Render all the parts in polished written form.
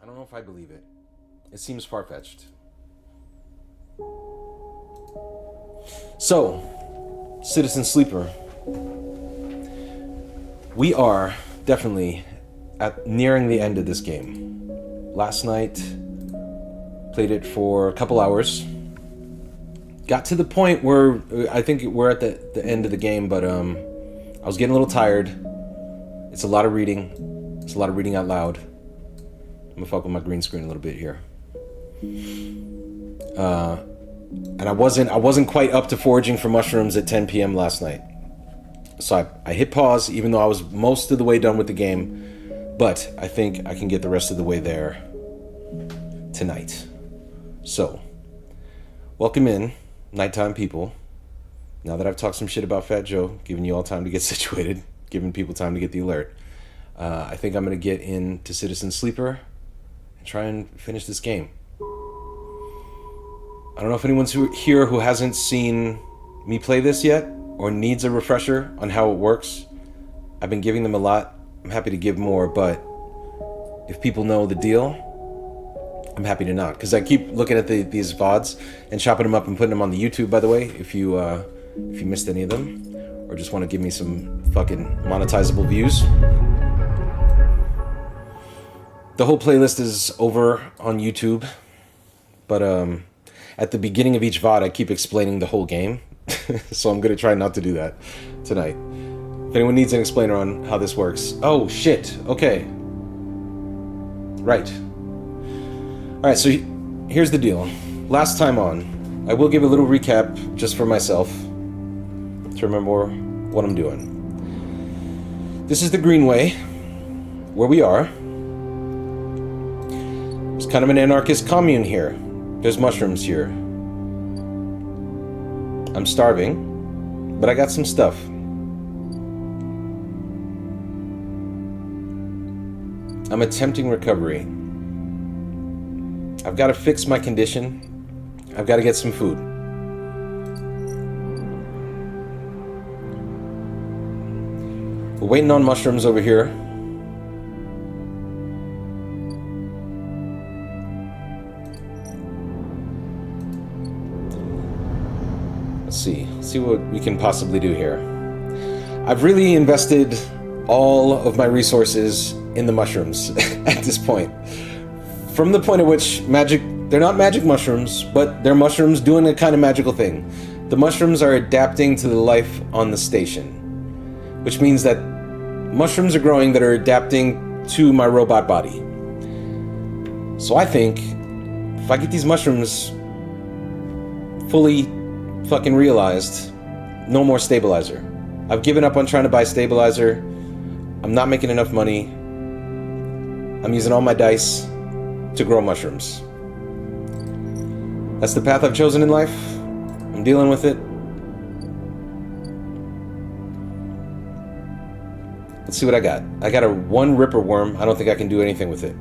I don't know if I believe it. It seems far-fetched. So, Citizen Sleeper. We are definitely nearing the end of this game. Last night, played it for a couple hours. Got to the point where I think we're at the end of the game, but I was getting a little tired. It's a lot of reading. It's a lot of reading out loud. I'm gonna fuck with my green screen a little bit here. And I wasn't quite up to foraging for mushrooms at 10 p.m. last night. So I hit pause, even though I was most of the way done with the game. But I think I can get the rest of the way there tonight. So, welcome in, nighttime people. Now that I've talked some shit about Fat Joe, giving you all time to get situated, giving people time to get the alert, I think I'm going to get into Citizen Sleeper and try and finish this game. I don't know if anyone's here who hasn't seen me play this yet or needs a refresher on how it works. I've been giving them a lot. I'm happy to give more, but if people know the deal, I'm happy to not. Because I keep looking at these VODs and chopping them up and putting them on the YouTube, by the way, if you missed any of them or just want to give me some fucking monetizable views. The whole playlist is over on YouTube, but at the beginning of each VOD, I keep explaining the whole game, so I'm going to try not to do that tonight. If anyone needs an explainer on how this works. Oh, shit. Okay. Right. Alright, so here's the deal. Last time on, I will give a little recap just for myself to remember what I'm doing. This is the Greenway, where we are. It's kind of an anarchist commune here. There's mushrooms here. I'm starving, but I got some stuff. I'm attempting recovery. I've got to fix my condition. I've got to get some food. We're waiting on mushrooms over here. Let's see what we can possibly do here. I've really invested all of my resources in the mushrooms at this point. From the point at which they're not magic mushrooms, but they're mushrooms doing a kind of magical thing. The mushrooms are adapting to the life on the station, which means that mushrooms are growing that are adapting to my robot body. So I think if I get these mushrooms fully fucking realized, no more stabilizer. I've given up on trying to buy stabilizer. I'm not making enough money. I'm using all my dice to grow mushrooms. That's the path I've chosen in life. I'm dealing with it. Let's see what I got. I got a 1 ripper worm. I don't think I can do anything with it.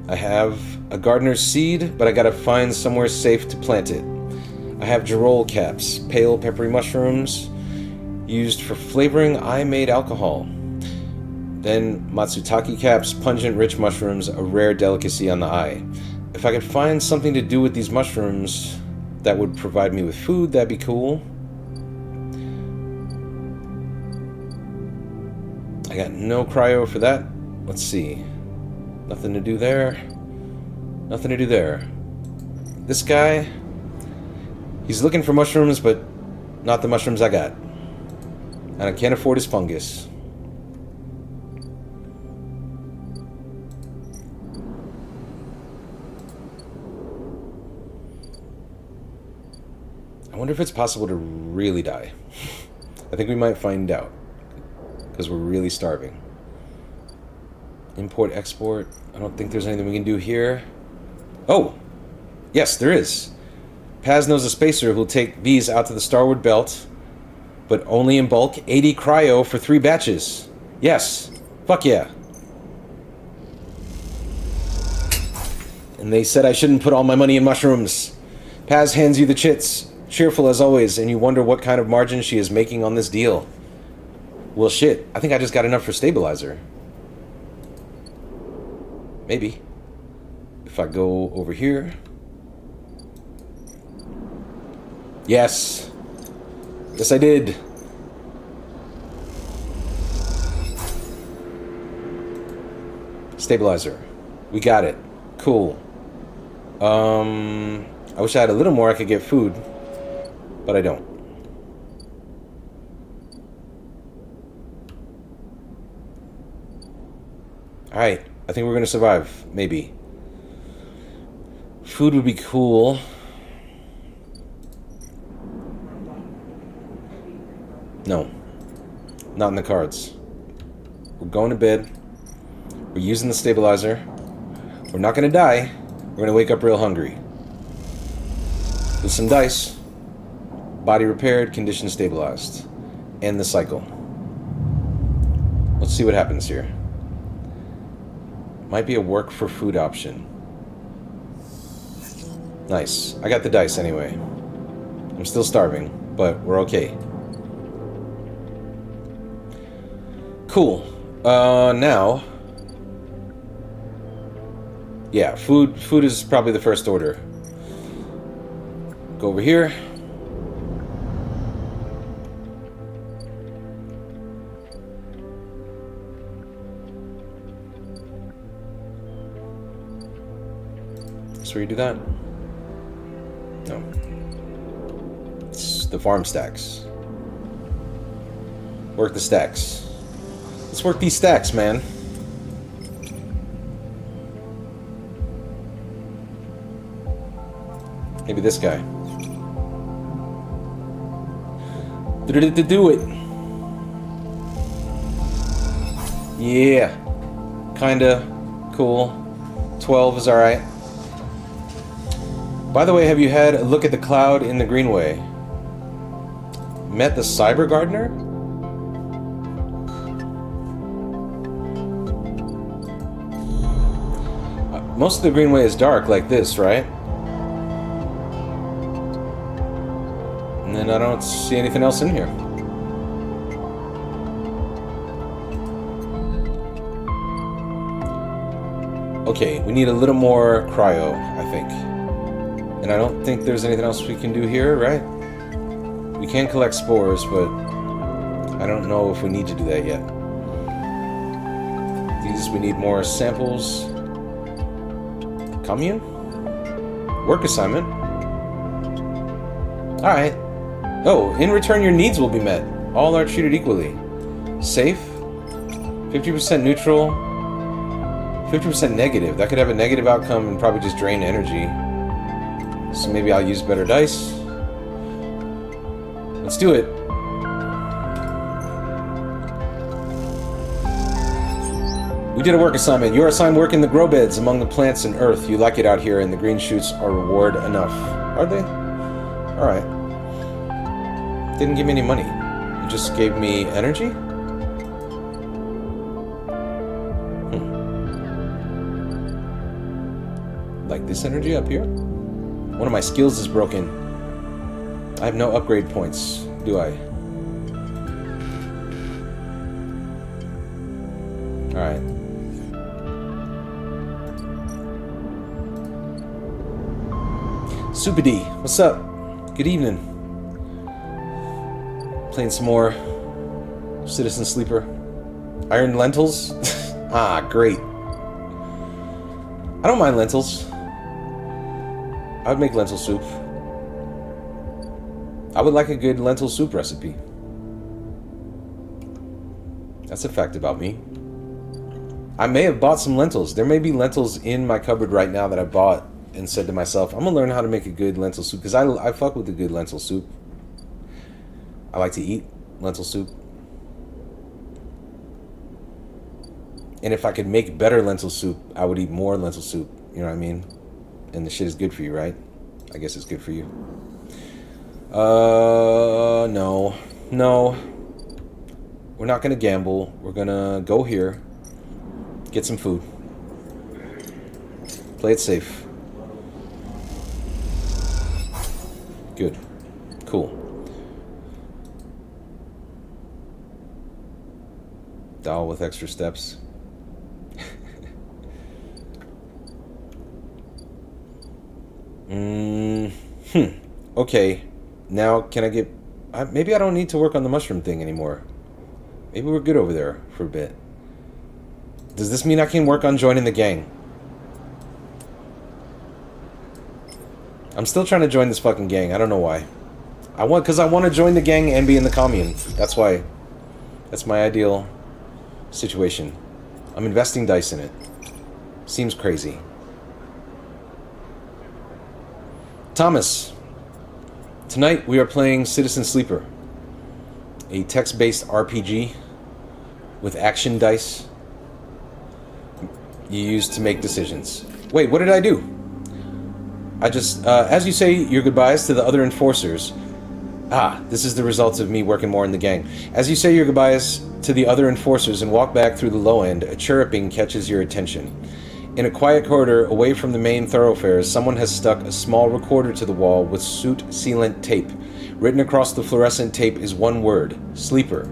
I have a gardener's seed, but I gotta find somewhere safe to plant it. I have Girol caps, pale peppery mushrooms, used for flavoring I-made alcohol. Then Matsutake caps, pungent rich mushrooms, a rare delicacy on the eye. If I could find something to do with these mushrooms that would provide me with food, that'd be cool. I got no cryo for that. Let's see. Nothing to do there. Nothing to do there. This guy, he's looking for mushrooms, but not the mushrooms I got. And I can't afford his fungus. I wonder if it's possible to really die. I think we might find out, because we're really starving. Import, export. I don't think there's anything we can do here. Oh! Yes, there is. Paz knows a spacer who'll take these out to the starboard belt, but only in bulk. 80 cryo for 3 batches. Yes. Fuck yeah. And they said I shouldn't put all my money in mushrooms. Paz hands you the chits. Cheerful as always, and you wonder what kind of margin she is making on this deal. Well, shit. I think I just got enough for stabilizer. Maybe. if I go over here... Yes! Yes, I did! Stabilizer. We got it. Cool. I wish I had a little more I could get food, but I don't. Alright, I think we're gonna survive. Maybe. Food would be cool. No. Not in the cards. We're going to bed. We're using the stabilizer. We're not gonna die. We're gonna wake up real hungry. With some dice. Body repaired, condition stabilized. End the cycle. Let's see what happens here. Might be a work for food option. Nice. I got the dice anyway. I'm still starving, but we're okay. Cool. Now... Yeah, food is probably the first order. Go over here. That's where you do that? No. It's the farm stacks. Work the stacks. Let's work these stacks, man. Maybe this guy. Do it. Yeah. Kinda cool. 12 is alright. By the way, have you had a look at the cloud in the Greenway? Met the Cyber Gardener? Most of the Greenway is dark like this, right? And then I don't see anything else in here. Okay, we need a little more cryo, I think. And I don't think there's anything else we can do here, right? We can collect spores, but I don't know if we need to do that yet. These, we need more samples. Commune? Work assignment. Alright. Oh, in return your needs will be met. All are treated equally. Safe. 50% neutral. 50% negative. That could have a negative outcome and probably just drain energy. So maybe I'll use better dice. Let's do it. We did a work assignment. You are assigned work in the grow beds among the plants and earth. You like it out here and the green shoots are reward enough. Are they? Alright. Didn't give me any money. You just gave me energy? Like this energy up here? One of my skills is broken. I have no upgrade points, do I? Alright. Super D, what's up? Good evening. Playing some more Citizen Sleeper. Iron lentils? Ah, great. I don't mind lentils. I would make lentil soup. I would like a good lentil soup recipe. That's a fact about me. I may have bought some lentils. There may be lentils in my cupboard right now that I bought and said to myself, I'm gonna learn how to make a good lentil soup, because I fuck with a good lentil soup. I like to eat lentil soup. And if I could make better lentil soup, I would eat more lentil soup. You know what I mean? And the shit is good for you, right? I guess it's good for you. No. No. We're not gonna gamble. We're gonna go here. Get some food. Play it safe. Good. Cool. Doll with extra steps. Okay. Now, can I get... maybe I don't need to work on the mushroom thing anymore. Maybe we're good over there for a bit. Does this mean I can work on joining the gang? I'm still trying to join this fucking gang. I don't know why. Because I want to join the gang and be in the commune. That's why. That's my ideal situation. I'm investing dice in it. Seems crazy. Thomas. Tonight we are playing Citizen Sleeper. A text-based RPG with action dice you use to make decisions. Wait, what did I do? I just, as you say your goodbyes to the other enforcers... this is the result of me working more in the gang. As you say your goodbyes to the other enforcers and walk back through the low end, a chirruping catches your attention. In a quiet corridor away from the main thoroughfares, someone has stuck a small recorder to the wall with suit sealant tape. Written across the fluorescent tape is one word: Sleeper.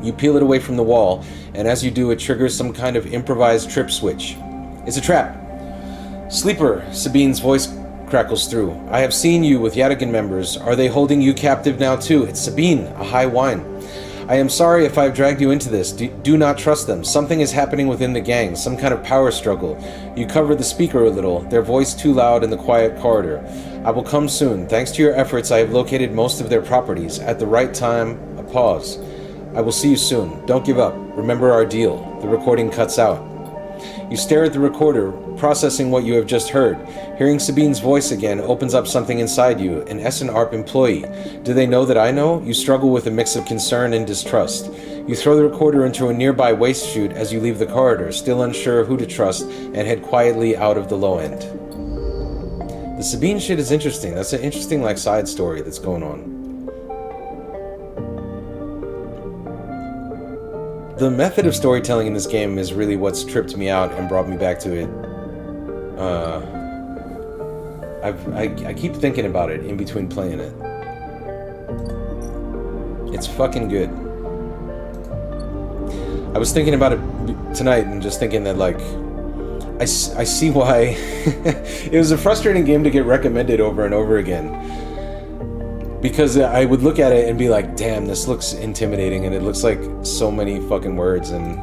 You peel it away from the wall, and as you do, it triggers some kind of improvised trip switch. It's a trap. Sleeper, Sabine's voice crackles through. I have seen you with Yadigan members. Are they holding you captive now too? It's Sabine, a high whine. I am sorry if I have dragged you into this. Do not trust them. Something is happening within the gang, some kind of power struggle. You cover the speaker a little, their voice too loud in the quiet corridor. I will come soon. Thanks to your efforts, I have located most of their properties. At the right time, a pause. I will see you soon. Don't give up. Remember our deal. The recording cuts out. You stare at the recorder, processing what you have just heard. Hearing Sabine's voice again opens up something inside you, an S&ARP employee. Do they know that I know? You struggle with a mix of concern and distrust. You throw the recorder into a nearby waste chute as you leave the corridor, still unsure who to trust, and head quietly out of the low end. The Sabine shit is interesting. That's an interesting, side story that's going on. The method of storytelling in this game is really what's tripped me out and brought me back to it. I keep thinking about it in between playing it. It's fucking good. I was thinking about it tonight and just thinking that, I see why it was a frustrating game to get recommended over and over again. Because I would look at it and be like, damn, this looks intimidating, and it looks like so many fucking words, and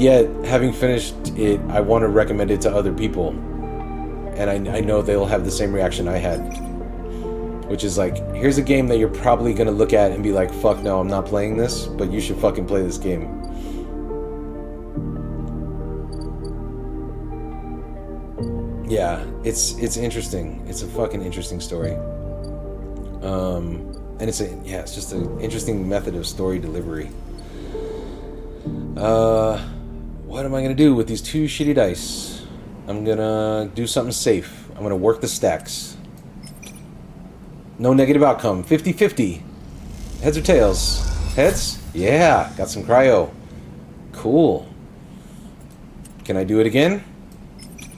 yet, having finished it, I want to recommend it to other people. And I know they'll have the same reaction I had. Which is here's a game that you're probably going to look at and be like, fuck no, I'm not playing this, but you should fucking play this game. Yeah, it's interesting. It's a fucking interesting story. And it's just an interesting method of story delivery. What am I gonna do with these two shitty dice? I'm gonna do something safe. I'm gonna work the stacks. No negative outcome. 50-50. Heads or tails? Heads? Yeah, got some cryo. Cool. Can I do it again?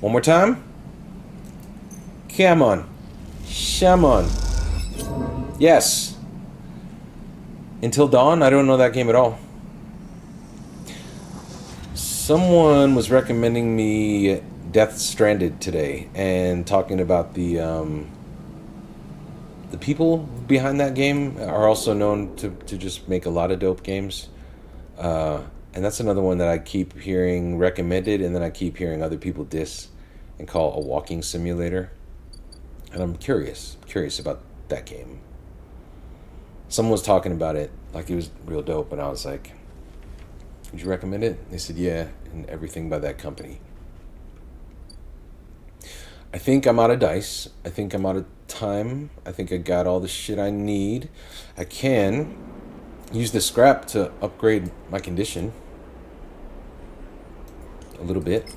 One more time? Come on. Come on. Yes. Until Dawn? I don't know that game at all. Someone was recommending me Death Stranded today and talking about the people behind that game are also known to just make a lot of dope games. And that's another one that I keep hearing recommended, and then I keep hearing other people diss and call a walking simulator. And I'm curious about that game. Someone was talking about it like it was real dope, and I was like, would you recommend it? They said, yeah, and everything by that company. I think I'm out of dice. I think I'm out of time. I think I got all the shit I need. I can use the scrap to upgrade my condition a little bit.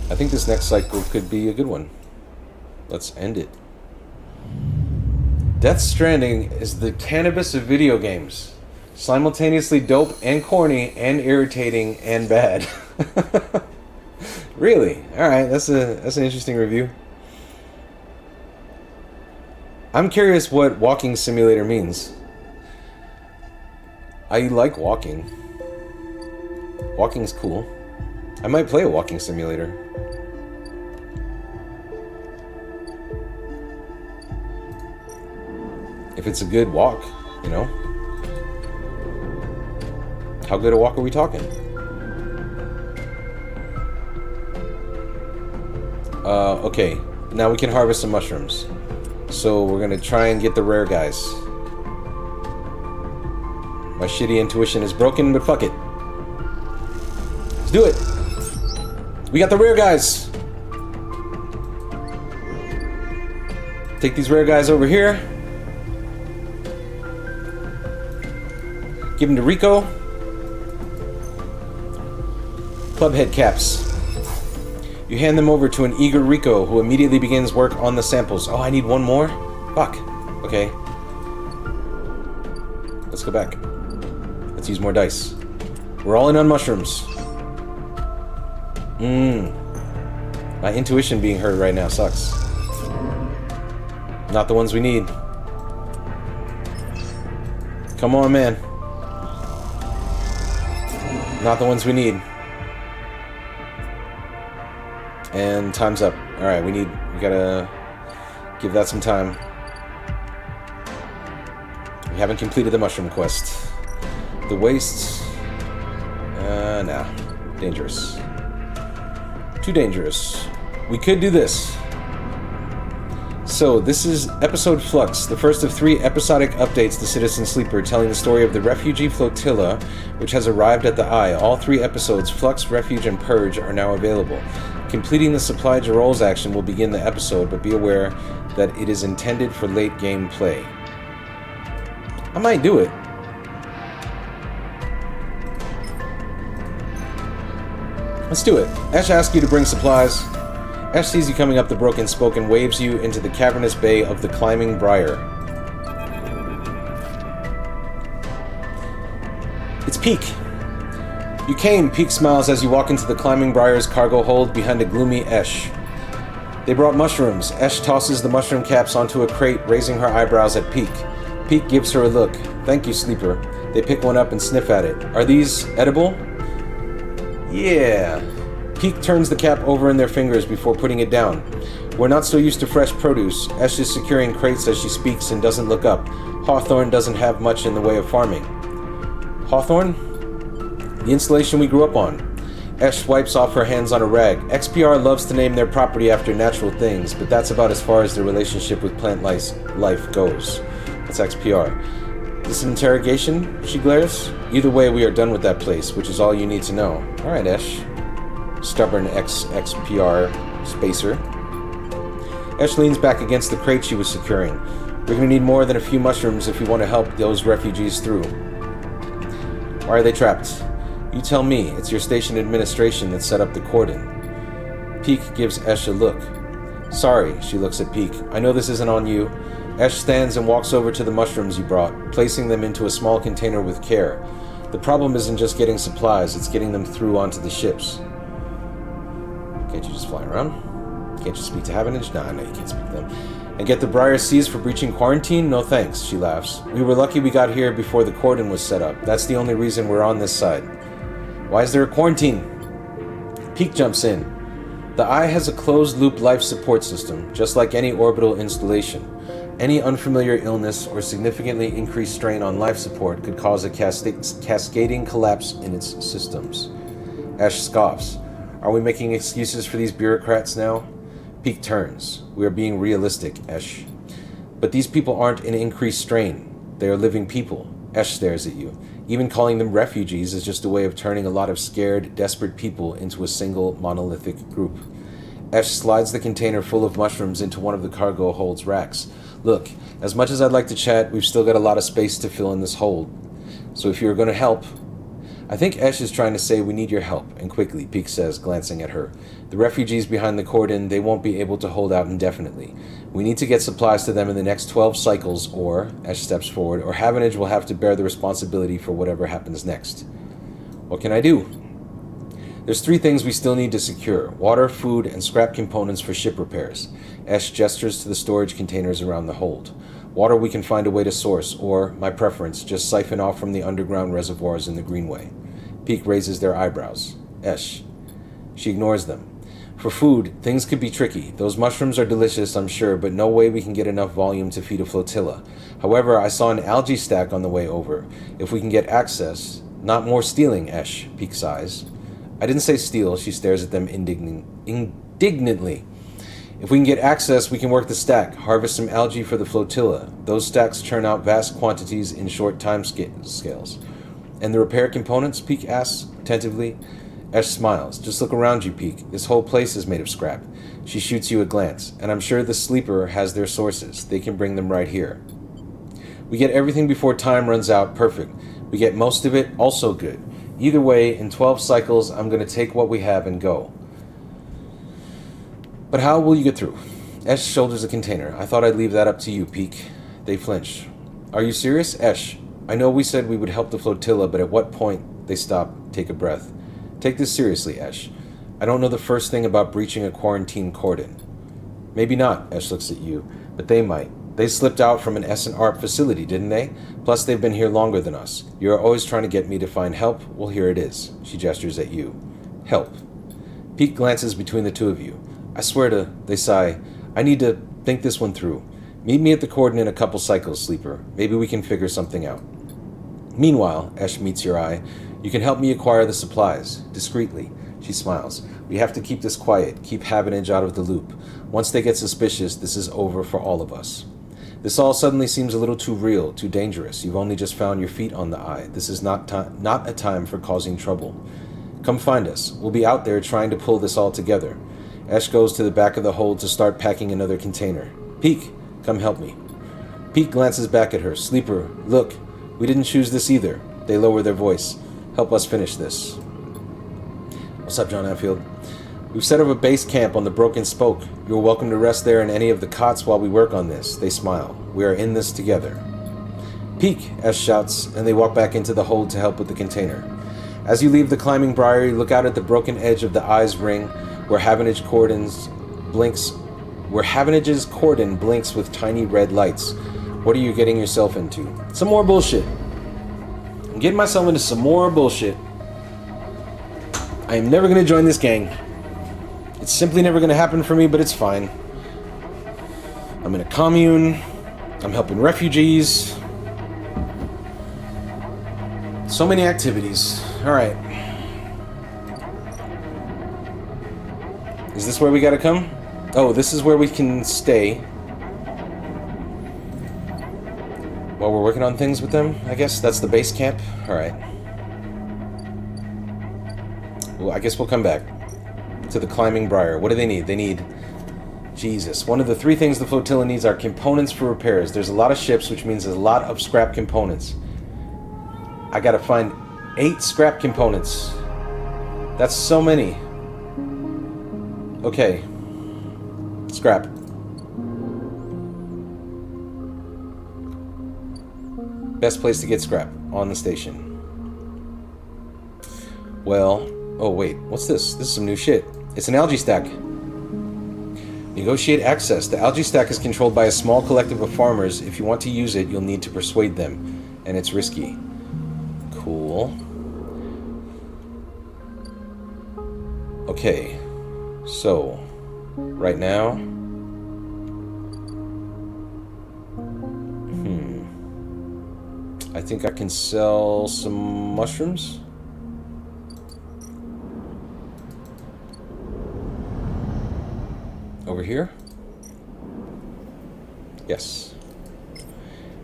I think this next cycle could be a good one. Let's end it. Death Stranding is the cannabis of video games. Simultaneously dope and corny and irritating and bad. Really? Alright, that's an interesting review. I'm curious what walking simulator means. I like walking. Walking's cool. I might play a walking simulator. If it's a good walk, you know? How good a walk are we talking? Okay. Now we can harvest some mushrooms. So we're gonna try and get the rare guys. My shitty intuition is broken, but fuck it. Let's do it! We got the rare guys! Take these rare guys over here. Give them to Rico. Clubhead caps. You hand them over to an eager Rico, who immediately begins work on the samples. Oh, I need one more? Fuck. Okay. Let's go back. Let's use more dice. We're all in on mushrooms. My intuition being heard right now sucks. Not the ones we need. Come on, man. Not the ones we need. And time's up. Alright, we gotta give that some time. We haven't completed the mushroom quest. The wastes... nah. Dangerous. Too dangerous. We could do this. So, this is Episode Flux, the first of 3 episodic updates to Citizen Sleeper, telling the story of the refugee flotilla, which has arrived at the Eye. All 3 episodes, Flux, Refuge, and Purge, are now available. Completing the Supply Jarol's action will begin the episode, but be aware that it is intended for late game play. I might do it. Let's do it. Ash asks you to bring supplies. Ash sees you coming up the broken spoke and waves you into the cavernous bay of the Climbing Briar. It's Peak. You came, Peak smiles as you walk into the Climbing Briar's cargo hold behind a gloomy Esh. They brought mushrooms. Esh tosses the mushroom caps onto a crate, raising her eyebrows at Peak. Peak gives her a look. Thank you, Sleeper. They pick one up and sniff at it. Are these edible? Yeah. Peak turns the cap over in their fingers before putting it down. We're not so used to fresh produce. Esh is securing crates as she speaks and doesn't look up. Hawthorne doesn't have much in the way of farming. Hawthorne? The installation we grew up on. Esh wipes off her hands on a rag. XPR loves to name their property after natural things, but that's about as far as their relationship with plant life goes. That's XPR. Is this an interrogation? She glares. Either way, we are done with that place, which is all you need to know. Alright, Esh. Stubborn XPR spacer. Esh leans back against the crate she was securing. We're gonna need more than a few mushrooms if we want to help those refugees through. Why are they trapped? You tell me. It's your station administration that set up the cordon. Peak gives Esh a look. Sorry, she looks at Peak. I know this isn't on you. Esh stands and walks over to the mushrooms you brought, placing them into a small container with care. The problem isn't just getting supplies, it's getting them through onto the ships. Can't you just fly around? Can't you speak to Havenage? Nah, no, you can't speak to them. And get the Briar seized for breaching quarantine? No thanks, she laughs. We were lucky we got here before the cordon was set up. That's the only reason we're on this side. Why is there a quarantine? Peak jumps in. The Eye has a closed-loop life support system, just like any orbital installation. Any unfamiliar illness or significantly increased strain on life support could cause a cascading collapse in its systems. Ash scoffs. Are we making excuses for these bureaucrats now? Peak turns. We are being realistic, Esh. But these people aren't in increased strain. They are living people. Esh stares at you. Even calling them refugees is just a way of turning a lot of scared, desperate people into a single monolithic group. Esh slides the container full of mushrooms into one of the cargo hold's racks. Look, as much as I'd like to chat, we've still got a lot of space to fill in this hold. So if you're going to help... I think Esh is trying to say we need your help, and quickly, Peak says, glancing at her. The refugees behind the cordon, they won't be able to hold out indefinitely. We need to get supplies to them in the next 12 cycles, or, Esh steps forward, or Havenage will have to bear the responsibility for whatever happens next. What can I do? There's 3 things we still need to secure. Water, food, and scrap components for ship repairs. Esh gestures to the storage containers around the hold. Water we can find a way to source, or, my preference, just siphon off from the underground reservoirs in the Greenway. Peak raises their eyebrows. Esh. She ignores them. For food, things could be tricky. Those mushrooms are delicious, I'm sure, but no way we can get enough volume to feed a flotilla. However, I saw an algae stack on the way over. If we can get access... Not more stealing, Esh, Peak sighs. I didn't say steal, she stares at them indignantly. If we can get access, we can work the stack, harvest some algae for the flotilla. Those stacks churn out vast quantities in short time scales. And the repair components? Peak asks, attentively. Esh smiles. Just look around you, Peak. This whole place is made of scrap. She shoots you a glance. And I'm sure the sleeper has their sources. They can bring them right here. We get everything before time runs out. Perfect. We get most of it. Also good. Either way, in 12 cycles, I'm going to take what we have and go. But how will you get through? Esh shoulders a container. I thought I'd leave that up to you, Peak. They flinch. Are you serious? Esh, I know we said we would help the flotilla, but at what point? They stop, take a breath. Take this seriously, Esh. I don't know the first thing about breaching a quarantine cordon. Maybe not, Esh looks at you, but they might. They slipped out from an S&ARP facility, didn't they? Plus, they've been here longer than us. You're always trying to get me to find help. Well, here it is. She gestures at you. Help. Pete glances between the two of you. I swear to... They sigh. I need to think this one through. Meet me at the cordon in a couple cycles, Sleeper. Maybe we can figure something out. Meanwhile, Esh meets your eye. You can help me acquire the supplies. Discreetly. She smiles. We have to keep this quiet. Keep Havenage out of the loop. Once they get suspicious, this is over for all of us. This all suddenly seems a little too real, too dangerous. You've only just found your feet on the eye. This is not a time for causing trouble. Come find us. We'll be out there trying to pull this all together. Esh goes to the back of the hold to start packing another container. Peek, come help me. Peek glances back at her. Sleeper, look, we didn't choose this either. They lower their voice. Help us finish this. What's up, John Anfield? We've set up a base camp on the Broken Spoke. You're welcome to rest there in any of the cots while we work on this. They smile. We are in this together. Peek, Esh shouts, and they walk back into the hold to help with the container. As you leave the climbing briar, you look out at the broken edge of the eye's ring where Havanage's cordon blinks with tiny red lights. What are you getting yourself into? Some more bullshit. I'm getting myself into some more bullshit. I am never going to join this gang. It's simply never going to happen for me, but it's fine. I'm in a commune. I'm helping refugees. So many activities. Alright. Is this where we gotta come? Oh, this is where we can stay. While we're working on things with them, I guess. That's the base camp. Alright. Well, I guess we'll come back to the climbing briar. What do they need? They need... Jesus. One of the 3 things the flotilla needs are components for repairs. There's a lot of ships, which means there's a lot of scrap components. I gotta find 8 scrap components. That's so many. Okay. Scrap. Best place to get scrap. On the station. Well... Oh, wait. What's this? This is some new shit. It's an algae stack. Negotiate access. The algae stack is controlled by a small collective of farmers. If you want to use it, you'll need to persuade them. And it's risky. Cool. Okay. So, right now... I think I can sell some mushrooms. Over here? Yes.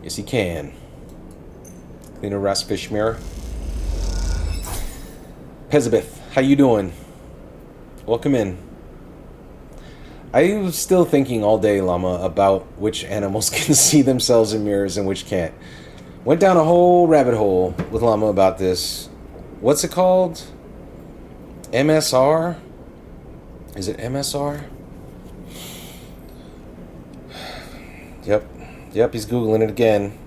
Yes, he can. Cleaner Rasfish mirror. Pezabeth, how you doing? Welcome in. I was still thinking all day, Llama, about which animals can see themselves in mirrors and which can't. Went down a whole rabbit hole with Llama about this. What's it called? MSR? Is it MSR? Yep, he's Googling it again.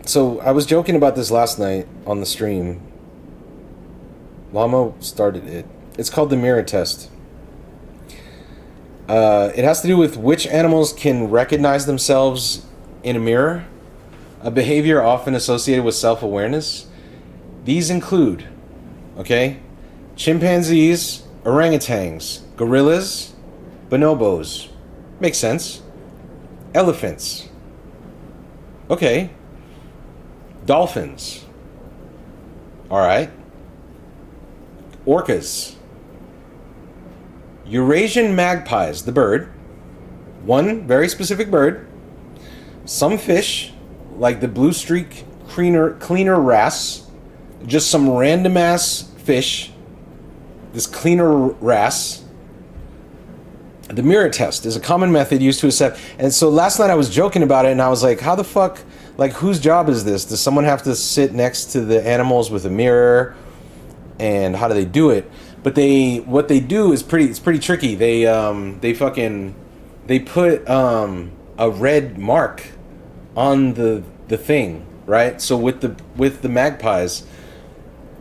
So, I was joking about this last night on the stream. Llama started it. It's called the mirror test. It has to do with which animals can recognize themselves in a mirror, a behavior often associated with self-awareness. These include, okay, Chimpanzees, orangutans, gorillas, bonobos. Makes sense. Elephants. Okay. Dolphins. Alright. Orcas. Eurasian magpies, the bird. One very specific bird. Some fish, like the blue streak cleaner wrasse. Just some random ass fish. This cleaner wrasse. The mirror test is a common method used to assess. And so last night I was joking about it and I was like, how the fuck, like whose job is this? Does someone have to sit next to the animals with a mirror? And how do they do it? But what they do is pretty tricky. They put a red mark on the thing, right? So with the magpies,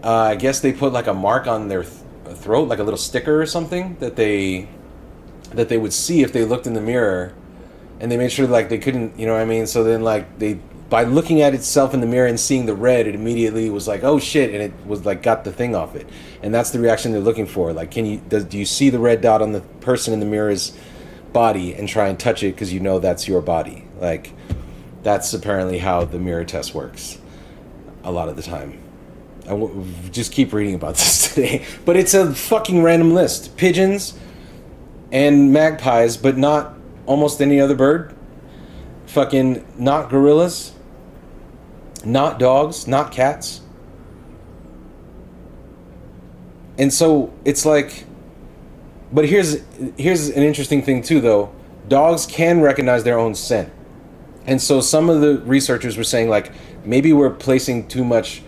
I guess they put like a mark on their throat, like a little sticker or something that they would see if they looked in the mirror, and they made sure like they couldn't, you know what I mean? So then like by looking at itself in the mirror and seeing the red, it immediately was like, oh shit, and it was like got the thing off it. And that's the reaction they're looking for. Like, do you see the red dot on the person in the mirror's body and try and touch it because you know that's your body? Like, that's apparently how the mirror test works a lot of the time. Just keep reading about this today. But it's a fucking random list. Pigeons and magpies, but not almost any other bird. Fucking not gorillas. Not dogs. Not cats. And so it's like, but here's an interesting thing too though. Dogs can recognize their own scent. And so some of the researchers were saying like, maybe we're placing too much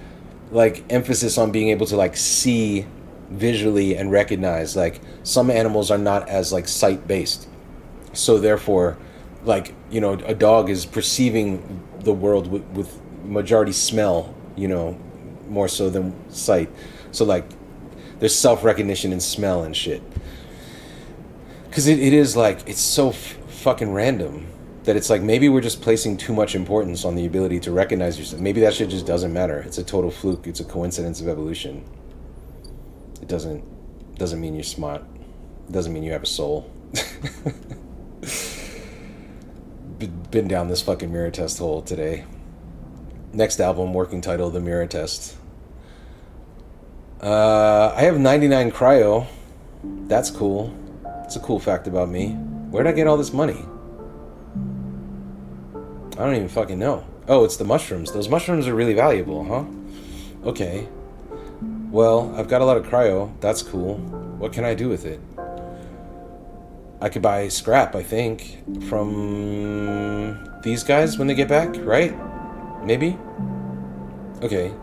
like emphasis on being able to like see visually and recognize. Like some animals are not as like sight based, so therefore like, you know, a dog is perceiving the world with majority smell, you know, more so than sight. So like there's self-recognition in smell and shit, because it is like, it's so fucking random that it's like, maybe we're just placing too much importance on the ability to recognize yourself. Maybe that shit just doesn't matter. It's a total fluke. It's a coincidence of evolution. It doesn't mean you're smart. It doesn't mean you have a soul. Been down this fucking mirror test hole today. Next album, working title, The Mirror Test. I have 99 cryo. That's cool. It's a cool fact about me. Where'd I get all this money? I don't even fucking know. Oh, it's the mushrooms. Those mushrooms are really valuable, huh? Okay. Well, I've got a lot of cryo. That's cool. What can I do with it? I could buy scrap, I think, from these guys when they get back, right? Maybe? Okay.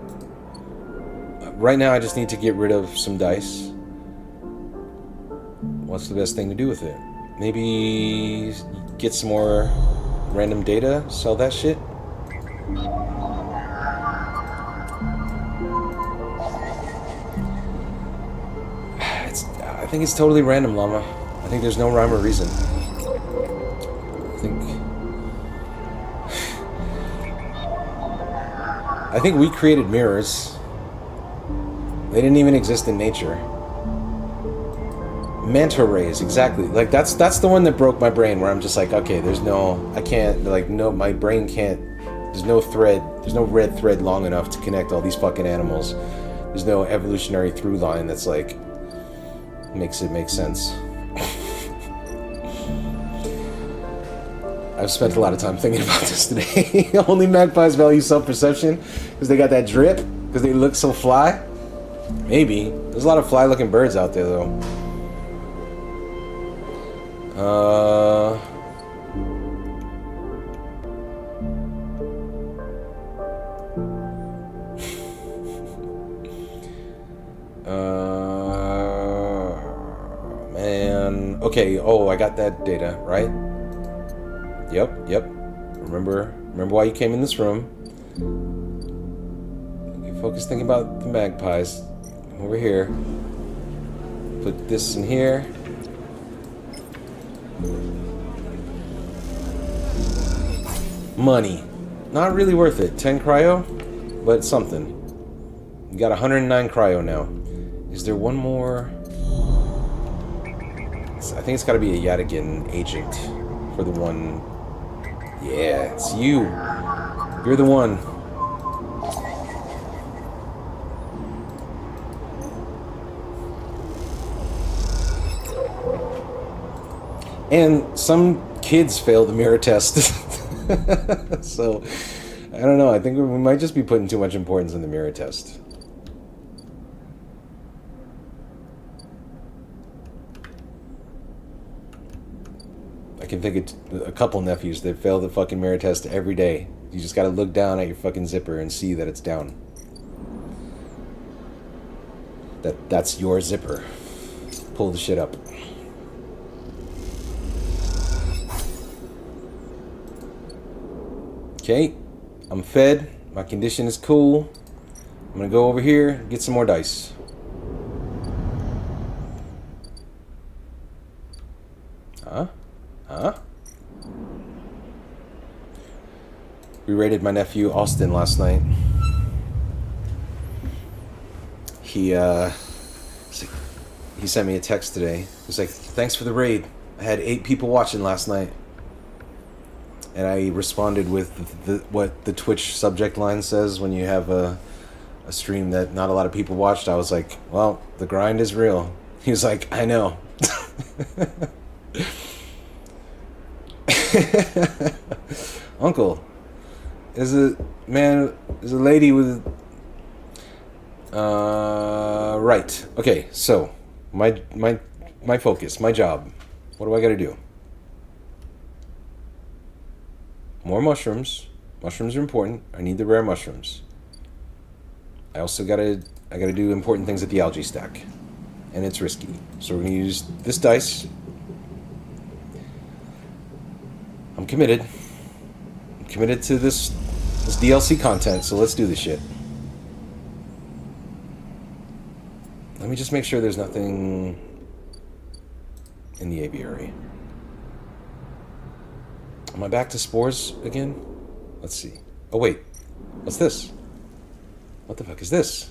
Right now I just need to get rid of some dice. What's the best thing to do with it? Maybe get some more random data, sell that shit. I think it's totally random, Llama. I think there's no rhyme or reason. I think we created mirrors. They didn't even exist in nature. Manta rays, exactly. Like that's the one that broke my brain, where I'm just like, okay, I can't, like, no, my brain can't, there's no red thread long enough to connect all these fucking animals. There's no evolutionary through line that's like, makes it make sense. I've spent a lot of time thinking about this today. Only magpies value self-perception because they got that drip, because they look so fly. Maybe. There's a lot of fly-looking birds out there, though. Man. Okay, oh, I got that data, right? Yep. Remember why you came in this room. You focus thinking about the magpies. Over here. Put this in here. Money. Not really worth it. 10 cryo, but something. You got 109 cryo now. Is there one more? I think it's got to be a Yadigan agent for the one. Yeah, it's you. You're the one. And some kids failed the mirror test. So, I don't know. I think we might just be putting too much importance in the mirror test. I can think of a couple nephews that fail the fucking mirror test every day. You just gotta look down at your fucking zipper and see that it's down. That's your zipper. Pull the shit up. Okay, I'm fed. My condition is cool. I'm gonna go over here, get some more dice. Huh? We raided my nephew Austin last night. He sent me a text today. He's like, "Thanks for the raid. I had 8 people watching last night." And I responded with what the Twitch subject line says when you have a stream that not a lot of people watched. I was like, "Well, the grind is real." He was like, "I know." Uncle, is a lady with right. Okay, so my focus, my job. What do I gotta do? More mushrooms. Mushrooms are important. I need the rare mushrooms. I also gotta do important things at the algae stack. And it's risky. So we're gonna use this dice. I'm committed. I'm committed to this DLC content, so let's do this shit. Let me just make sure there's nothing in the aviary. Am I back to spores again? Let's see. Oh, wait. What's this? What the fuck is this?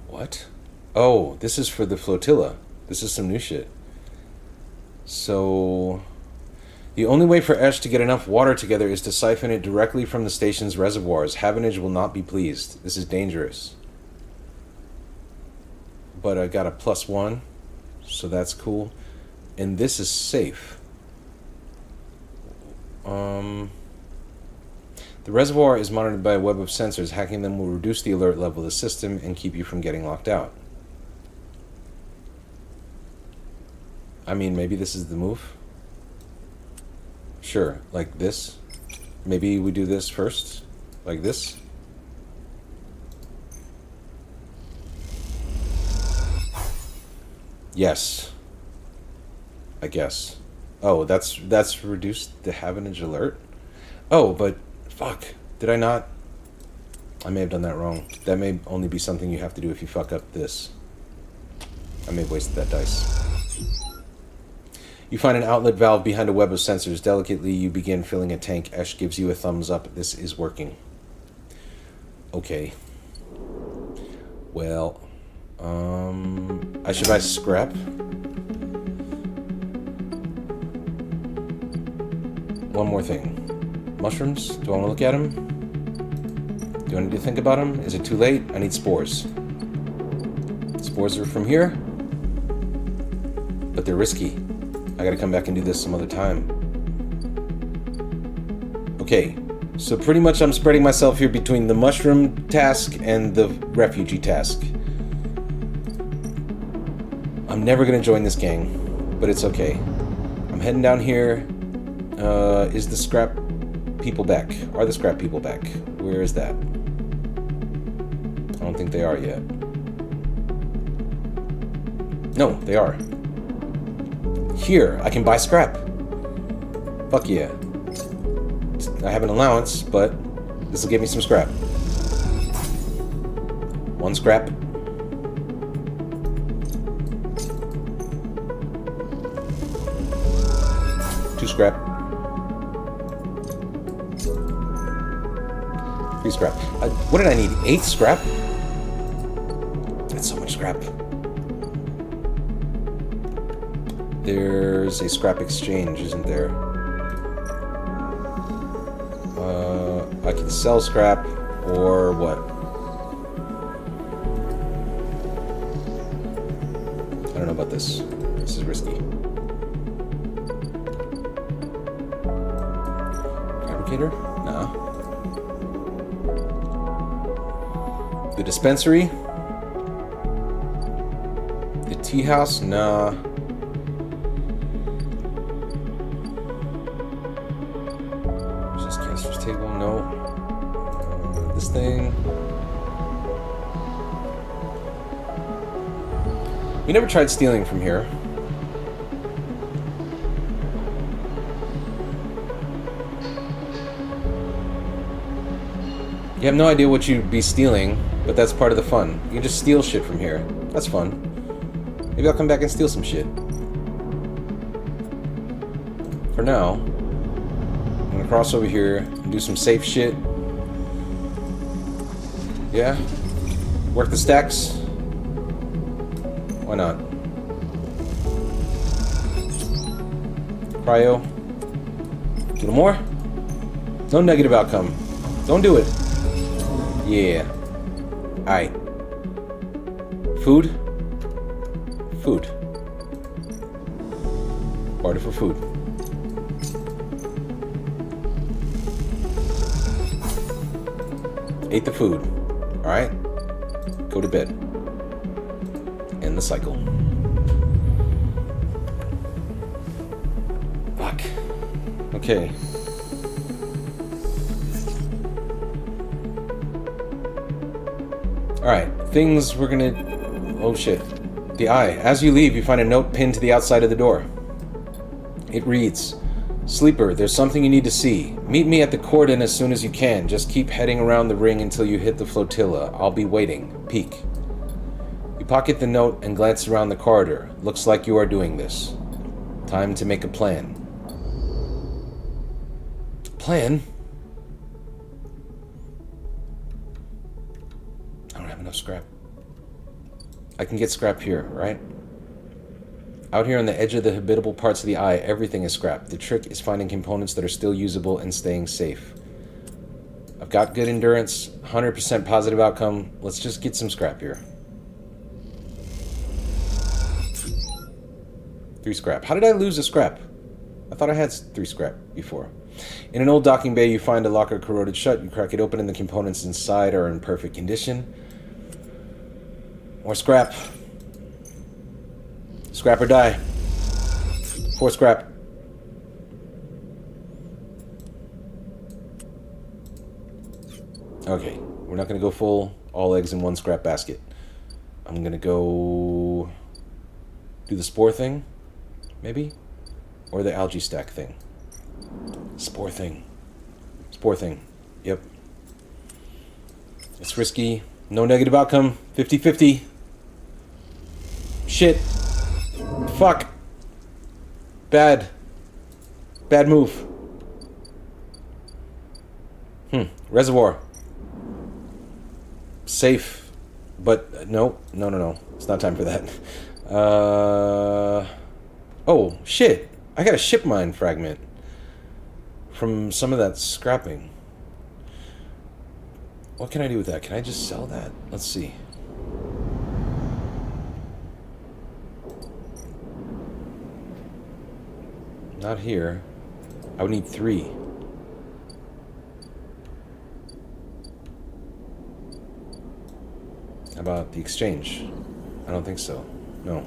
What? Oh, this is for the flotilla. This is some new shit. So, the only way for Esh to get enough water together is to siphon it directly from the station's reservoirs. Havenage will not be pleased. This is dangerous. But I got a +1. So that's cool. And this is safe. The reservoir is monitored by a web of sensors. Hacking them will reduce the alert level of the system and keep you from getting locked out. I mean, maybe this is the move. Sure, like this. Maybe we do this first. Like this. Yes. I guess. Oh, that's reduced the Havenage alert? Oh, but fuck. Did I not? I may have done that wrong. That may only be something you have to do if you fuck up this. I may have wasted that dice. You find an outlet valve behind a web of sensors. Delicately, you begin filling a tank. Esh gives you a thumbs up. This is working. Okay. Well, I should buy scrap. One more thing. Mushrooms? Do I want to look at them? Do I need to think about them? Is it too late? I need spores. Spores are from here. But they're risky. I gotta come back and do this some other time. Okay. So pretty much I'm spreading myself here between the mushroom task and the refugee task. I'm never gonna join this gang, but it's okay. I'm heading down here. Is the scrap people back? Are the scrap people back? Where is that? I don't think they are yet. No, they are. Here, I can buy scrap. Fuck yeah. I have an allowance, but this will give me some scrap. 1 scrap. 2 scrap. 3 scrap. What did I need? 8 scrap? That's so much scrap. There's a scrap exchange, isn't there? I can sell scrap, or what? I don't know about this. This is risky. Fabricator? Nah. The dispensary? The tea house? Nah. Just caster's table? No. This thing. We never tried stealing from here. You have no idea what you'd be stealing, but that's part of the fun. You can just steal shit from here. That's fun. Maybe I'll come back and steal some shit. For now, I'm gonna cross over here and do some safe shit. Yeah? Work the stacks? Why not? Cryo. A little more? No negative outcome. Don't do it. Yeah. Alright. Food? Food. Barter for food. Ate the food. Alright. Go to bed. End the cycle. Fuck. Okay. Alright, things we're gonna... Oh shit. The eye. As you leave, you find a note pinned to the outside of the door. It reads, Sleeper, there's something you need to see. Meet me at the cordon as soon as you can. Just keep heading around the ring until you hit the flotilla. I'll be waiting. Peek. You pocket the note and glance around the corridor. Looks like you are doing this. Time to make a plan. Plan? I don't have enough scrap. I can get scrap here, right? Out here on the edge of the habitable parts of the eye, everything is scrap. The trick is finding components that are still usable and staying safe. I've got good endurance, 100% positive outcome. Let's just get some scrap here. 3 scrap. How did I lose a scrap? I thought I had 3 scrap before. In an old docking bay, you find a locker corroded shut. You crack it open and the components inside are in perfect condition. More scrap. Scrap or die. 4 scrap. Okay, we're not going to go full all eggs in one scrap basket. I'm going to go do the spore thing, maybe? Or the algae stack thing. Spore thing. Spore thing. Yep. It's risky. No negative outcome. 50-50. Shit. Fuck. Bad. Bad move. Reservoir. Safe. But no. No. It's not time for that. Oh, shit. I got a ship mine fragment from some of that scrapping. What can I do with that? Can I just sell that? Let's see. Not here. I would need 3. How about the exchange? I don't think so. No.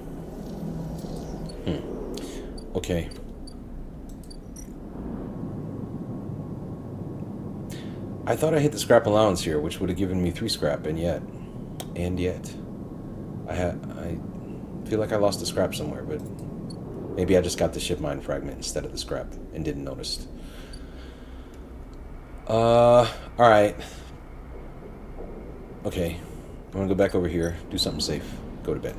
Okay. I thought I hit the scrap allowance here, which would have given me 3 scrap, and yet, I feel like I lost the scrap somewhere, but maybe I just got the ship mine fragment instead of the scrap and didn't notice. Alright. Okay. I'm gonna go back over here, do something safe, go to bed.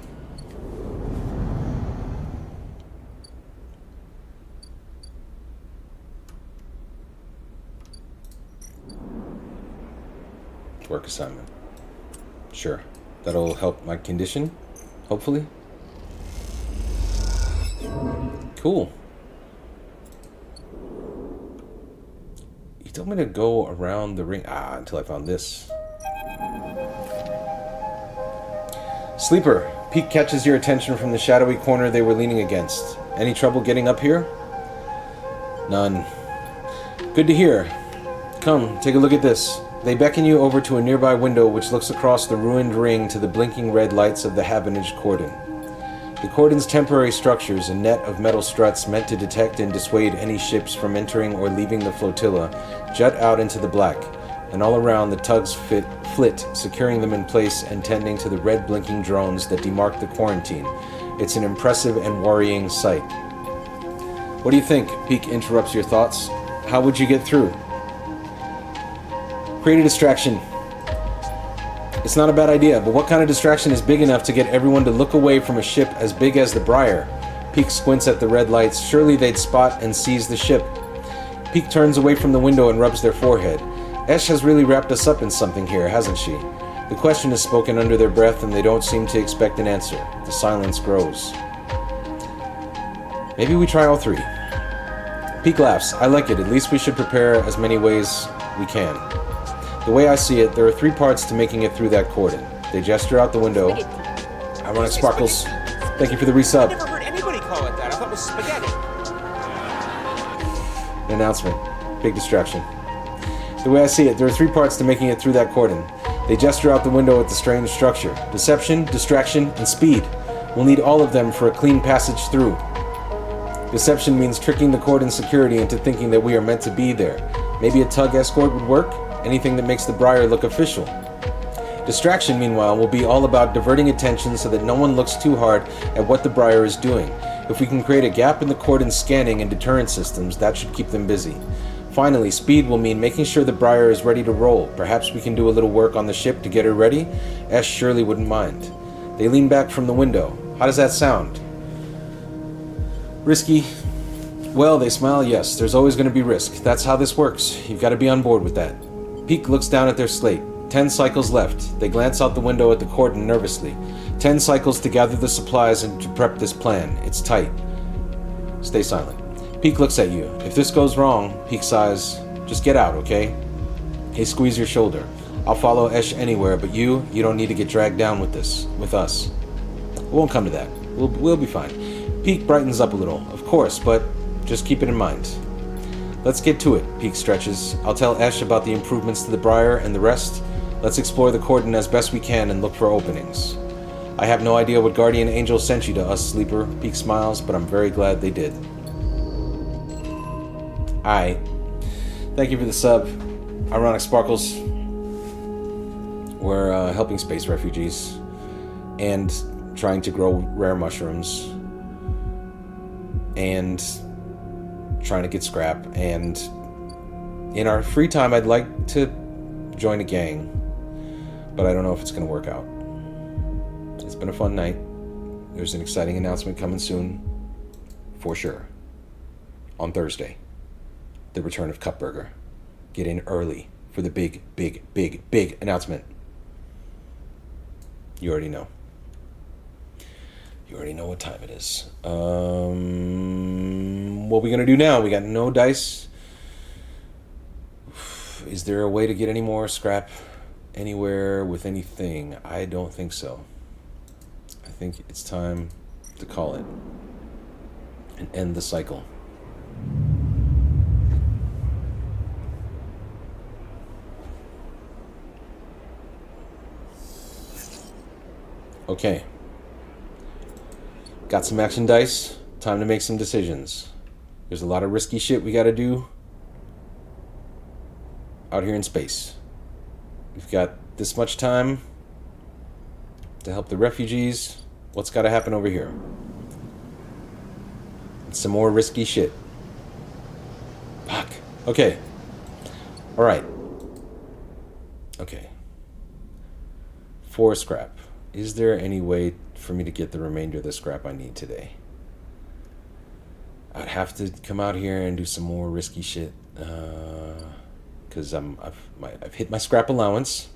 work assignment. Sure. That'll help my condition, hopefully. Cool. He told me to go around the ring. Until I found this. Sleeper. Peak catches your attention from the shadowy corner they were leaning against. Any trouble getting up here? None. Good to hear. Come, take a look at this. They beckon you over to a nearby window which looks across the ruined ring to the blinking red lights of the Habinage cordon. The cordon's temporary structures, a net of metal struts meant to detect and dissuade any ships from entering or leaving the flotilla, jut out into the black, and all around the tugs flit, securing them in place and tending to the red blinking drones that demark the quarantine. It's an impressive and worrying sight. What do you think? Peak interrupts your thoughts. How would you get through? Create a distraction. It's not a bad idea, but what kind of distraction is big enough to get everyone to look away from a ship as big as the Briar? Peak squints at the red lights. Surely they'd spot and seize the ship. Peak turns away from the window and rubs their forehead. Esh has really wrapped us up in something here, hasn't she? The question is spoken under their breath and they don't seem to expect an answer. The silence grows. Maybe we try all three. Peak laughs. I like it. At least we should prepare as many ways we can. The way I see it, there are 3 parts to making it through that cordon. They gesture out the window. Ironic Sparkles. Thank you for the resub. I never heard anybody call it that. I thought it was spaghetti. An announcement. Big distraction. The way I see it, there are 3 parts to making it through that cordon. They gesture out the window at the strange structure. Deception, distraction, and speed. We'll need all of them for a clean passage through. Deception means tricking the cordon security into thinking that we are meant to be there. Maybe a tug escort would work? Anything that makes the Briar look official. Distraction, meanwhile, will be all about diverting attention so that no one looks too hard at what the Briar is doing. If we can create a gap in the cordon's scanning and deterrent systems, that should keep them busy. Finally, speed will mean making sure the Briar is ready to roll. Perhaps we can do a little work on the ship to get her ready? Ash surely wouldn't mind. They lean back from the window. How does that sound? Risky? Well, they smile. Yes, there's always going to be risk. That's how this works. You've got to be on board with that. Peak looks down at their slate. 10 cycles left. They glance out the window at the cordon nervously. 10 cycles to gather the supplies and to prep this plan. It's tight. Stay silent. Peak looks at you. If this goes wrong, Peak sighs, just get out, okay? He squeezes your shoulder. I'll follow Esh anywhere, but you don't need to get dragged down with us. It won't come to that. We'll be fine. Peak brightens up a little. Of course, but just keep it in mind. Let's get to it, Peak stretches. I'll tell Esh about the improvements to the Briar and the rest. Let's explore the cordon as best we can and look for openings. I have no idea what guardian angel sent you to us, Sleeper. Peak smiles, but I'm very glad they did. Aight. Thank you for the sub. Ironic Sparkles. We're helping space refugees and trying to grow rare mushrooms and trying to get scrap, and in our free time I'd like to join a gang, but I don't know if it's going to work out. It's been a fun night. There's an exciting announcement coming soon, for sure. On Thursday, the return of Cupburger. Get in early for the big announcement. You already know. You already know what time it is. What are we going to do now? We got no dice. Is there a way to get any more scrap anywhere with anything? I don't think so. I think it's time to call it and end the cycle. Okay. Got some action dice. Time to make some decisions. There's a lot of risky shit we gotta do out here in space. We've got this much time to help the refugees. What's gotta happen over here? And some more risky shit. Fuck. Okay. Alright. Okay. 4 scrap. Is there any way for me to get the remainder of the scrap I need today? I'd have to come out here and do some more risky shit, because I've hit my scrap allowance.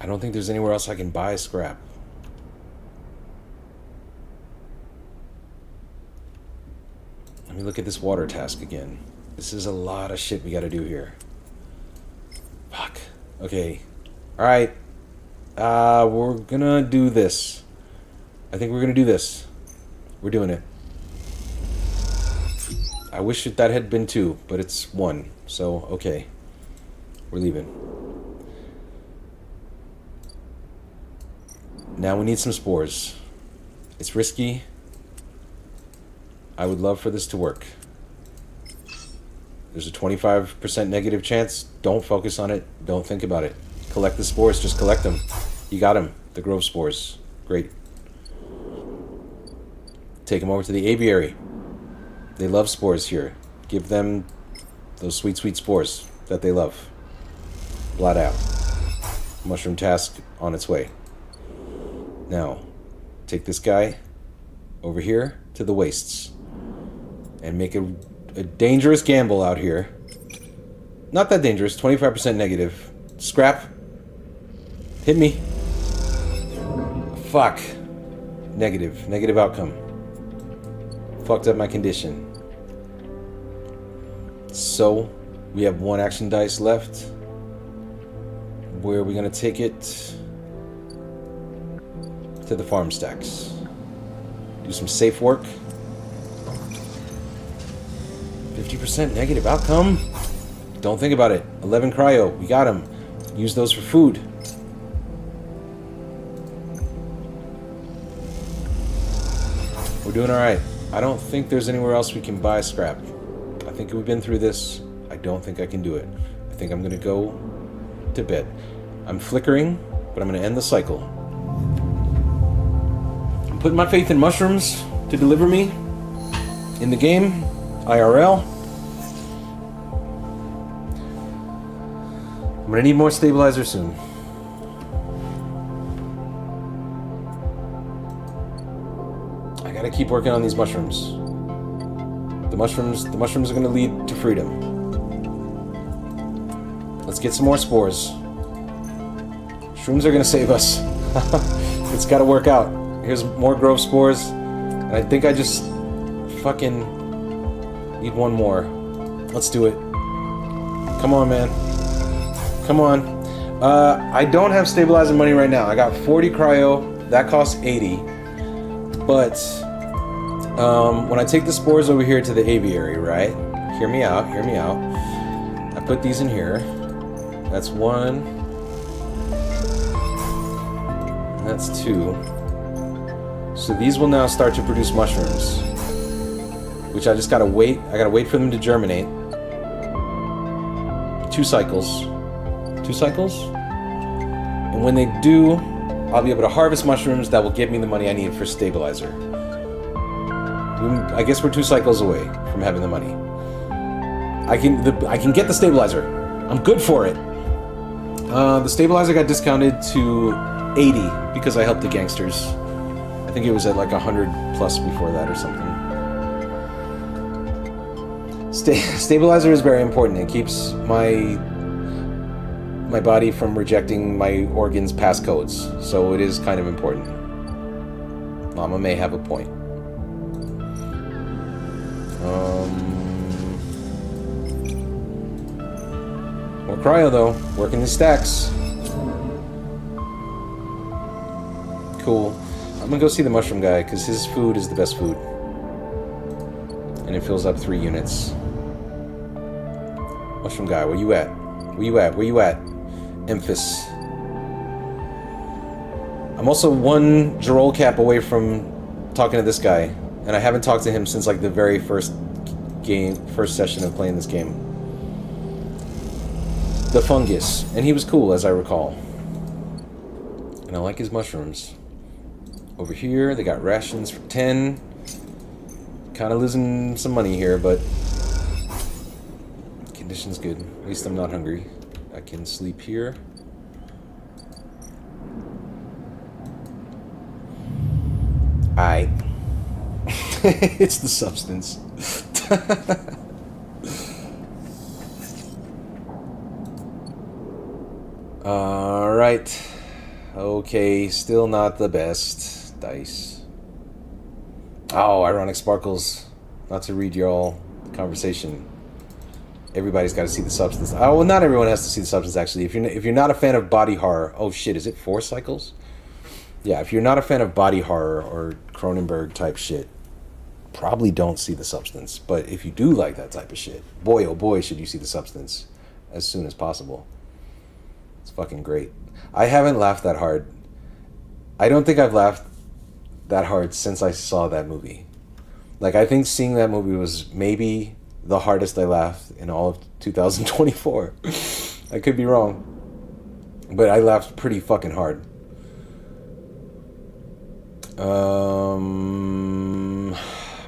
I don't think there's anywhere else I can buy scrap. Let me look at this water task again. This is a lot of shit we gotta do here. Fuck. Okay. Alright. We're gonna do this. I think we're gonna do this. We're doing it. I wish that had been 2, but it's 1. So, okay. We're leaving. Now we need some spores. It's risky. I would love for this to work. There's a 25% negative chance. Don't focus on it. Don't think about it. Collect the spores. Just collect them. You got them. The grove spores. Great. Take them over to the aviary. They love spores here. Give them those sweet, sweet spores that they love. Blot out. Mushroom task on its way. Now, take this guy over here to the wastes. And make a dangerous gamble out here. Not that dangerous. 25% negative. Scrap. Hit me. Fuck. Negative. Negative outcome. Fucked up my condition. So, we have 1 action dice left. Where are we going to take it? To the farm stacks. Do some safe work. 50% negative outcome. Don't think about it. 11 cryo. We got them. Use those for food. We're doing alright. I don't think there's anywhere else we can buy scrap. I think we've been through this. I don't think I can do it. I think I'm going to go to bed. I'm flickering, but I'm going to end the cycle. I'm putting my faith in mushrooms to deliver me in the game, IRL. I'm going to need more stabilizer soon. I got to keep working on these mushrooms. The mushrooms are going to lead to freedom. Let's get some more spores. Shrooms are going to save us. It's got to work out. Here's more grove spores. And I think I just fucking need 1 more. Let's do it. Come on, man. Come on. I don't have stabilizing money right now. I got 40 cryo. That costs 80. But when I take the spores over here to the aviary, right? Hear me out. Hear me out. I put these in here. That's 1. That's 2. So these will now start to produce mushrooms. Which I just gotta wait. I gotta wait for them to germinate. 2 cycles. 2 cycles? And when they do, I'll be able to harvest mushrooms that will give me the money I need for stabilizer. I guess we're 2 cycles away from having the money. I can get the stabilizer. I'm good for it. The stabilizer got discounted to 80 because I helped the gangsters. I think it was at like 100 plus before that or something. Stabilizer is very important. It keeps my body from rejecting my organs' passcodes, so it is kind of important. Mama may have a point. More cryo though, working the stacks. Cool. I'm gonna go see the mushroom guy because his food is the best food, and it fills up 3 units. Mushroom guy, where you at? Where you at? Where you at? Emphas. I'm also 1 Jarol cap away from talking to this guy, and I haven't talked to him since like the very first session of playing this game. The fungus, and he was cool as I recall. And I like his mushrooms. Over here, they got rations for 10. Kind of losing some money here, but condition's good. At least I'm not hungry. I can sleep here. Aight. It's the substance. Alright. Okay, still not the best dice. Oh, ironic sparkles. Not to read your all conversation. Everybody's got to see the substance. Oh, well, not everyone has to see the substance, actually. If you're not a fan of body horror... Oh, shit, is it 4 cycles? Yeah, if you're not a fan of body horror or Cronenberg-type shit, probably don't see the substance. But if you do like that type of shit, boy, oh boy, should you see the substance as soon as possible. It's fucking great. I haven't laughed that hard. I don't think I've laughed that hard since I saw that movie. Like, I think seeing that movie was maybe the hardest I laughed in all of 2024. I could be wrong, but I laughed pretty fucking hard.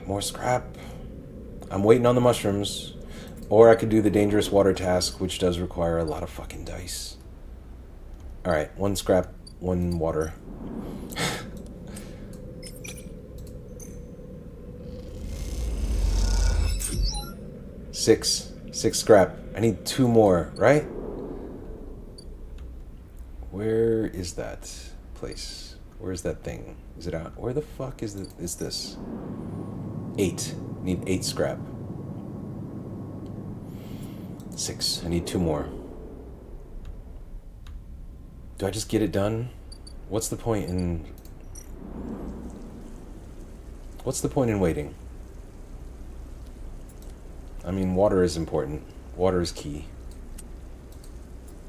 More scrap. I'm waiting on the mushrooms, or I could do the dangerous water task, which does require a lot of fucking dice. All right, 1 scrap, 1 water. Six scrap. I need 2 more, right? Where is that place? Where's that thing? Is it out? Where the fuck is this? 8. Need 8 scrap. 6. I need 2 more. Do I just get it done? What's the point in waiting? I mean, water is important. Water is key.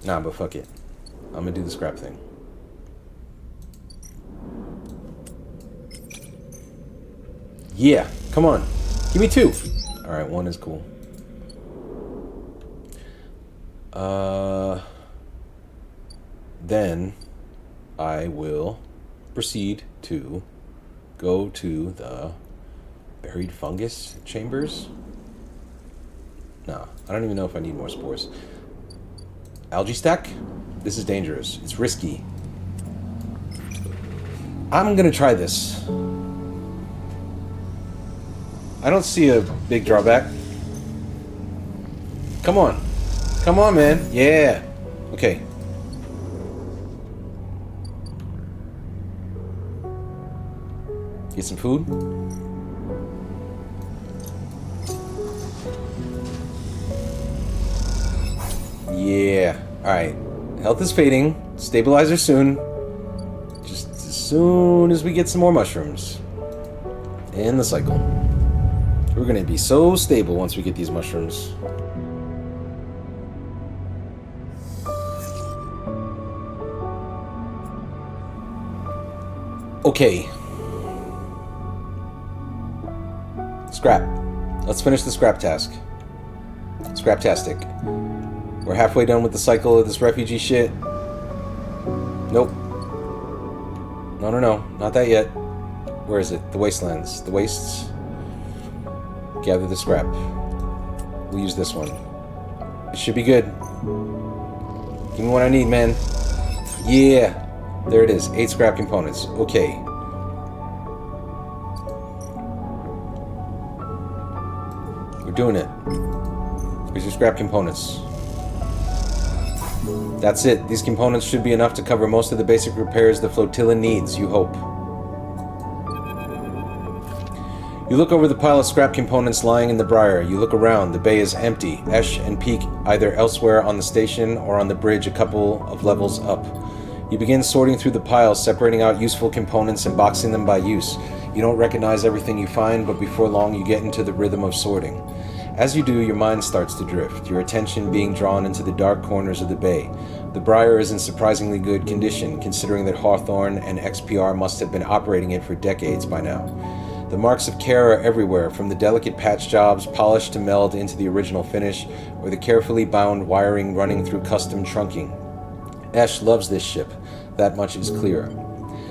Nah, but fuck it. I'm gonna do the scrap thing. Yeah, come on. Give me 2. Alright, 1 is cool. Then I will proceed to go to the buried fungus chambers. No, I don't even know if I need more spores. Algae stack? This is dangerous. It's risky. I'm gonna try this. I don't see a big drawback. Come on. Come on, man. Yeah. Okay. Get some food. Yeah. Alright. Health is fading. Stabilizer soon. Just as soon as we get some more mushrooms. In the cycle. We're gonna be so stable once we get these mushrooms. Okay. Scrap. Let's finish the scrap task. Scraptastic. We're halfway done with the cycle of this refugee shit. Nope. No. Not that yet. Where is it? The wastelands. The wastes. Gather the scrap. We'll use this one. It should be good. Give me what I need, man. Yeah. There it is. 8 scrap components. Okay. We're doing it. Here's your scrap components. That's it. These components should be enough to cover most of the basic repairs the flotilla needs, you hope. You look over the pile of scrap components lying in the briar. You look around. The bay is empty. Esh and Peak either elsewhere on the station or on the bridge a couple of levels up. You begin sorting through the pile, separating out useful components and boxing them by use. You don't recognize everything you find, but before long you get into the rhythm of sorting. As you do, your mind starts to drift, your attention being drawn into the dark corners of the bay. The briar is in surprisingly good condition, considering that Hawthorne and XPR must have been operating it for decades by now. The marks of care are everywhere, from the delicate patch jobs polished to meld into the original finish, or the carefully bound wiring running through custom trunking. Esh loves this ship, that much is clear.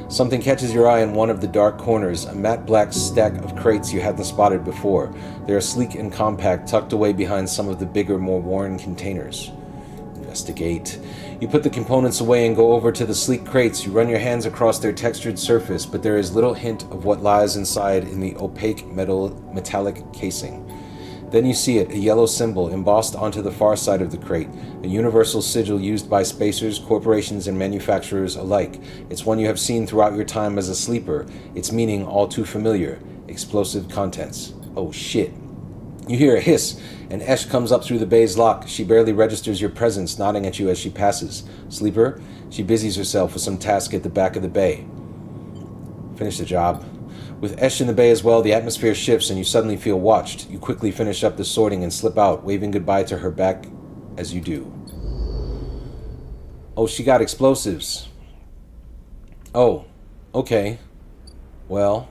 Something catches your eye in one of the dark corners, a matte black stack of crates you hadn't spotted before. They are sleek and compact, tucked away behind some of the bigger, more worn containers. Investigate. You put the components away and go over to the sleek crates. You run your hands across their textured surface, but there is little hint of what lies inside in the opaque metallic casing. Then you see it, a yellow symbol embossed onto the far side of the crate, a universal sigil used by spacers, corporations, and manufacturers alike. It's one you have seen throughout your time as a sleeper, its meaning all too familiar. Explosive contents. Oh shit. You hear a hiss, and Esh comes up through the bay's lock. She barely registers your presence, nodding at you as she passes. Sleeper? She busies herself with some task at the back of the bay. Finish the job. With Esh in the bay as well, the atmosphere shifts and you suddenly feel watched. You quickly finish up the sorting and slip out, waving goodbye to her back as you do. Oh, she got explosives. Oh, okay. Well,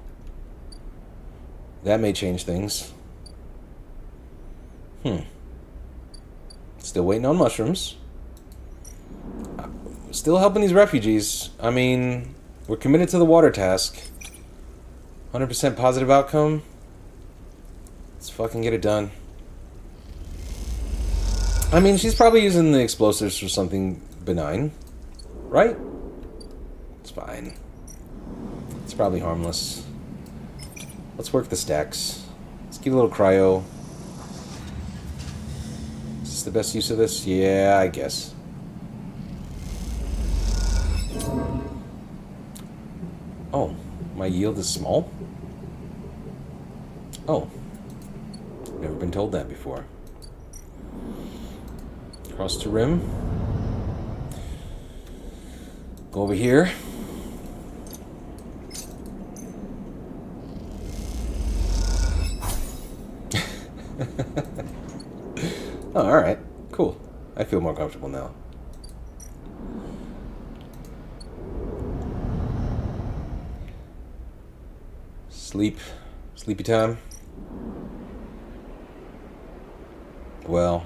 that may change things. Still waiting on mushrooms. Still helping these refugees. I mean, we're committed to the water task. 100% positive outcome. Let's fucking get it done. I mean, she's probably using the explosives for something benign. Right? It's fine. It's probably harmless. Let's work the stacks. Let's give a little cryo. Is this the best use of this? Yeah, I guess. Oh, my yield is small? Oh. Never been told that before. Cross to rim. Go over here. Oh, alright. Cool. I feel more comfortable now. Sleep. Sleepy time. Well,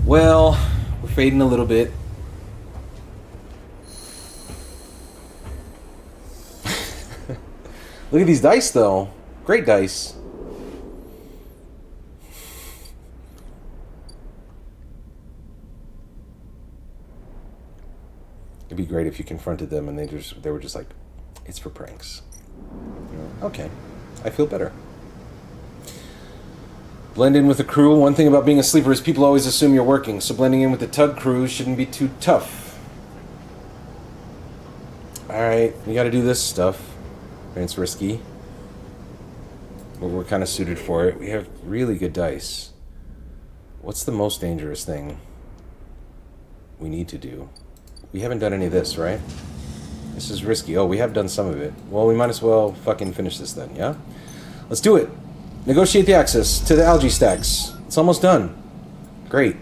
we're fading a little bit. Look at these dice, though. Great dice. It'd be great if you confronted them and they were just like, it's for pranks. Okay, I feel better. Blend in with the crew. One thing about being a sleeper is people always assume you're working, so blending in with the tug crew shouldn't be too tough. Alright, we gotta do this stuff. And it's risky. But we're kind of suited for it. We have really good dice. What's the most dangerous thing we need to do? We haven't done any of this, right? This is risky. Oh, we have done some of it. Well, we might as well fucking finish this then, yeah? Let's do it. Negotiate the access to the algae stacks. It's almost done. Great.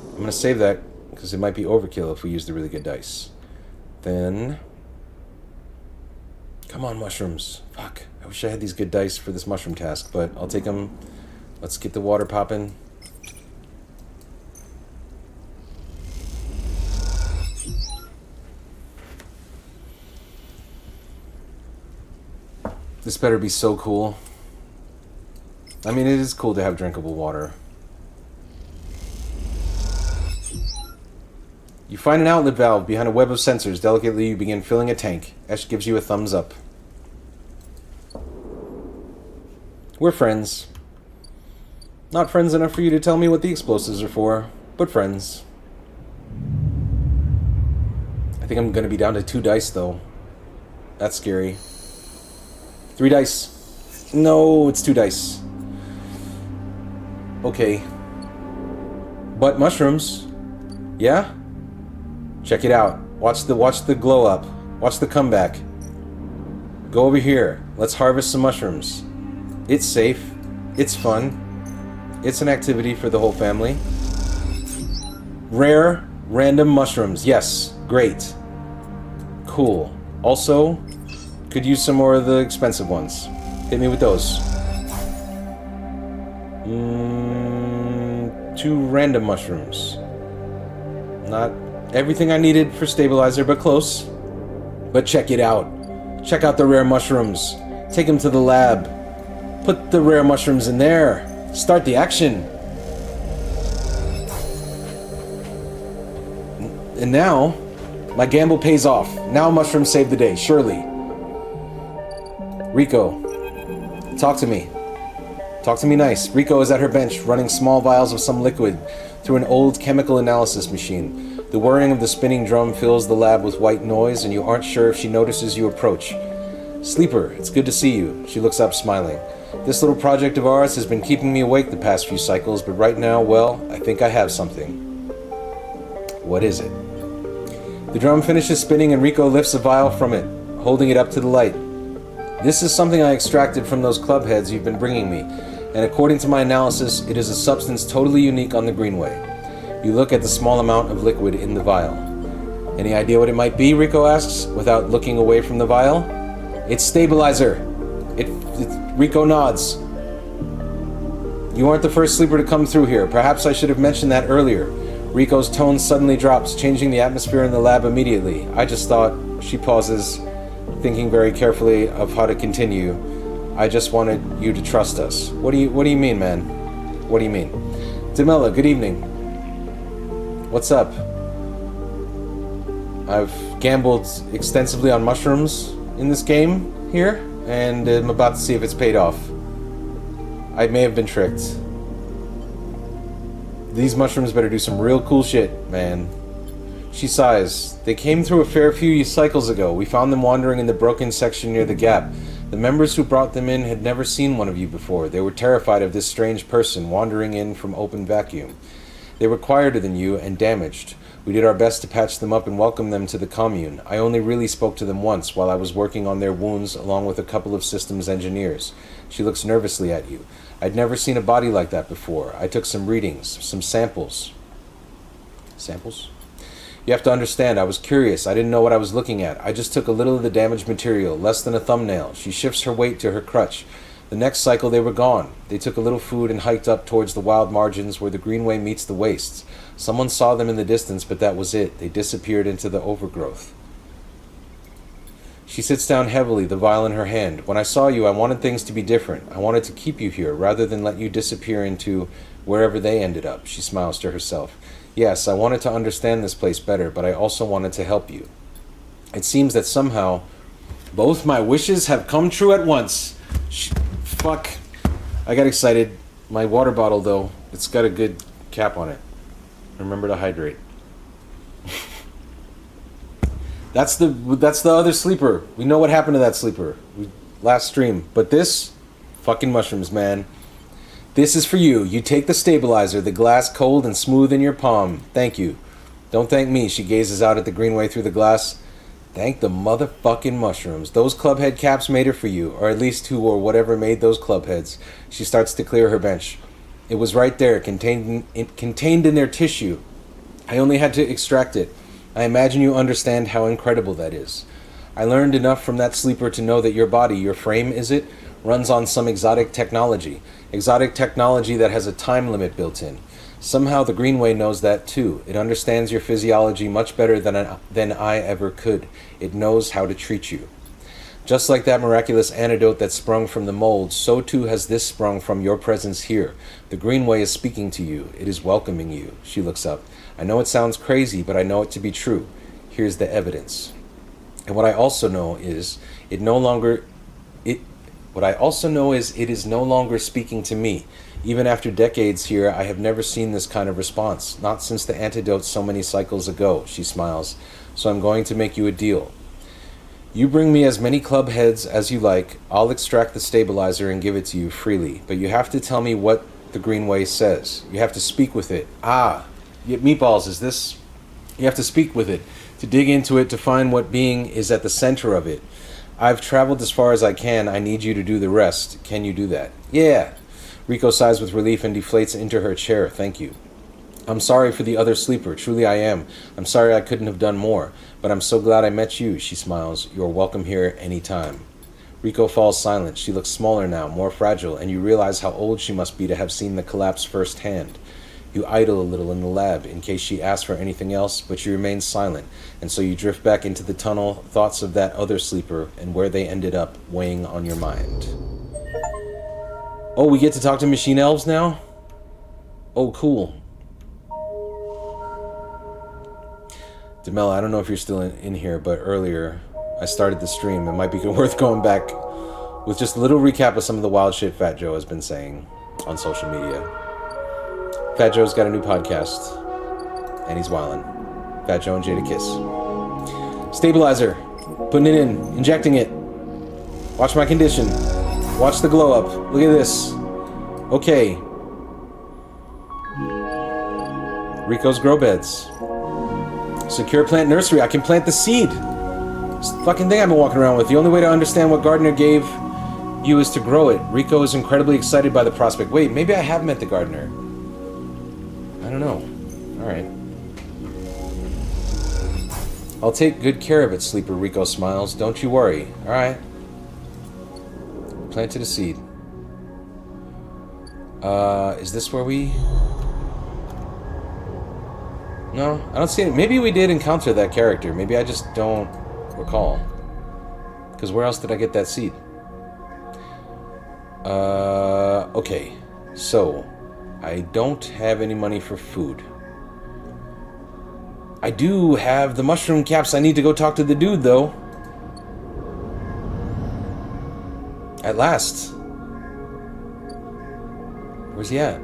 I'm going to save that because it might be overkill if we use the really good dice. Then... Come on, mushrooms. Fuck. I wish I had these good dice for this mushroom task, but I'll take them. Let's get the water popping. This better be so cool. I mean, it is cool to have drinkable water. You find an outlet valve behind a web of sensors. Delicately, you begin filling a tank. Esh gives you a thumbs up. We're friends. Not friends enough for you to tell me what the explosives are for, but friends. I think I'm going to be down to 2 dice, though. That's scary. 3 dice. No, it's 2 dice. Okay. But mushrooms. Yeah? Check it out. Watch the glow up. Watch the comeback. Go over here. Let's harvest some mushrooms. It's safe. It's fun. It's an activity for the whole family. Rare, random mushrooms. Yes. Great. Cool. Also, could use some more of the expensive ones. Hit me with those. 2 random mushrooms. Not everything I needed for stabilizer, but close. But check it out. Check out the rare mushrooms. Take them to the lab. Put the rare mushrooms in there. Start the action. And now, my gamble pays off. Now mushrooms save the day, surely. Rico, talk to me. Talk to me nice. Rico is at her bench, running small vials of some liquid through an old chemical analysis machine. The whirring of the spinning drum fills the lab with white noise, and you aren't sure if she notices you approach. Sleeper, it's good to see you. She looks up, smiling. This little project of ours has been keeping me awake the past few cycles, but right now, well, I think I have something. What is it? The drum finishes spinning and Rico lifts a vial from it, holding it up to the light. This is something I extracted from those club heads you've been bringing me, and according to my analysis, it is a substance totally unique on the Greenway. You look at the small amount of liquid in the vial. Any idea what it might be? Rico asks, without looking away from the vial. It's stabilizer. Rico nods. You aren't the first sleeper to come through here. Perhaps I should have mentioned that earlier. Rico's tone suddenly drops, changing the atmosphere in the lab immediately. I just thought. She pauses, thinking very carefully of how to continue. I just wanted you to trust us. What do you mean, man? What do you mean? Demella, good evening. What's up? I've gambled extensively on mushrooms in this game here, and I'm about to see if it's paid off. I may have been tricked. These mushrooms better do some real cool shit, man. She sighs. They came through a fair few cycles ago. We found them wandering in the broken section near the gap. The members who brought them in had never seen one of you before. They were terrified of this strange person wandering in from open vacuum. They were quieter than you and damaged. We did our best to patch them up and welcome them to the commune. I only really spoke to them once while I was working on their wounds along with a couple of systems engineers. She looks nervously at you. I'd never seen a body like that before. I took some readings, some samples. Samples? You have to understand, I was curious. I didn't know what I was looking at. I just took a little of the damaged material, less than a thumbnail. She shifts her weight to her crutch. The next cycle they were gone. They took a little food and hiked up towards the wild margins where the Greenway meets the wastes. Someone saw them in the distance, but that was it. They disappeared into the overgrowth. She sits down heavily, the vial in her hand. When I saw you, I wanted things to be different. I wanted to keep you here, rather than let you disappear into wherever they ended up. She smiles to herself. Yes, I wanted to understand this place better, but I also wanted to help you. It seems that somehow both my wishes have come true at once. Fuck. I got excited. My water bottle, though, it's got a good cap on it. Remember to hydrate. That's the other sleeper. We know what happened to that sleeper. Last stream. But this, fucking mushrooms, man. This is for you. You take the stabilizer, the glass cold and smooth in your palm. Thank you. Don't thank me. She gazes out at the Greenway through the glass. Thank the motherfucking mushrooms. Those clubhead caps made it for you, or at least who or whatever made those clubheads. She starts to clear her bench. It was right there, contained in their tissue. I only had to extract it. I imagine you understand how incredible that is. I learned enough from that sleeper to know that your body, your frame, is it, runs on some exotic technology. Exotic technology that has a time limit built in. Somehow the Greenway knows that too. It understands your physiology much better than I ever could. It knows how to treat you. Just like that miraculous antidote that sprung from the mold, so too has this sprung from your presence here. The Greenway is speaking to you. It is welcoming you. She looks up. I know it sounds crazy, but I know it to be true. Here's the evidence. And what I also know is it is no longer speaking to me. Even after decades here, I have never seen this kind of response. Not since the antidote so many cycles ago. She smiles. So I'm going to make you a deal. You bring me as many club heads as you like. I'll extract the stabilizer and give it to you freely. But you have to tell me what the Greenway says. You have to speak with it. Meatballs, is this? You have to speak with it. To dig into it, to find what being is at the center of it. I've traveled as far as I can. I need you to do the rest. Can you do that? Yeah. Rico sighs with relief and deflates into her chair. Thank you. I'm sorry for the other sleeper. Truly I am. I'm sorry I couldn't have done more. But I'm so glad I met you. She smiles. You're welcome here anytime. Rico falls silent. She looks smaller now, more fragile, and you realize how old she must be to have seen the collapse firsthand. You idle a little in the lab in case she asks for anything else, but you remain silent, and so you drift back into the tunnel, thoughts of that other sleeper and where they ended up weighing on your mind. Oh, we get to talk to machine elves now? Oh, cool. Demella, I don't know if you're still in here, but earlier I started the stream. It might be worth going back with just a little recap of some of the wild shit Fat Joe has been saying. on social media. Fat Joe's got a new podcast, and he's wildin'. Fat Joe and Jada Kiss. Stabilizer. Putting it in. Injecting it. Watch my condition. Watch the glow up. Look at this. Okay. Rico's Grow Beds. Secure Plant Nursery. I can plant the seed. It's the fucking thing I've been walking around with. The only way to understand what gardener gave you is to grow it. Rico is incredibly excited by the prospect. Wait, maybe I have met the gardener. I don't know. Alright. I'll take good care of it, Sleeper. Rico smiles. Don't you worry. Alright. Planted a seed. Is this where we... No, I don't see it. Maybe we did encounter that character. Maybe I just don't recall. Because where else did I get that seed? Okay. So, I don't have any money for food. I do have the mushroom caps. I need to go talk to the dude, though. At last. Where's he at?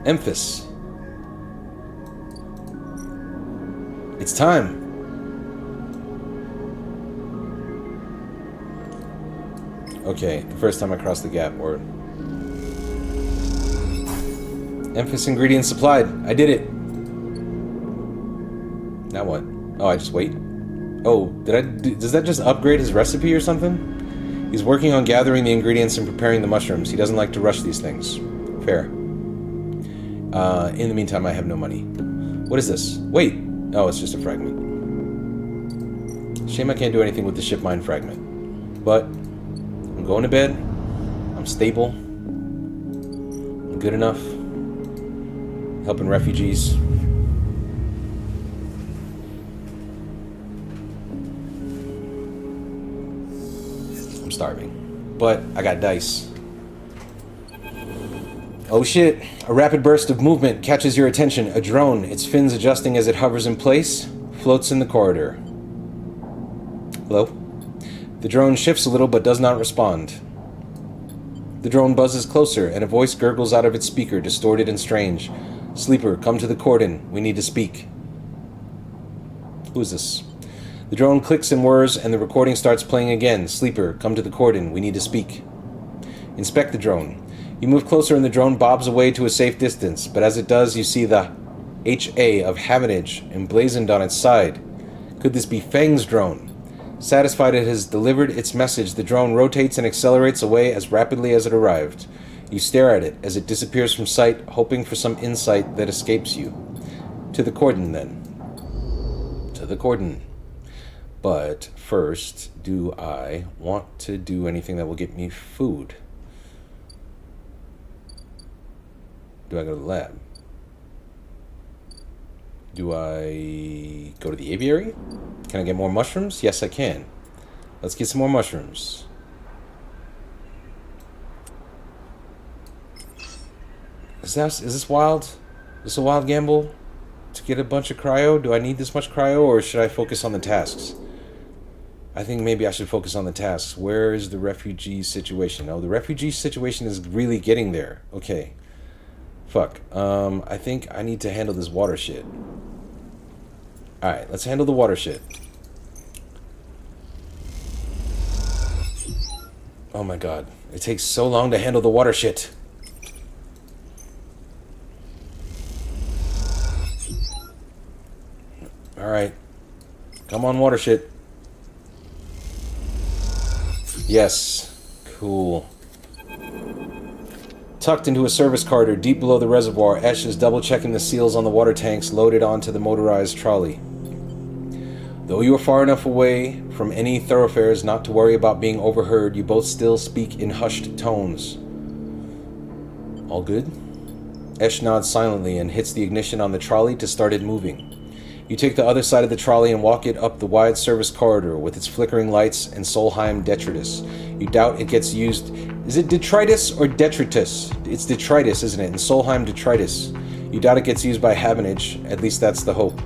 Memphis. It's time. Okay, the first time I crossed the gap, or... Memphis ingredients supplied. I did it. Now what? Oh, I just wait? Oh, does that just upgrade his recipe or something? He's working on gathering the ingredients and preparing the mushrooms. He doesn't like to rush these things. Fair. In the meantime, I have no money. What is this? Wait! Oh, it's just a fragment. Shame I can't do anything with the ship mine fragment. But, I'm going to bed. I'm stable. I'm good enough. Helping refugees. I'm starving. But, I got dice. Oh shit, a rapid burst of movement catches your attention. A drone, its fins adjusting as it hovers in place, floats in the corridor. Hello? The drone shifts a little but does not respond. The drone buzzes closer and a voice gurgles out of its speaker, distorted and strange. Sleeper, come to the cordon. We need to speak. Who is this? The drone clicks and whirs and the recording starts playing again. Sleeper, come to the cordon. We need to speak. Inspect the drone. You move closer and the drone bobs away to a safe distance, but as it does, you see the HA of Havenage emblazoned on its side. Could this be Fang's drone? Satisfied it has delivered its message, the drone rotates and accelerates away as rapidly as it arrived. You stare at it as it disappears from sight, hoping for some insight that escapes you. To the cordon, then. To the cordon. But first, do I want to do anything that will get me food? Do I go to the lab? Do I go to the aviary? Can I get more mushrooms? Yes, I can. Let's get some more mushrooms. Is this wild? Is this a wild gamble? To get a bunch of cryo? Do I need this much cryo, or should I focus on the tasks? I think maybe I should focus on the tasks. Where is the refugee situation? Oh, the refugee situation is really getting there. Okay. Fuck. I think I need to handle this water shit. Alright, let's handle the water shit. Oh my god. It takes so long to handle the water shit. Alright. Come on, water shit. Yes. Cool. Tucked into a service corridor deep below the reservoir, Esh is double-checking the seals on the water tanks loaded onto the motorized trolley. Though you are far enough away from any thoroughfares not to worry about being overheard, you both still speak in hushed tones. All good? Esh nods silently and hits the ignition on the trolley to start it moving. You take the other side of the trolley and walk it up the wide service corridor with its flickering lights and Solheim detritus. You doubt it gets used... Is it detritus or detritus? It's detritus, isn't it? And Solheim detritus. You doubt it gets used by Havenage. At least that's the hope.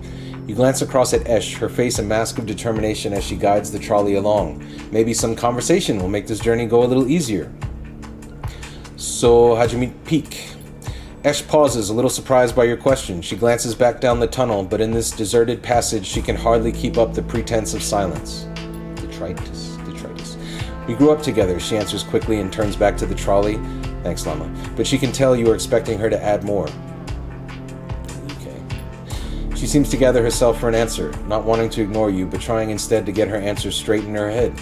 You glance across at Esh, her face a mask of determination as she guides the trolley along. Maybe some conversation will make this journey go a little easier. So, how'd you meet Peak? Esh pauses, a little surprised by your question. She glances back down the tunnel, but in this deserted passage, she can hardly keep up the pretense of silence. Detritus. We grew up together, she answers quickly and turns back to the trolley. Thanks, Llama. But she can tell you are expecting her to add more. Okay. She seems to gather herself for an answer, not wanting to ignore you, but trying instead to get her answer straight in her head.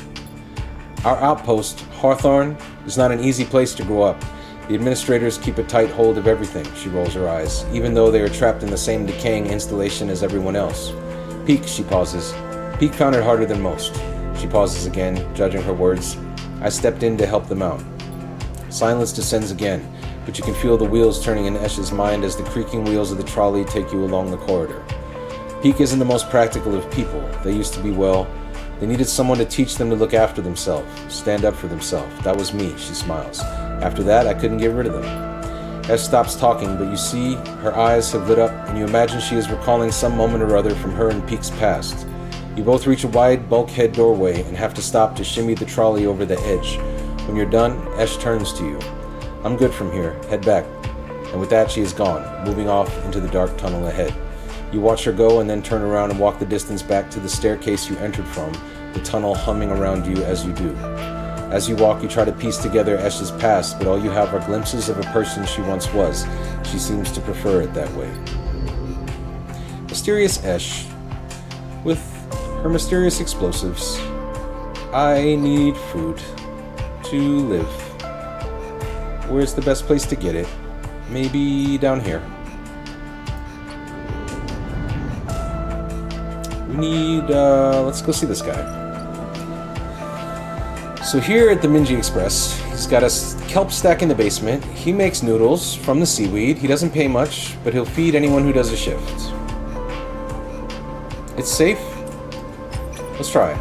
Our outpost, Hawthorne, is not an easy place to grow up. The administrators keep a tight hold of everything, she rolls her eyes, even though they are trapped in the same decaying installation as everyone else. Peak, she pauses. Peak found it harder than most. She pauses again, judging her words. I stepped in to help them out. Silence descends again, but you can feel the wheels turning in Esh's mind as the creaking wheels of the trolley take you along the corridor. Peak isn't the most practical of people. They used to be, well, they needed someone to teach them to look after themselves, stand up for themselves. That was me, she smiles. After that, I couldn't get rid of them. Esh stops talking, but you see her eyes have lit up, and you imagine she is recalling some moment or other from her and Peak's past. You both reach a wide bulkhead doorway and have to stop to shimmy the trolley over the edge. When you're done, Esh turns to you. I'm good from here. Head back. And with that, she is gone, moving off into the dark tunnel ahead. You watch her go and then turn around and walk the distance back to the staircase you entered from, the tunnel humming around you as you do. As you walk, you try to piece together Esh's past, but all you have are glimpses of a person she once was. She seems to prefer it that way. Mysterious Esh, with her mysterious explosives. I need food to live. Where's the best place to get it? Maybe down here. We need, let's go see this guy. So here at the Minji Express, he's got a kelp stack in the basement. He makes noodles from the seaweed. He doesn't pay much, but he'll feed anyone who does a shift. It's safe. Let's try it.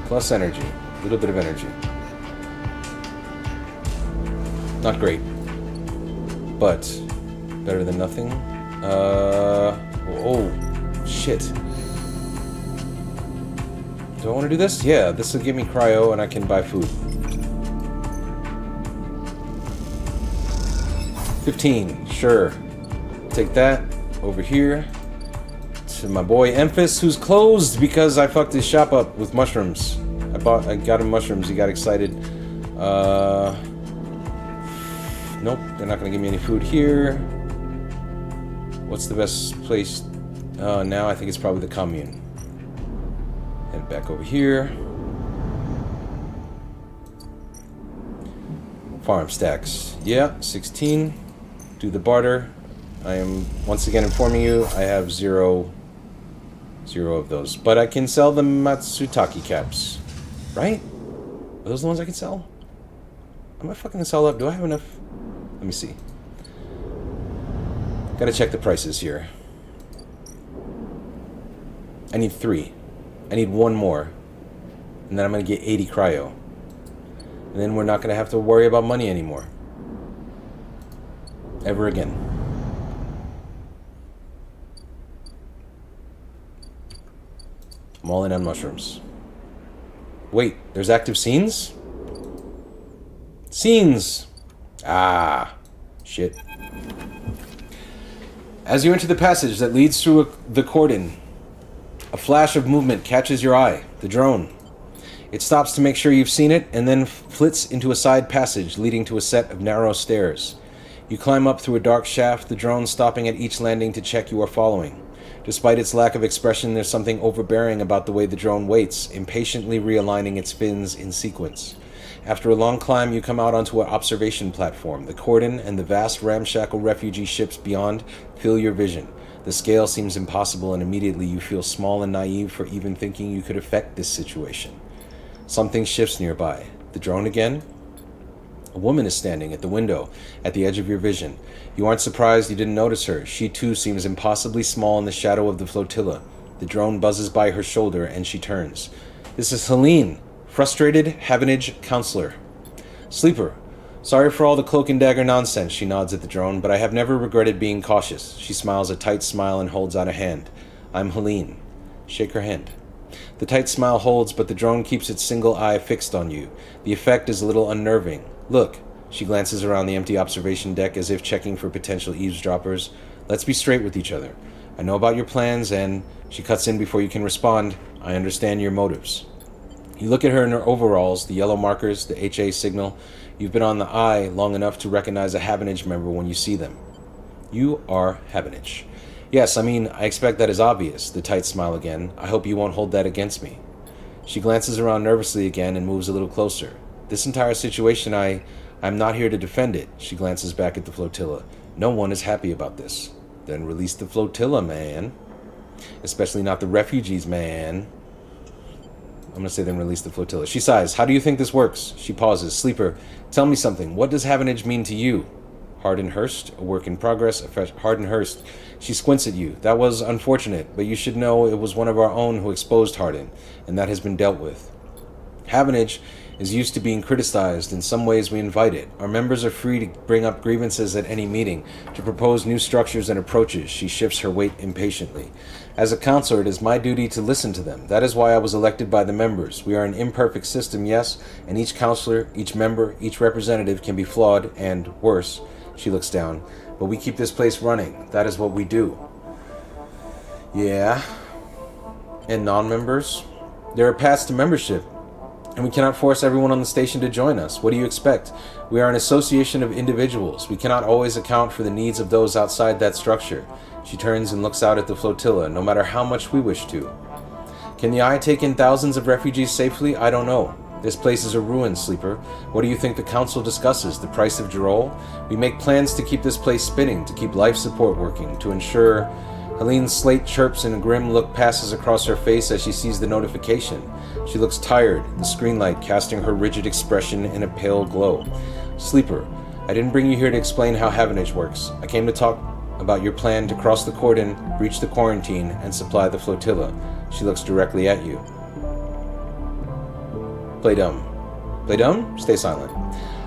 Plus energy. A little bit of energy. Not great. But better than nothing. Oh, shit. Do I want to do this? Yeah, this will give me cryo and I can buy food. 15, sure. Take that over here to my boy Emphas, who's closed because I fucked his shop up with mushrooms. I got him mushrooms, he got excited. Nope, they're not gonna give me any food here. What's the best place? Now I think it's probably the commune. Head back over here. Farm stacks. Yeah, 16. Do the barter. I am once again informing you I have zero of those. But I can sell the Matsutake caps. Right? Are those the ones I can sell? Am I fucking this all up? Do I have enough? Let me see. Gotta check the prices here. I need 3. I need 1 more. And then I'm gonna get 80 cryo. And then we're not gonna have to worry about money anymore. Ever again. I'm all in on mushrooms. Wait, there's active scenes? Scenes! Ah, shit. As you enter the passage that leads through the cordon, a flash of movement catches your eye, the drone. It stops to make sure you've seen it, and then flits into a side passage leading to a set of narrow stairs. You climb up through a dark shaft, the drone stopping at each landing to check you are following. Despite its lack of expression, there's something overbearing about the way the drone waits, impatiently realigning its fins in sequence. After a long climb, you come out onto an observation platform. The cordon and the vast ramshackle refugee ships beyond fill your vision. The scale seems impossible, and immediately you feel small and naive for even thinking you could affect this situation. Something shifts nearby. The drone again? A woman is standing at the window, at the edge of your vision. You aren't surprised you didn't notice her. She too seems impossibly small in the shadow of the flotilla. The drone buzzes by her shoulder, and she turns. This is Helene, frustrated Havenage counselor. Sleeper, sorry for all the cloak and dagger nonsense, she nods at the drone, but I have never regretted being cautious. She smiles a tight smile and holds out a hand. I'm Helene. Shake her hand. The tight smile holds, but the drone keeps its single eye fixed on you. The effect is a little unnerving. Look. She glances around the empty observation deck as if checking for potential eavesdroppers. Let's be straight with each other. I know about your plans and... She cuts in before you can respond. I understand your motives. You look at her in her overalls, the yellow markers, the HA signal. You've been on the eye long enough to recognize a Havenage member when you see them. You are Havenage. Yes, I expect that is obvious, the tight smile again. I hope you won't hold that against me. She glances around nervously again and moves a little closer. This entire situation, I'm not here to defend it. She glances back at the flotilla. No one is happy about this. Then release the flotilla, man. Especially not the refugees, man. I'm going to say then release the flotilla. She sighs. How do you think this works? She pauses. Sleeper, tell me something. What does Havenage mean to you? Hardenhurst, a work in progress. Hardenhurst. She squints at you. That was unfortunate, but you should know it was one of our own who exposed Harden, and that has been dealt with. Havenage is used to being criticized. In some ways we invite it. Our members are free to bring up grievances at any meeting, to propose new structures and approaches. She shifts her weight impatiently. As a counselor, it is my duty to listen to them. That is why I was elected by the members. We are an imperfect system, yes, and each counselor, each member, each representative can be flawed and worse. She looks down. But we keep this place running. That is what we do. Yeah. And non-members? There are paths to membership. And we cannot force everyone on the station to join us. What do you expect? We are an association of individuals. We cannot always account for the needs of those outside that structure. She turns and looks out at the flotilla, no matter how much we wish to. Can the Eye take in thousands of refugees safely? I don't know. This place is a ruin, Sleeper. What do you think the council discusses? The price of Jarol? We make plans to keep this place spinning, to keep life support working, to ensure... Helene's slate chirps and a grim look passes across her face as she sees the notification. She looks tired, the screen light casting her rigid expression in a pale glow. Sleeper, I didn't bring you here to explain how Havenage works. I came to talk about your plan to cross the cordon, breach the quarantine, and supply the flotilla. She looks directly at you. Play dumb. Play dumb? Stay silent.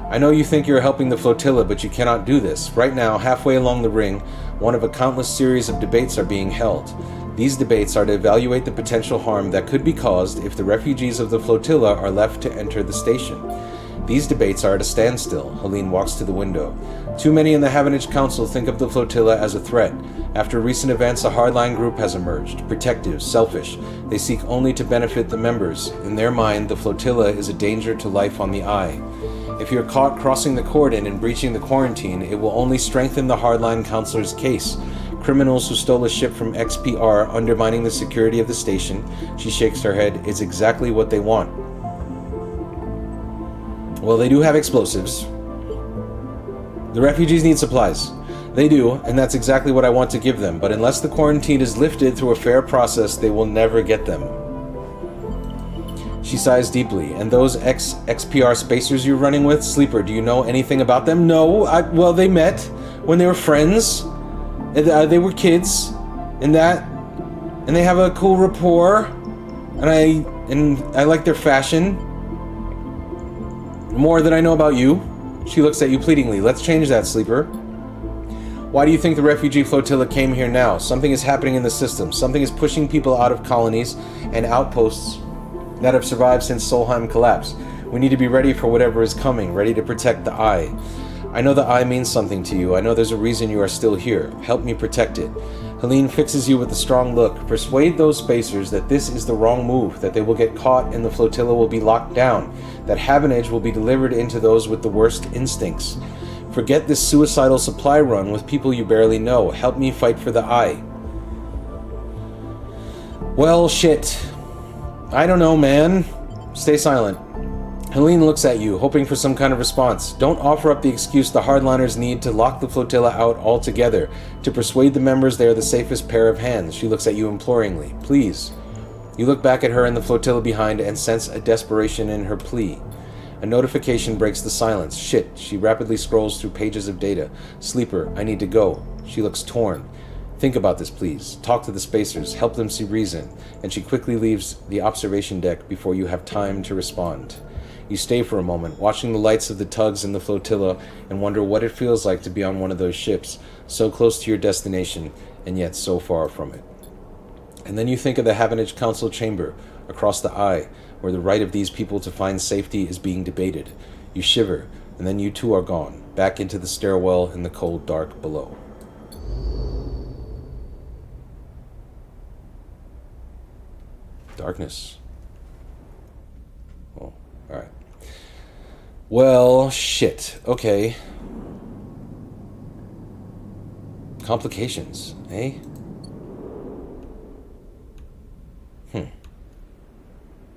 I know you think you're helping the flotilla, but you cannot do this. Right now, halfway along the ring, one of a countless series of debates are being held. These debates are to evaluate the potential harm that could be caused if the refugees of the flotilla are left to enter the station. These debates are at a standstill. Helene walks to the window. Too many in the Havenage Council think of the flotilla as a threat. After recent events, a hardline group has emerged. Protective, selfish. They seek only to benefit the members. In their mind, the flotilla is a danger to life on the Eye. If you're caught crossing the cordon and breaching the quarantine, it will only strengthen the hardline counselor's case. Criminals who stole a ship from XPR undermining the security of the station, she shakes her head, is exactly what they want. Well, they do have explosives. The refugees need supplies. They do, and that's exactly what I want to give them, but unless the quarantine is lifted through a fair process, they will never get them. She sighs deeply. And those XPR spacers you're running with? Sleeper, do you know anything about them? No, well, they met when they were friends. They were kids, and they have a cool rapport, and I like their fashion. More than I know about you. She looks at you pleadingly. Let's change that, Sleeper. Why do you think the refugee flotilla came here now? Something is happening in the system. Something is pushing people out of colonies and outposts that have survived since Solheim collapse. We need to be ready for whatever is coming, ready to protect the Eye. I know the Eye means something to you. I know there's a reason you are still here. Help me protect it. Helene fixes you with a strong look. Persuade those spacers that this is the wrong move, that they will get caught and the flotilla will be locked down, that Havenage will be delivered into those with the worst instincts. Forget this suicidal supply run with people you barely know. Help me fight for the Eye. Well, shit. I don't know, man. Stay silent. Helene looks at you, hoping for some kind of response. Don't offer up the excuse the hardliners need to lock the flotilla out altogether, to persuade the members they are the safest pair of hands. She looks at you imploringly. Please. You look back at her and the flotilla behind and sense a desperation in her plea. A notification breaks the silence. Shit. She rapidly scrolls through pages of data. Sleeper, I need to go. She looks torn. Think about this, please. Talk to the spacers. Help them see reason. And she quickly leaves the observation deck before you have time to respond. You stay for a moment, watching the lights of the tugs in the flotilla, and wonder what it feels like to be on one of those ships, so close to your destination, and yet so far from it. And then you think of the Havenage Council chamber, across the eye, where the right of these people to find safety is being debated. You shiver, and then you too are gone, back into the stairwell in the cold dark below. Darkness. Oh, alright. Well, shit. Okay. Complications, eh?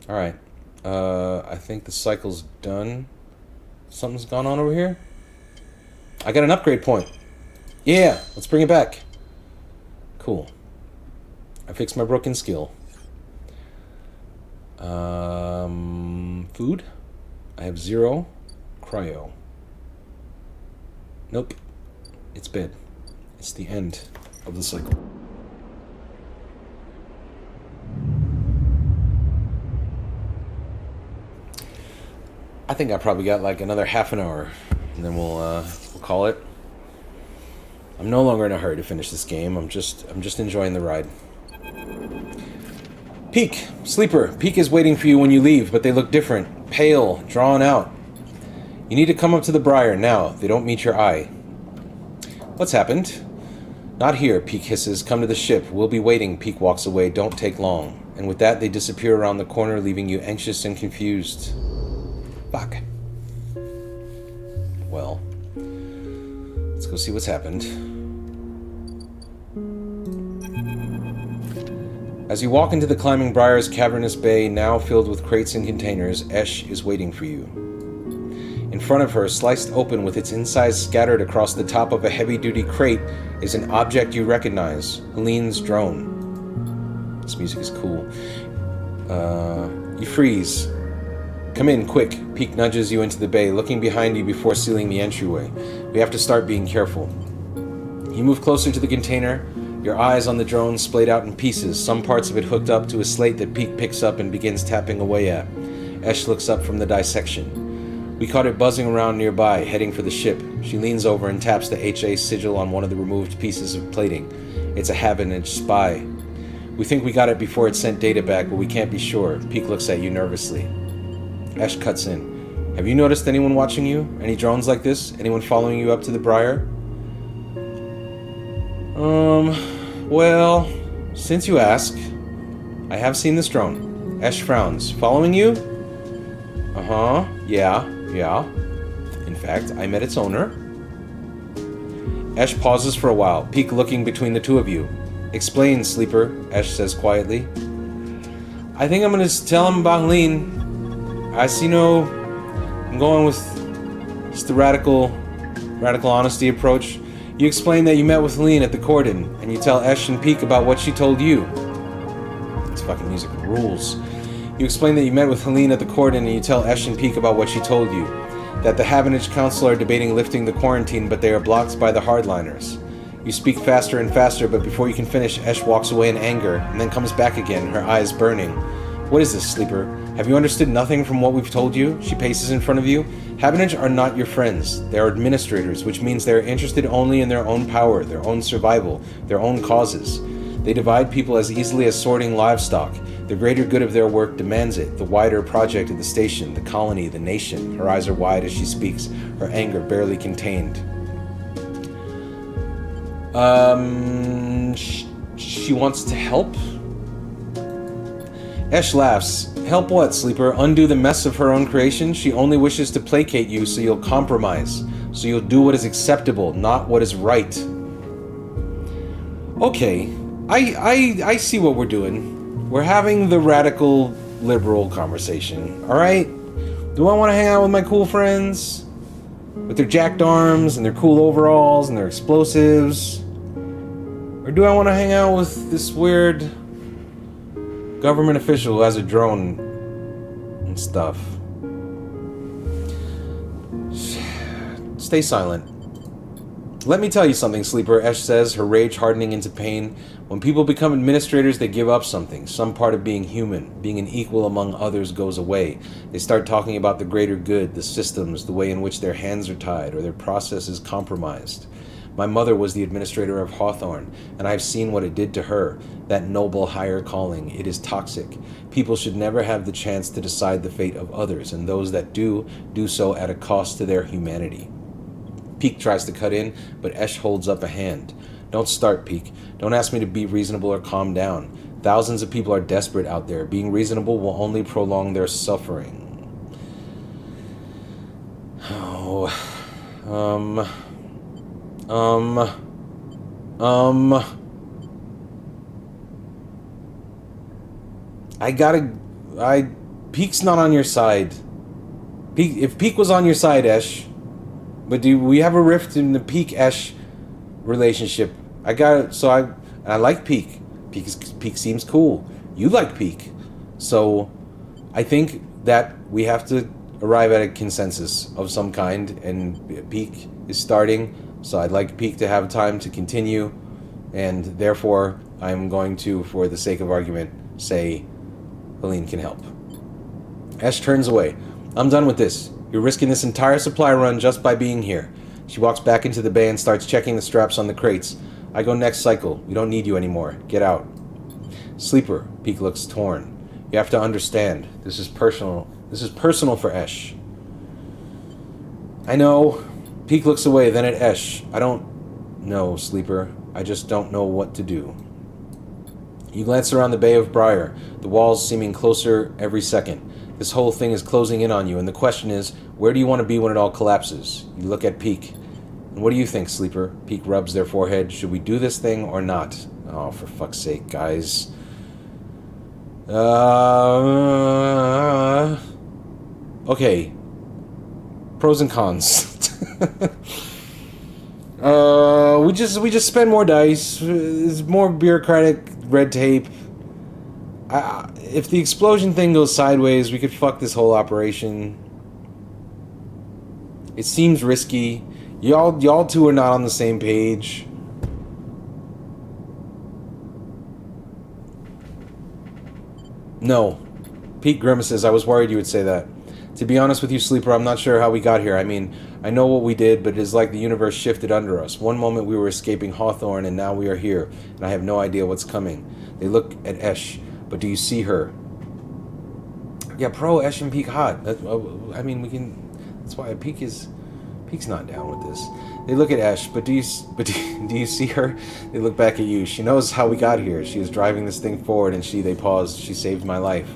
Alright. I think the cycle's done. Something's gone on over here? I got an upgrade point. Yeah, let's bring it back. Cool. I fixed my broken skill. Food? I have 0. Cryo. Nope. It's bed. It's the end of the cycle. I think I probably got like another half an hour, and then we'll call it. I'm no longer in a hurry to finish this game. I'm just enjoying the ride. Peak, Sleeper. Peak is waiting for you when you leave, but they look different, pale, drawn out. You need to come up to the Briar now. They don't meet your eye. What's happened? Not here, Peak hisses. Come to the ship. We'll be waiting. Peak walks away. Don't take long. And with that, they disappear around the corner, leaving you anxious and confused. Fuck. Well, let's go see what's happened. As you walk into the Climbing Briar's cavernous bay, now filled with crates and containers, Esh is waiting for you. In front of her, sliced open with its insides scattered across the top of a heavy-duty crate, is an object you recognize, Helene's drone. This music is cool. You freeze. Come in, quick. Peak nudges you into the bay, looking behind you before sealing the entryway. We have to start being careful. You move closer to the container, your eyes on the drone splayed out in pieces, some parts of it hooked up to a slate that Peak picks up and begins tapping away at. Esh looks up from the dissection. We caught it buzzing around nearby, heading for the ship. She leans over and taps the HA sigil on one of the removed pieces of plating. It's a Havenage spy. We think we got it before it sent data back, but we can't be sure. Peak looks at you nervously. Esh cuts in. Have you noticed anyone watching you? Any drones like this? Anyone following you up to the Briar? Well, since you ask, I have seen this drone. Esh frowns. Following you? Uh-huh. Yeah. In fact, I met its owner. Esh pauses for a while, Peak looking between the two of you. Explain, Sleeper, Esh says quietly. I think I'm gonna tell him about Helene. I'm going with just the radical honesty approach. You explain that you met with Helene at the Cordon, and you tell Esh and Peak about what she told you. This fucking music rules. You explain that you met with Helene at the Cordon, and you tell Esh and Peak about what she told you. That the Havenage Council are debating lifting the quarantine, but they are blocked by the hardliners. You speak faster and faster, but before you can finish, Esh walks away in anger, and then comes back again, her eyes burning. What is this, Sleeper? Have you understood nothing from what we've told you? She paces in front of you. Havenage are not your friends. They are administrators, which means they are interested only in their own power, their own survival, their own causes. They divide people as easily as sorting livestock. The greater good of their work demands it, the wider project of the station, the colony, the nation. Her eyes are wide as she speaks, her anger barely contained. She wants to help? Esh laughs. Help what, Sleeper? Undo the mess of her own creation? She only wishes to placate you so you'll compromise. So you'll do what is acceptable, not what is right. Okay, I see what we're doing. We're having the radical liberal conversation, alright? Do I want to hang out with my cool friends? With their jacked arms and their cool overalls and their explosives? Or do I want to hang out with this weird government official who has a drone and stuff? Stay silent. Let me tell you something, Sleeper, Esh says, her rage hardening into pain. When people become administrators, they give up something. Some part of being human, being an equal among others goes away. They start talking about the greater good, the systems, the way in which their hands are tied or their process is compromised. My mother was the administrator of Hawthorne, and I've seen what it did to her, that noble higher calling. It is toxic. People should never have the chance to decide the fate of others, and those that do so at a cost to their humanity. Peak tries to cut in, but Esh holds up a hand. Don't start, Peak. Don't ask me to be reasonable or calm down. Thousands of people are desperate out there. Being reasonable will only prolong their suffering. Oh, Peak's not on your side. If Peak was on your side, Esh, but do we have a rift in the Peak-Esh relationship? I like Peak. Peak seems cool. You like Peak. So, I think that we have to arrive at a consensus of some kind, and Peak is starting, so I'd like Peak to have time to continue, and therefore I'm going to, for the sake of argument, say Helene can help. Esh turns away. I'm done with this. You're risking this entire supply run just by being here. She walks back into the bay and starts checking the straps on the crates. I go next cycle. We don't need you anymore. Get out. Sleeper. Peak looks torn. You have to understand. This is personal. This is personal for Esh. I know. Peak looks away, then at Esh. I don't know, Sleeper. I just don't know what to do. You glance around the Bay of Briar, the walls seeming closer every second. This whole thing is closing in on you, and the question is, where do you want to be when it all collapses? You look at Peak. And what do you think, Sleeper? Peak rubs their forehead. Should we do this thing or not? Oh, for fuck's sake, guys. Okay. Pros and cons. We just spend more dice. There's more bureaucratic red tape. If the explosion thing goes sideways, we could fuck this whole operation. It seems risky. Y'all two are not on the same page. No. Pete grimaces. I was worried you would say that. To be honest with you, Sleeper, I'm not sure how we got here. I mean, I know what we did, but it is like the universe shifted under us. One moment we were escaping Hawthorne, and now we are here, and I have no idea what's coming. They look at Esh, but do you see her? Yeah, pro Esh and Peak hot. I mean, we can. That's why Peak's not down with this. They look at Esh, but do you see her? They look back at you. She knows how we got here. She is driving this thing forward, and they pause. She saved my life.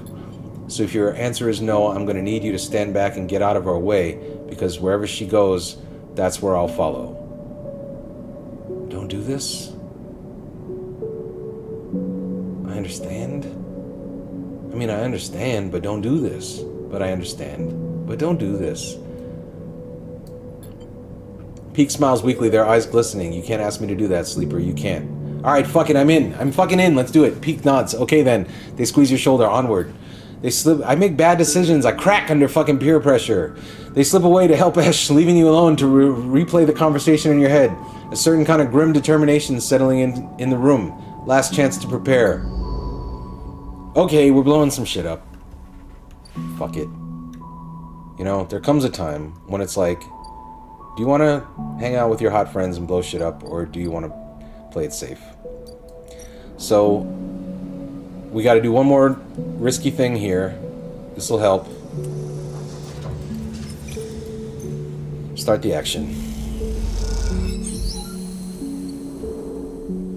So if your answer is no, I'm going to need you to stand back and get out of our way, because wherever she goes, that's where I'll follow. Don't do this? I understand. I mean, I understand, but don't do this. But I understand. But don't do this. Peak smiles weakly, their eyes glistening. You can't ask me to do that, Sleeper. You can't. Alright, fuck it, I'm in. I'm fucking in. Let's do it. Peak nods. Okay then. They squeeze your shoulder onward. They slip. I make bad decisions. I crack under fucking peer pressure. They slip away to help Esh, leaving you alone to replay the conversation in your head. A certain kind of grim determination settling in the room. Last chance to prepare. Okay, we're blowing some shit up. Fuck it. You know, there comes a time when it's like, do you want to hang out with your hot friends and blow shit up, or do you want to play it safe? So, we got to do one more risky thing here. This will help. Start the action.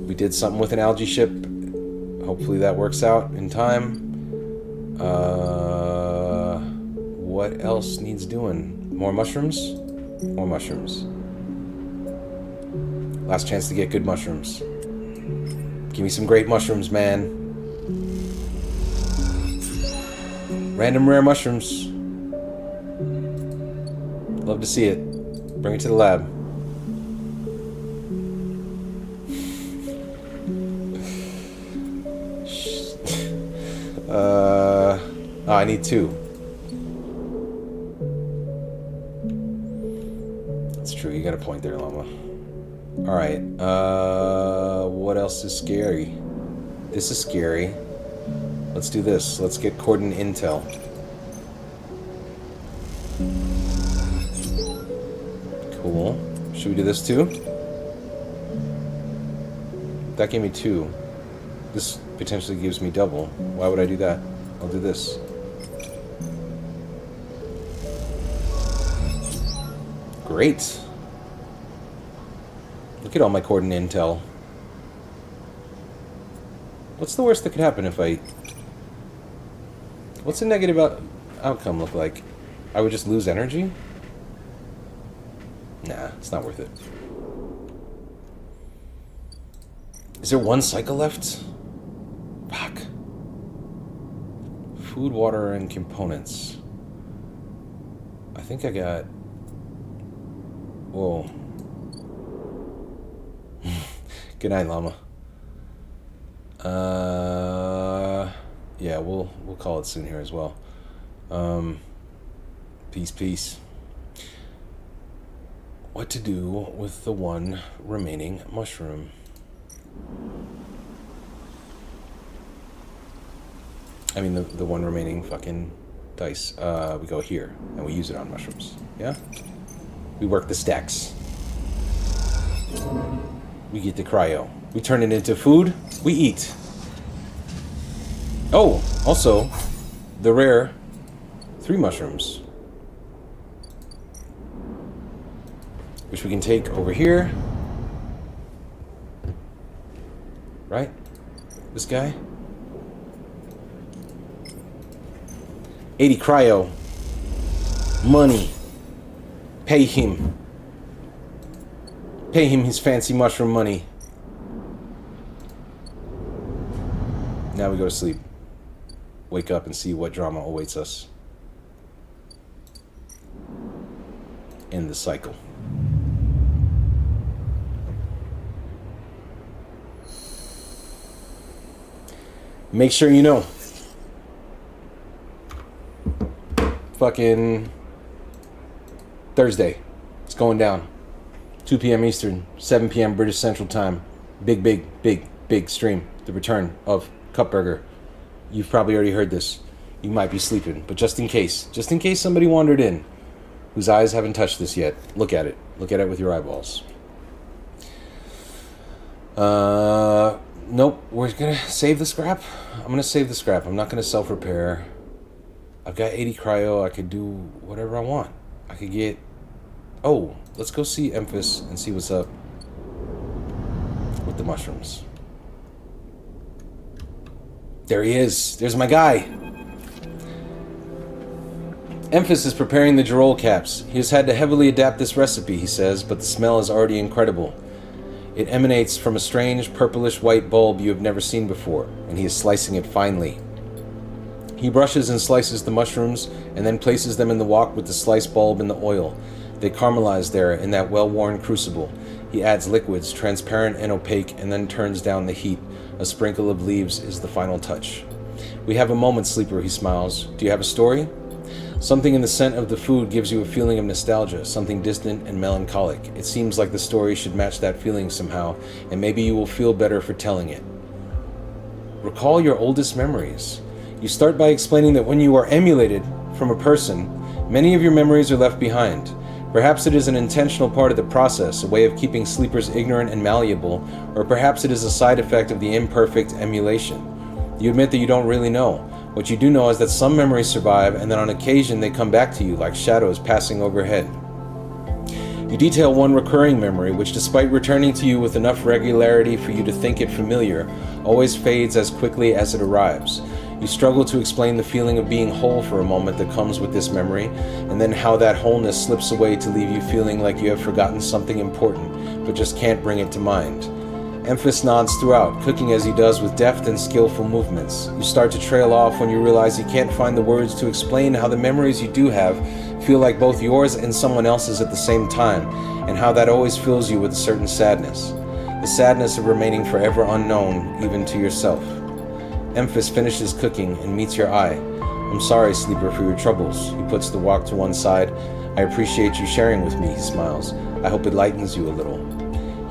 We did something with an algae ship. Hopefully that works out in time. What else needs doing? More mushrooms? More mushrooms. Last chance to get good mushrooms. Give me some great mushrooms, man. Random rare mushrooms. Love to see it. Bring it to the lab. Oh, I need 2. That's true, you got a point there, Llama. Alright, what else is scary? This is scary. Let's do this. Let's get Cordon intel. Cool. Should we do this too? That gave me 2. This potentially gives me double. Why would I do that? I'll do this. Great. Look at all my coordinate intel. What's the worst that could happen if I... What's the negative outcome look like? I would just lose energy? Nah, it's not worth it. Is there 1 cycle left? Fuck. Food, water, and components. I think I got... Whoa. Good night, llama. Yeah, we'll call it soon here as well. Peace. What to do with the 1 remaining mushroom? I mean, the 1 remaining fucking dice. We go here, and we use it on mushrooms. Yeah? We work the stacks. We get the cryo. We turn it into food. We eat. Oh, also, the rare 3 mushrooms. Which we can take over here. Right? This guy? 80 cryo. Money. Pay him. Pay him his fancy mushroom money. Now we go to sleep. Wake up and see what drama awaits us in the cycle. Make sure you know. Fucking Thursday. It's going down. 2 p.m. Eastern, 7 p.m. British Central Time. Big stream. The return of Cupburger. You've probably already heard this. You might be sleeping, but just in case somebody wandered in whose eyes haven't touched this yet, look at it. Look at it with your eyeballs. Nope, we're gonna save the scrap. I'm gonna save the scrap. I'm not gonna self-repair. I've got 80 cryo. I could do whatever I want. I could get... Oh, let's go see Emphas and see what's up with the mushrooms. There he is. There's my guy. Emphas is preparing the Girol caps. He has had to heavily adapt this recipe, he says, but the smell is already incredible. It emanates from a strange purplish white bulb you have never seen before, and he is slicing it finely. He brushes and slices the mushrooms, and then places them in the wok with the sliced bulb and the oil. They caramelize there in that well-worn crucible. He adds liquids, transparent and opaque, and then turns down the heat. A sprinkle of leaves is the final touch. We have a moment, sleeper, he smiles. Do you have a story? Something in the scent of the food gives you a feeling of nostalgia, something distant and melancholic. It seems like the story should match that feeling somehow, and maybe you will feel better for telling it. Recall your oldest memories. You start by explaining that when you are emulated from a person, many of your memories are left behind. Perhaps it is an intentional part of the process, a way of keeping sleepers ignorant and malleable, or perhaps it is a side effect of the imperfect emulation. You admit that you don't really know. What you do know is that some memories survive, and that on occasion they come back to you like shadows passing overhead. You detail one recurring memory, which despite returning to you with enough regularity for you to think it familiar, always fades as quickly as it arrives. You struggle to explain the feeling of being whole for a moment that comes with this memory, and then how that wholeness slips away to leave you feeling like you have forgotten something important, but just can't bring it to mind. Emphas nods throughout, cooking as he does with deft and skillful movements. You start to trail off when you realize you can't find the words to explain how the memories you do have feel like both yours and someone else's at the same time, and how that always fills you with a certain sadness. The sadness of remaining forever unknown, even to yourself. Emphas finishes cooking and meets your eye. I'm sorry, sleeper, for your troubles. He puts the wok to one side. I appreciate you sharing with me, he smiles. I hope it lightens you a little.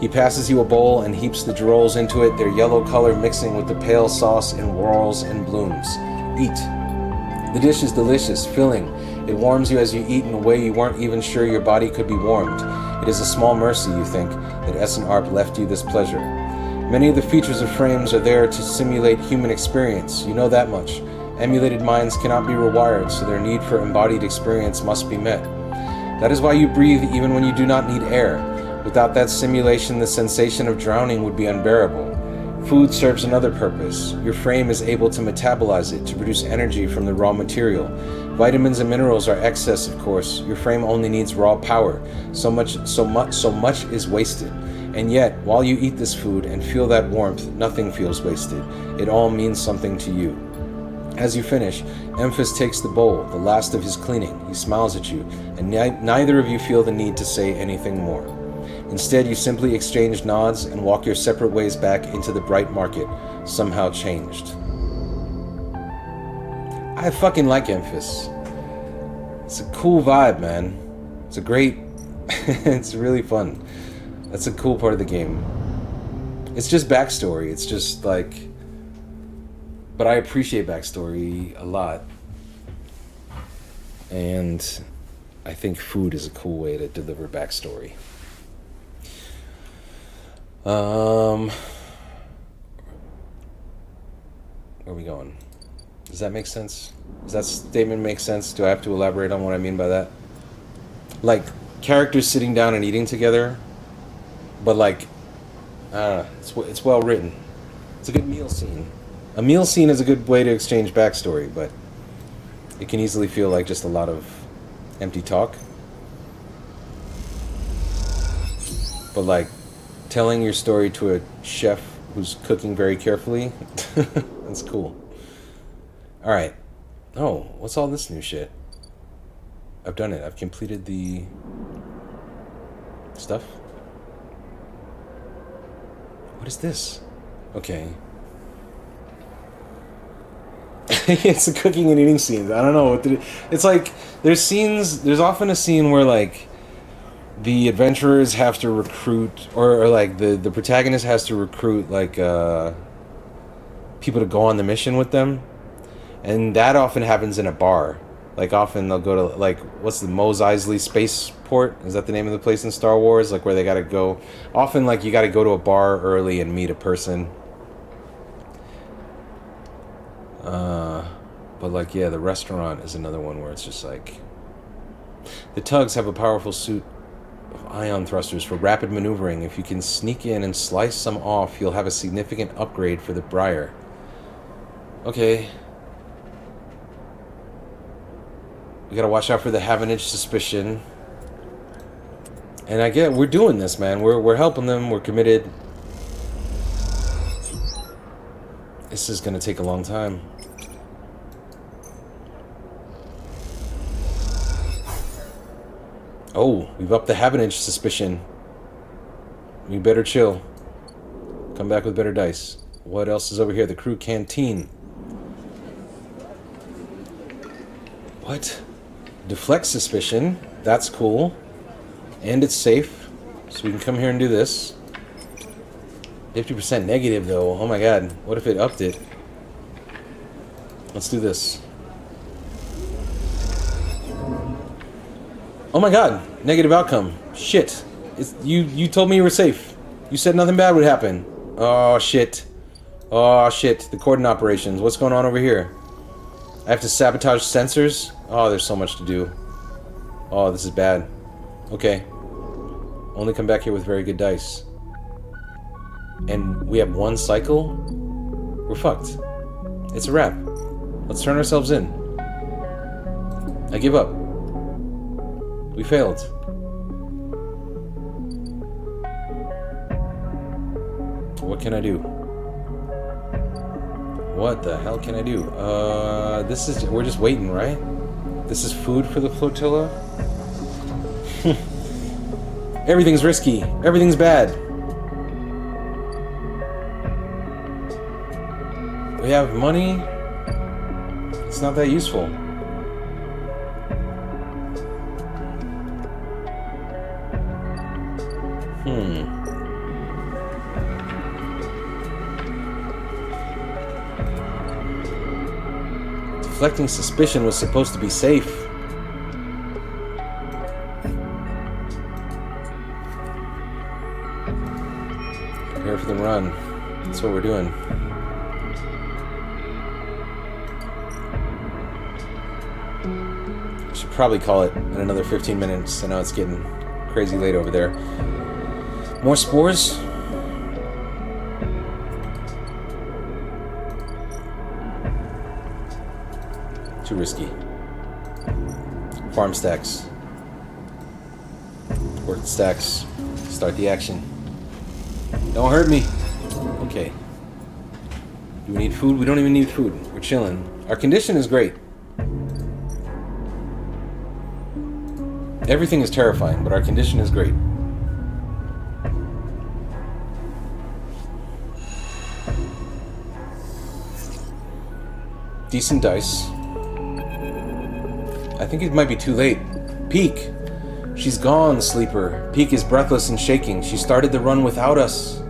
He passes you a bowl and heaps the Girols into it, their yellow color mixing with the pale sauce in whorls and blooms. Eat. The dish is delicious, filling. It warms you as you eat in a way you weren't even sure your body could be warmed. It is a small mercy, you think, that S and Arp left you this pleasure. Many of the features of frames are there to simulate human experience. You know that much. Emulated minds cannot be rewired, so their need for embodied experience must be met. That is why you breathe even when you do not need air. Without that simulation, the sensation of drowning would be unbearable. Food serves another purpose. Your frame is able to metabolize it, to produce energy from the raw material. Vitamins and minerals are excess, of course. Your frame only needs raw power. So much is wasted. And yet, while you eat this food and feel that warmth, nothing feels wasted. It all means something to you. As you finish, Emphas takes the bowl, the last of his cleaning. He smiles at you, and neither of you feel the need to say anything more. Instead, you simply exchange nods and walk your separate ways back into the bright market, somehow changed. I fucking like Emphas. It's a cool vibe, man. It's a great... it's really fun. That's a cool part of the game. It's just backstory. It's just like... But I appreciate backstory a lot. And I think food is a cool way to deliver backstory. Where are we going? Does that make sense? Does that statement make sense? Do I have to elaborate on what I mean by that? Like, characters sitting down and eating together, but like, I don't know, it's well written. It's a good meal scene. A meal scene is a good way to exchange backstory, but it can easily feel like just a lot of empty talk. But like, telling your story to a chef who's cooking very carefully, that's cool. Alright. Oh, what's all this new shit? I've done it. I've completed the stuff. What is this? Okay. It's the cooking and eating scenes. I don't know what to do. It's like, there's often a scene where like the adventurers have to recruit, or like the protagonist has to recruit like people to go on the mission with them. And that often happens in a bar. Like often they'll go to like, what's the Mos Eisley Spaceport? Is that the name of the place in Star Wars? Like where they gotta go. Often like you gotta go to a bar early and meet a person. But like, yeah, the restaurant is another one where it's just like... The tugs have a powerful suit of ion thrusters for rapid maneuvering. If you can sneak in and slice some off, you'll have a significant upgrade for the Briar. Okay. We gotta watch out for the Havenage suspicion. And I get, we're doing this, man. We're helping them. We're committed. This is gonna take a long time. Oh, we've upped the Havenage suspicion. We better chill. Come back with better dice. What else is over here? The crew canteen. What? Deflect suspicion. That's cool. And it's safe. So we can come here and do this. 50% negative though. Oh my god. What if it upped it? Let's do this. Oh my god. Negative outcome. Shit. You told me you were safe. You said nothing bad would happen. Oh shit. Oh shit. The cordon operations. What's going on over here? I have to sabotage sensors? Oh, there's so much to do. Oh, this is bad. Okay. Only come back here with very good dice. And we have one cycle? We're fucked. It's a wrap. Let's turn ourselves in. I give up. We failed. What can I do? What the hell can I do? We're just waiting, right? This is food for the flotilla? Everything's risky. Everything's bad. We have money. It's not that useful. Deflecting suspicion was supposed to be safe. Prepare for the run. That's what we're doing. Should probably call it in another 15 minutes. I know it's getting crazy late over there. More spores? Too risky. Farm stacks. Work the stacks. Start the action. Don't hurt me. Okay. Do we need food? We don't even need food. We're chilling. Our condition is great. Everything is terrifying, but our condition is great. Decent dice. I think it might be too late. Peek! She's gone, Sleeper. Peek is breathless and shaking. She started the run without us.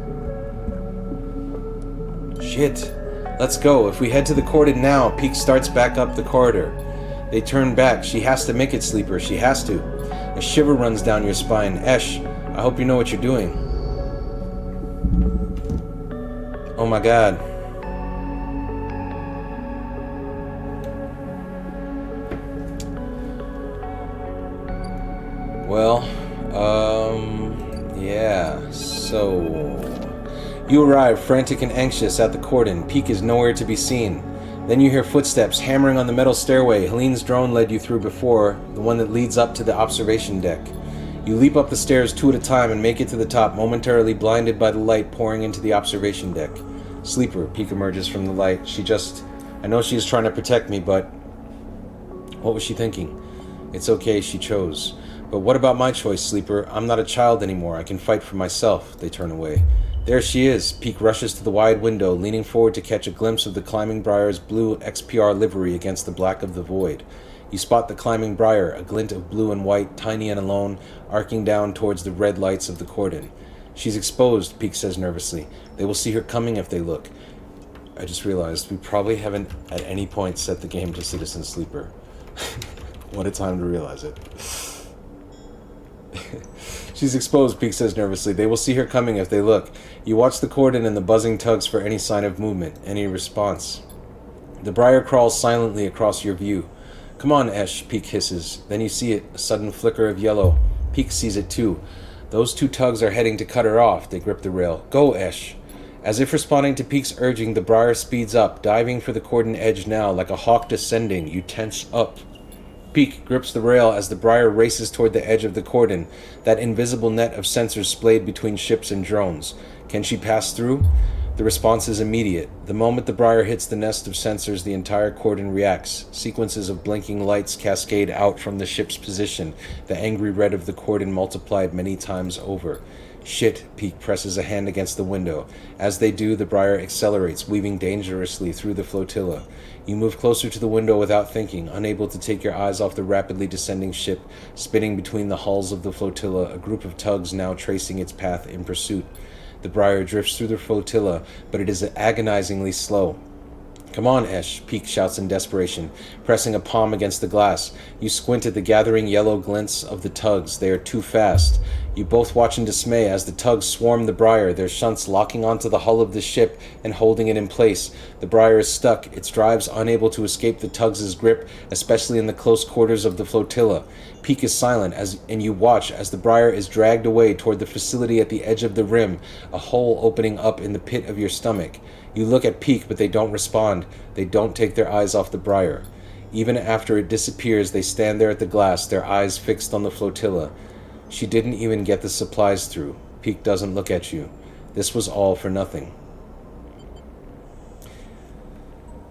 Shit. Let's go. If we head to the cordon now, Peek starts back up the corridor. They turn back. She has to make it, Sleeper. She has to. A shiver runs down your spine. Esh, I hope you know what you're doing. Oh my god. Well, yeah, so... You arrive, frantic and anxious, at the cordon. Peek is nowhere to be seen. Then you hear footsteps hammering on the metal stairway Helene's drone led you through before, the one that leads up to the observation deck. You leap up the stairs 2 at a time and make it to the top, momentarily blinded by the light pouring into the observation deck. Sleeper, Peek emerges from the light. I know she is trying to protect me, but... What was she thinking? It's okay, she chose. But what about my choice, Sleeper? I'm not a child anymore. I can fight for myself. They turn away. There she is. Peek rushes to the wide window, leaning forward to catch a glimpse of the Climbing Briar's blue XPR livery against the black of the void. You spot the Climbing Briar, a glint of blue and white, tiny and alone, arcing down towards the red lights of the cordon. She's exposed, Peek says nervously. They will see her coming if they look. I just realized we probably haven't at any point set the game to Citizen Sleeper. What a time to realize it. She's exposed, Peek says nervously. They will see her coming if they look. You watch the cordon and the buzzing tugs for any sign of movement, any response. The briar crawls silently across your view. Come on, Esh, Peek hisses. Then you see it, a sudden flicker of yellow. Peek sees it too. Those 2 tugs are heading to cut her off. They grip the rail. Go, Esh. As if responding to Peek's urging, the briar speeds up, diving for the cordon edge now, like a hawk descending. You tense up. Peek grips the rail as the briar races toward the edge of the cordon, that invisible net of sensors splayed between ships and drones. Can she pass through? The response is immediate. The moment the briar hits the nest of sensors, the entire cordon reacts. Sequences of blinking lights cascade out from the ship's position, the angry red of the cordon multiplied many times over. Shit, Peek presses a hand against the window. As they do, the briar accelerates, weaving dangerously through the flotilla. You move closer to the window without thinking, unable to take your eyes off the rapidly descending ship, spinning between the hulls of the flotilla, a group of tugs now tracing its path in pursuit. The briar drifts through the flotilla, but it is agonizingly slow. Come on, Esh, Peek shouts in desperation, pressing a palm against the glass. You squint at the gathering yellow glints of the tugs. They are too fast. You both watch in dismay as the tugs swarm the briar, their shunts locking onto the hull of the ship and holding it in place. The briar is stuck, its drives unable to escape the tugs' grip, especially in the close quarters of the flotilla. Peek is silent, and you watch as the briar is dragged away toward the facility at the edge of the rim, a hole opening up in the pit of your stomach. You look at Peek, but they don't respond. They don't take their eyes off the briar. Even after it disappears, they stand there at the glass, their eyes fixed on the flotilla. She didn't even get the supplies through. Peek doesn't look at you. This was all for nothing.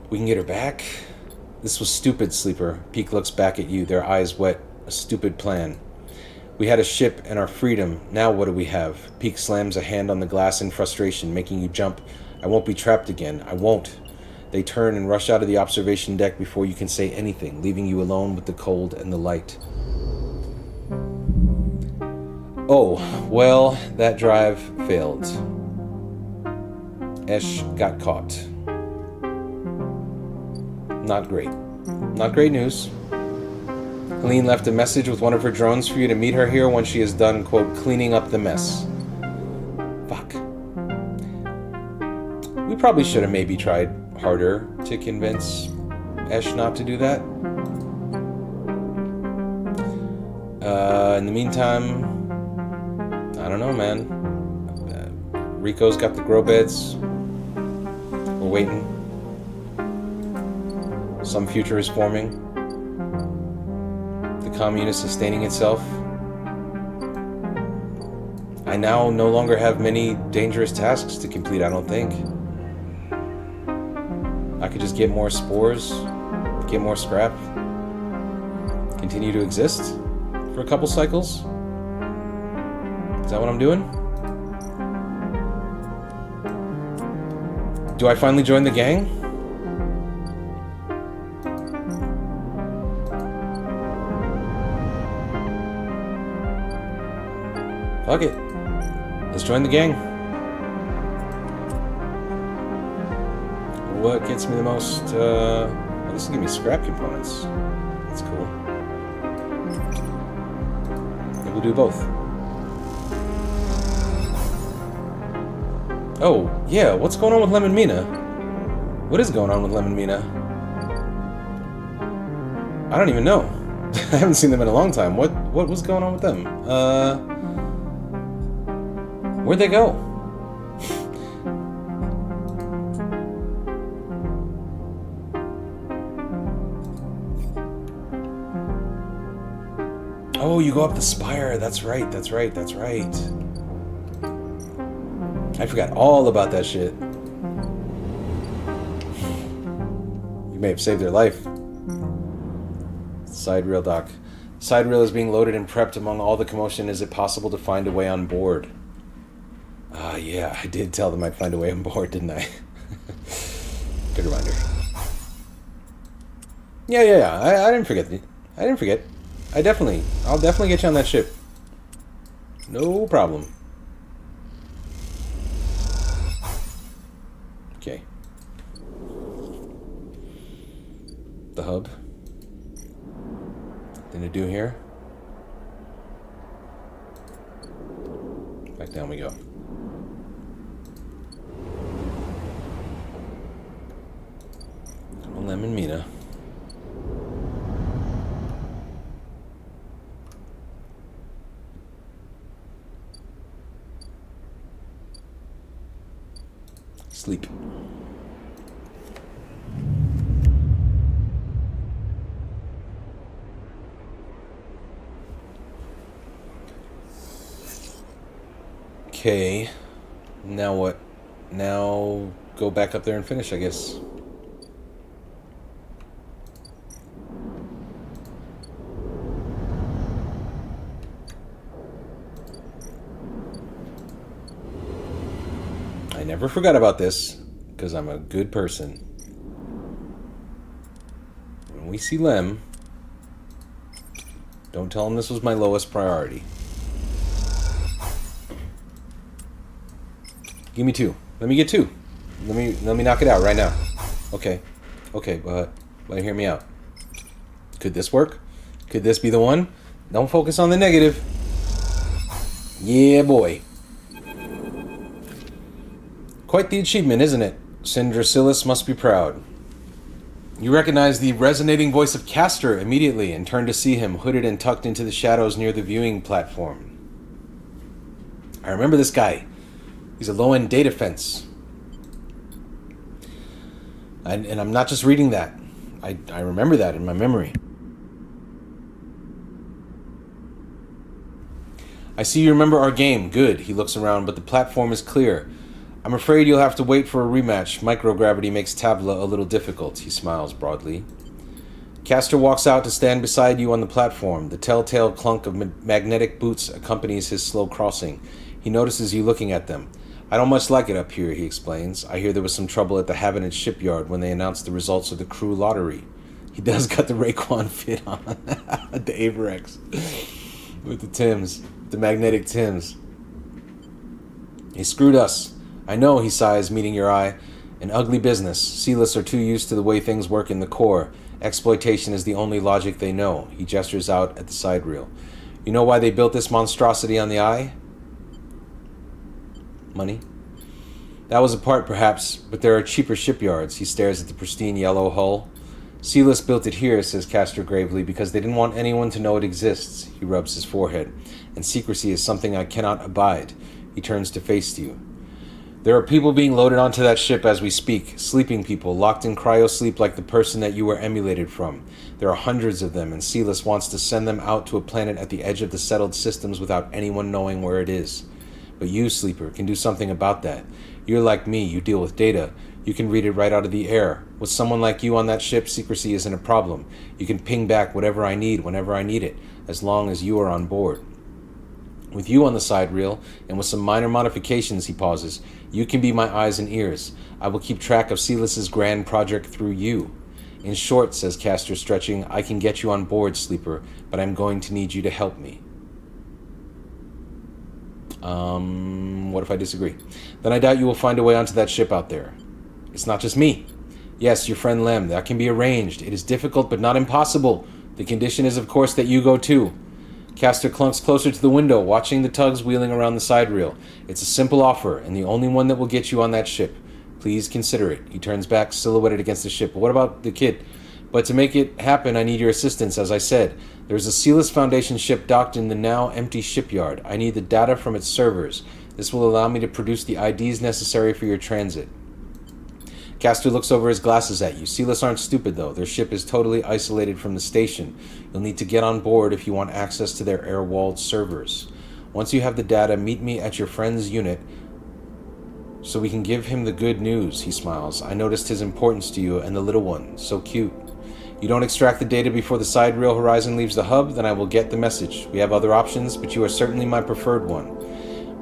We can get her back? This was stupid, Sleeper. Peek looks back at you, their eyes wet. A stupid plan. We had a ship and our freedom. Now what do we have? Peek slams a hand on the glass in frustration, making you jump. I won't be trapped again. I won't. They turn and rush out of the observation deck before you can say anything, leaving you alone with the cold and the light. Oh, well, that drive failed. Esh got caught. Not great. Not great news. Helene left a message with one of her drones for you to meet her here when she is done, quote, cleaning up the mess. Fuck. We probably should have maybe tried harder to convince Esh not to do that. In the meantime, I don't know, man. Rico's got the grow beds. We're waiting. Some future is forming. The commune is sustaining itself. I now no longer have many dangerous tasks to complete, I don't think. I could just get more spores, get more scrap, continue to exist for a couple cycles. Is that what I'm doing? Do I finally join the gang? Fuck it. Let's join the gang. What gets me the most? Well, this will give me scrap components. That's cool. Maybe we'll do both. Oh, yeah, what's going on with Lemon Mina? What is going on with Lemon Mina? I don't even know. I haven't seen them in a long time. What was going on with them? Where'd they go? Oh, you go up the spire. That's right. I forgot all about that shit. You may have saved their life. Side reel dock. Side reel is being loaded and prepped among all the commotion. Is it possible to find a way on board? Yeah, I did tell them I'd find a way on board, didn't I? Good reminder. Yeah. I didn't forget. I'll definitely get you on that ship. No problem. Okay. The hub. Nothing to do here. Back down we go. Come on, Lemon Mina. Sleep. Okay. Now what? Now go back up there and finish, I guess. I never forgot about this, because I'm a good person. When we see Lem, don't tell him this was my lowest priority. Give me 2. Let me get 2. Let me knock it out right now. Okay, but hear me out. Could this work? Could this be the one? Don't focus on the negative. Yeah, boy. Quite the achievement, isn't it? Syndrasilis must be proud. You recognize the resonating voice of Castor immediately and turn to see him hooded and tucked into the shadows near the viewing platform. I remember this guy. He's a low-end data fence. And I'm not just reading that. I remember that in my memory. I see you remember our game. Good. He looks around, but the platform is clear. I'm afraid you'll have to wait for a rematch. Microgravity makes Tabla a little difficult. He smiles broadly. Castor walks out to stand beside you on the platform. The telltale clunk of magnetic boots accompanies his slow crossing. He notices you looking at them. I don't much like it up here, he explains. I hear there was some trouble at the Habitant shipyard when they announced the results of the crew lottery. He does got the Raekwon fit on. The Averex. With the Tims. The magnetic Tims. He screwed us. I know, he sighs, meeting your eye. An ugly business. Sealists are too used to the way things work in the core. Exploitation is the only logic they know. He gestures out at the side reel. You know why they built this monstrosity on the Eye? Money. That was a part, perhaps, but there are cheaper shipyards. He stares at the pristine yellow hull. Sealess built it here, says Castor gravely, because they didn't want anyone to know it exists. He rubs his forehead. And secrecy is something I cannot abide. He turns to face you. There are people being loaded onto that ship as we speak. Sleeping people, locked in cryosleep like the person that you were emulated from. There are hundreds of them, and Sealess wants to send them out to a planet at the edge of the settled systems without anyone knowing where it is. But you, Sleeper, can do something about that. You're like me, you deal with data. You can read it right out of the air. With someone like you on that ship, secrecy isn't a problem. You can ping back whatever I need whenever I need it, as long as you are on board. With you on the side reel, and with some minor modifications, he pauses, you can be my eyes and ears. I will keep track of Sealess's grand project through you. In short, says Castor, stretching, I can get you on board, Sleeper, but I'm going to need you to help me. What if I disagree? Then I doubt you will find a way onto that ship out there. It's not just me. Yes, your friend Lem, that can be arranged. It is difficult, but not impossible. The condition is, of course, that you go too. Castor clunks closer to the window, watching the tugs wheeling around the side reel. It's a simple offer, and the only one that will get you on that ship. Please consider it. He turns back, silhouetted against the ship. But what about the kid? But to make it happen, I need your assistance, as I said. There's a Sealess Foundation ship docked in the now empty shipyard. I need the data from its servers. This will allow me to produce the IDs necessary for your transit. Castor looks over his glasses at you. Sealess aren't stupid, though. Their ship is totally isolated from the station. You'll need to get on board if you want access to their air-walled servers. Once you have the data, meet me at your friend's unit so we can give him the good news, he smiles. I noticed his importance to you and the little one. So cute. You don't extract the data before the side rail horizon leaves the hub, then I will get the message. We have other options, but you are certainly my preferred one.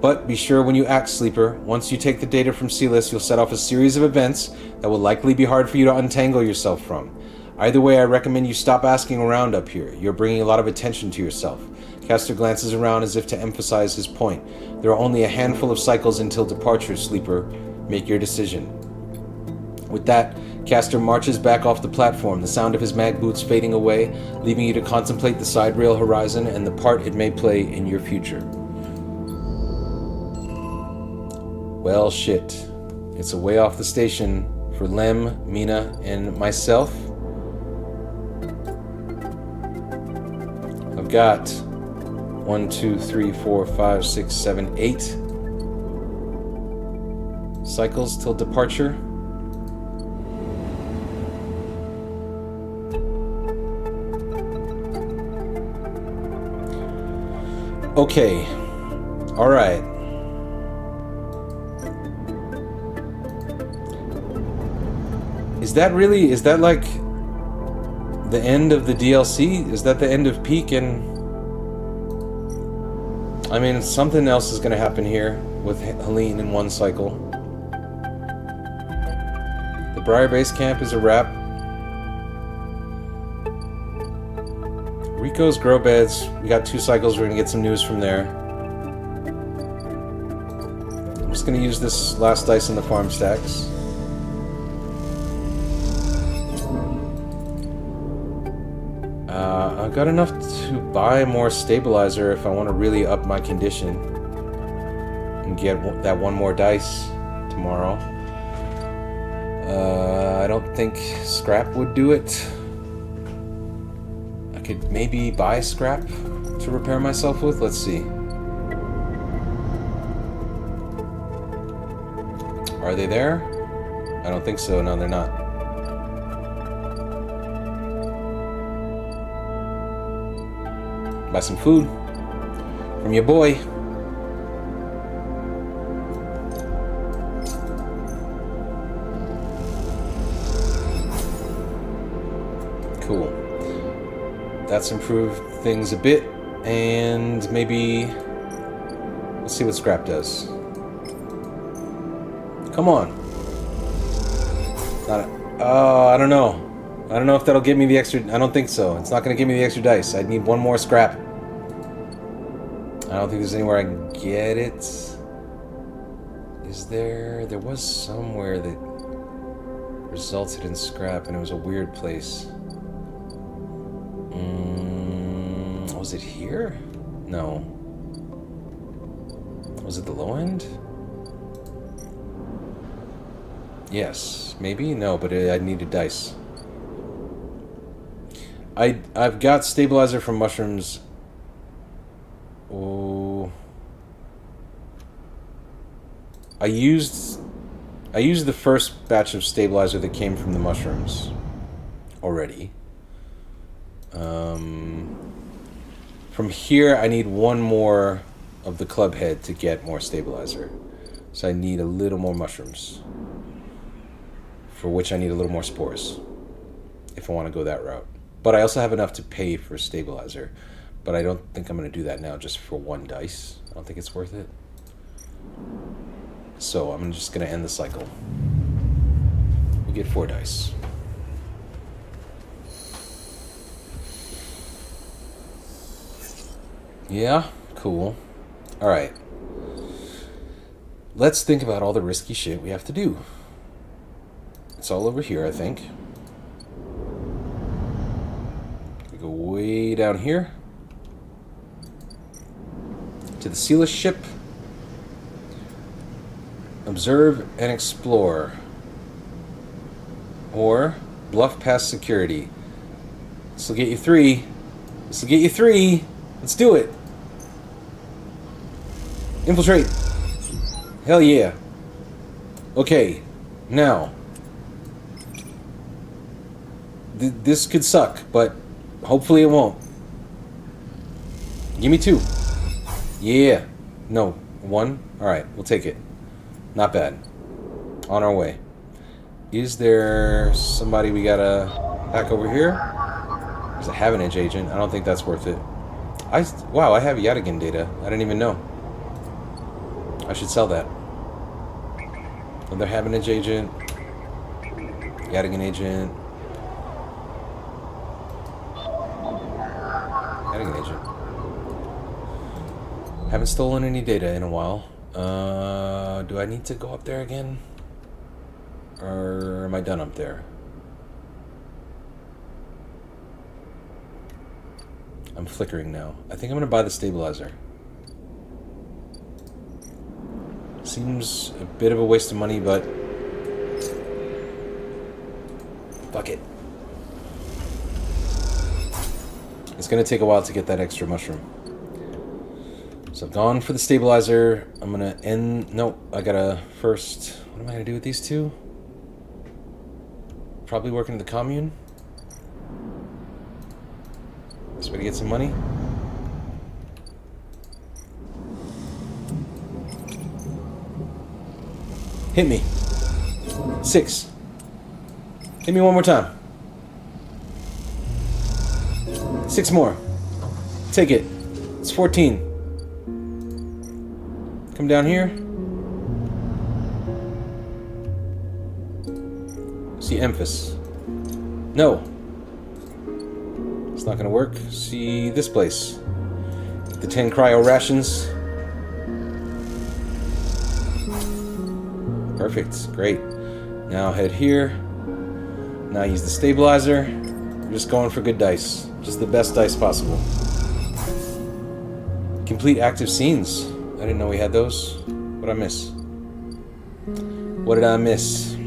But be sure when you act, Sleeper, once you take the data from Sealess, you'll set off a series of events that will likely be hard for you to untangle yourself from. Either way, I recommend you stop asking around up here. You're bringing a lot of attention to yourself. Castor glances around as if to emphasize his point. There are only a handful of cycles until departure, Sleeper. Make your decision. With that, Castor marches back off the platform, the sound of his mag boots fading away, leaving you to contemplate the side rail horizon and the part it may play in your future. Well, shit. It's a way off the station for Lem, Mina, and myself. I've got 1, 2, 3, 4, 5, 6, 7, 8 cycles till departure. Okay. All right. Is that like the end of the DLC? Is that the end of Peak? And I mean, something else is going to happen here with Helene in one cycle. The Briar Base Camp is a wrap. Rico's Grow Beds, we got 2 cycles, we're going to get some news from there. I'm just going to use this last dice in the farm stacks. I've got enough to buy more stabilizer if I want to really up my condition and get that 1 more dice tomorrow. I don't think scrap would do it. I could maybe buy scrap to repair myself with. Let's see. Are they there? I don't think so. No, they're not. Buy some food from your boy. Cool. That's improved things a bit, and maybe let's see what scrap does. Come on. I don't know. I don't know if that'll give me the extra... I don't think so. It's not going to give me the extra dice. I'd need 1 more scrap. I don't think there's anywhere I can get it. Is there... There was somewhere that resulted in scrap, and it was a weird place. Was it here? No. Was it the low end? Yes. Maybe? No, but I needed dice. I've got stabilizer from mushrooms. Oh. I used the first batch of stabilizer that came from the mushrooms already. From here, I need one more of the club head to get more stabilizer. So I need a little more mushrooms. For which I need a little more spores. If I want to go that route. But I also have enough to pay for stabilizer. But I don't think I'm going to do that now just for one dice. I don't think it's worth it. So I'm just going to end the cycle. We get 4 dice. Yeah, cool. Alright. Let's think about all the risky shit we have to do. It's all over here, I think. We go way down here. To the Sealess ship. Observe and explore. Or bluff past security. This will get you 3. This will get you 3. Let's do it. Infiltrate. Hell yeah. Okay. Now. This could suck, but hopefully it won't. Give me 2. Yeah. No. 1. Alright, we'll take it. Not bad. On our way. Is there somebody we gotta hack over here? There's a Havenage agent. I don't think that's worth it. Wow, I have Yadigan data. I didn't even know. I should sell that. Another Havenage agent. Yadigan agent. Yadigan agent. Haven't stolen any data in a while. Do I need to go up there again? Or am I done up there? I'm flickering now. I think I'm gonna buy the stabilizer. Seems a bit of a waste of money, but fuck it. It's gonna take a while to get that extra mushroom. So I've gone for the stabilizer. I'm gonna end... Nope, I gotta first... What am I gonna do with these 2? Probably work in the commune. This way to get some money. Hit me. 6. Hit me one more time. 6 more. Take it. It's 14. Come down here. See Emphas. No. It's not gonna work. See this place. The 10 cryo rations. Perfect. Great. Now head here. Now use the stabilizer. We're just going for good dice. Just the best dice possible. Complete active scenes. I didn't know we had those. What did I miss? What did I miss?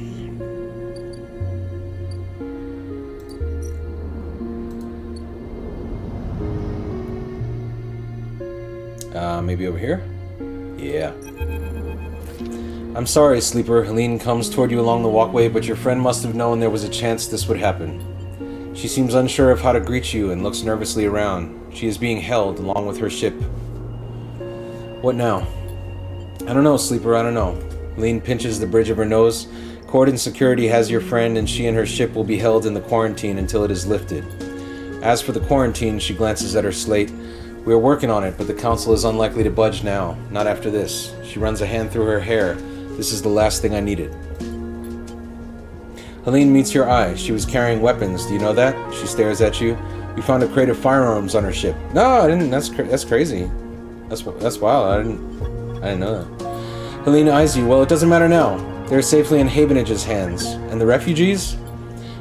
Maybe over here? Yeah. I'm sorry, Sleeper. Helene comes toward you along the walkway, but your friend must have known there was a chance this would happen. She seems unsure of how to greet you and looks nervously around. She is being held along with her ship. What now? I don't know, Sleeper, I don't know. Helene pinches the bridge of her nose. Cordon Security has your friend, and she and her ship will be held in the quarantine until it is lifted. As for the quarantine, she glances at her slate. We are working on it, but the council is unlikely to budge now. Not after this. She runs a hand through her hair. This is the last thing I needed. Helene meets your eye. She was carrying weapons. Do you know that? She stares at you. We found a crate of firearms on her ship. No, I didn't. That's crazy. That's wild. I didn't know that. Helene eyes you. Well, it doesn't matter now. They're safely in Havenage's hands. And the refugees?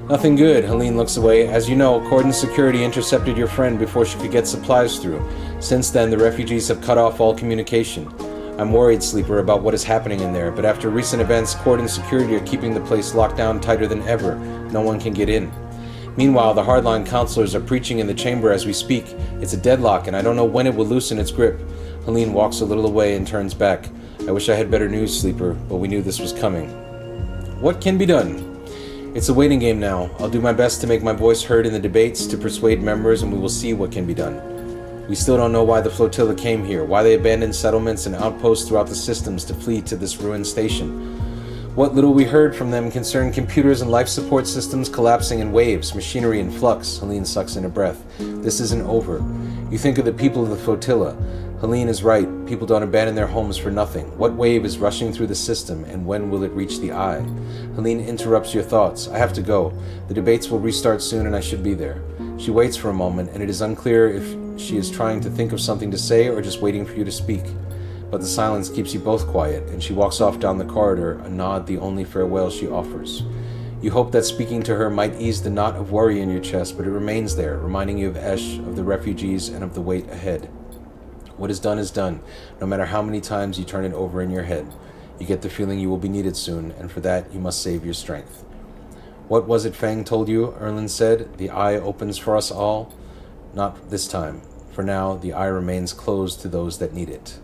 Nothing good. Helene looks away. As you know, Cordon Security intercepted your friend before she could get supplies through. Since then, the refugees have cut off all communication. I'm worried, Sleeper, about what is happening in there, but after recent events, court and security are keeping the place locked down tighter than ever. No one can get in. Meanwhile, the hardline counselors are preaching in the chamber as we speak. It's a deadlock, and I don't know when it will loosen its grip. Helene walks a little away and turns back. I wish I had better news, Sleeper, but we knew this was coming. What can be done? It's a waiting game now. I'll do my best to make my voice heard in the debates, to persuade members, and we will see what can be done. We still don't know why the flotilla came here, why they abandoned settlements and outposts throughout the systems to flee to this ruined station. What little we heard from them concerned computers and life support systems collapsing in waves, machinery in flux. Helene sucks in a breath. This isn't over. You think of the people of the flotilla. Helene is right. People don't abandon their homes for nothing. What wave is rushing through the system, and when will it reach the eye? Helene interrupts your thoughts. I have to go. The debates will restart soon, and I should be there. She waits for a moment, and it is unclear if she is trying to think of something to say or just waiting for you to speak. But the silence keeps you both quiet, and she walks off down the corridor, a nod the only farewell she offers. You hope that speaking to her might ease the knot of worry in your chest, but it remains there, reminding you of Esh, of the refugees, and of the wait ahead. What is done, no matter how many times you turn it over in your head. You get the feeling you will be needed soon, and for that you must save your strength. What was it Fang told you? Erlin said. The eye opens for us all? Not this time. For now, the eye remains closed to those that need it.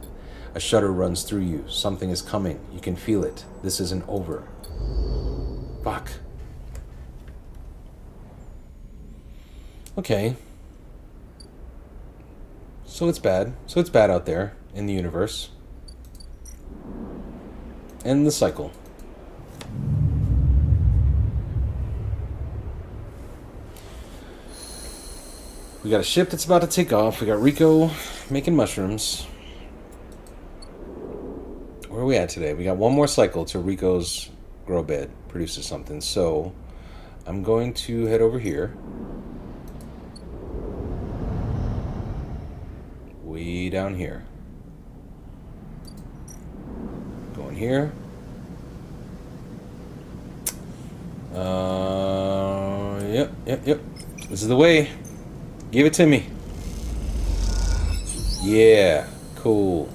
A shudder runs through you. Something is coming. You can feel it. This isn't over. Fuck. Okay. So it's bad. So it's bad out there in the universe. End the cycle. We got a ship that's about to take off. We got Rico making mushrooms. Where are we at today? We got one more cycle till Rico's grow bed produces something. So I'm going to head over here. Way down here. Going here. Yep. This is the way. Give it to me. Yeah, cool.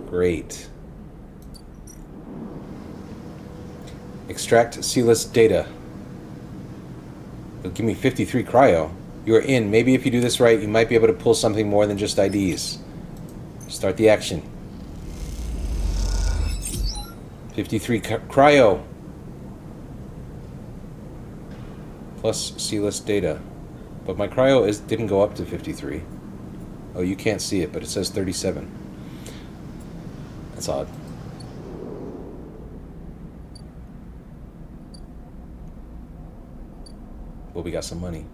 Great. Extract sealess data. It'll give me 53 cryo. You are in. Maybe if you do this right, you might be able to pull something more than just IDs. Start the action. 53 cryo. Plus sealess data. But my cryo didn't go up to 53. Oh, you can't see it, but it says 37. That's odd. Well, we got some money.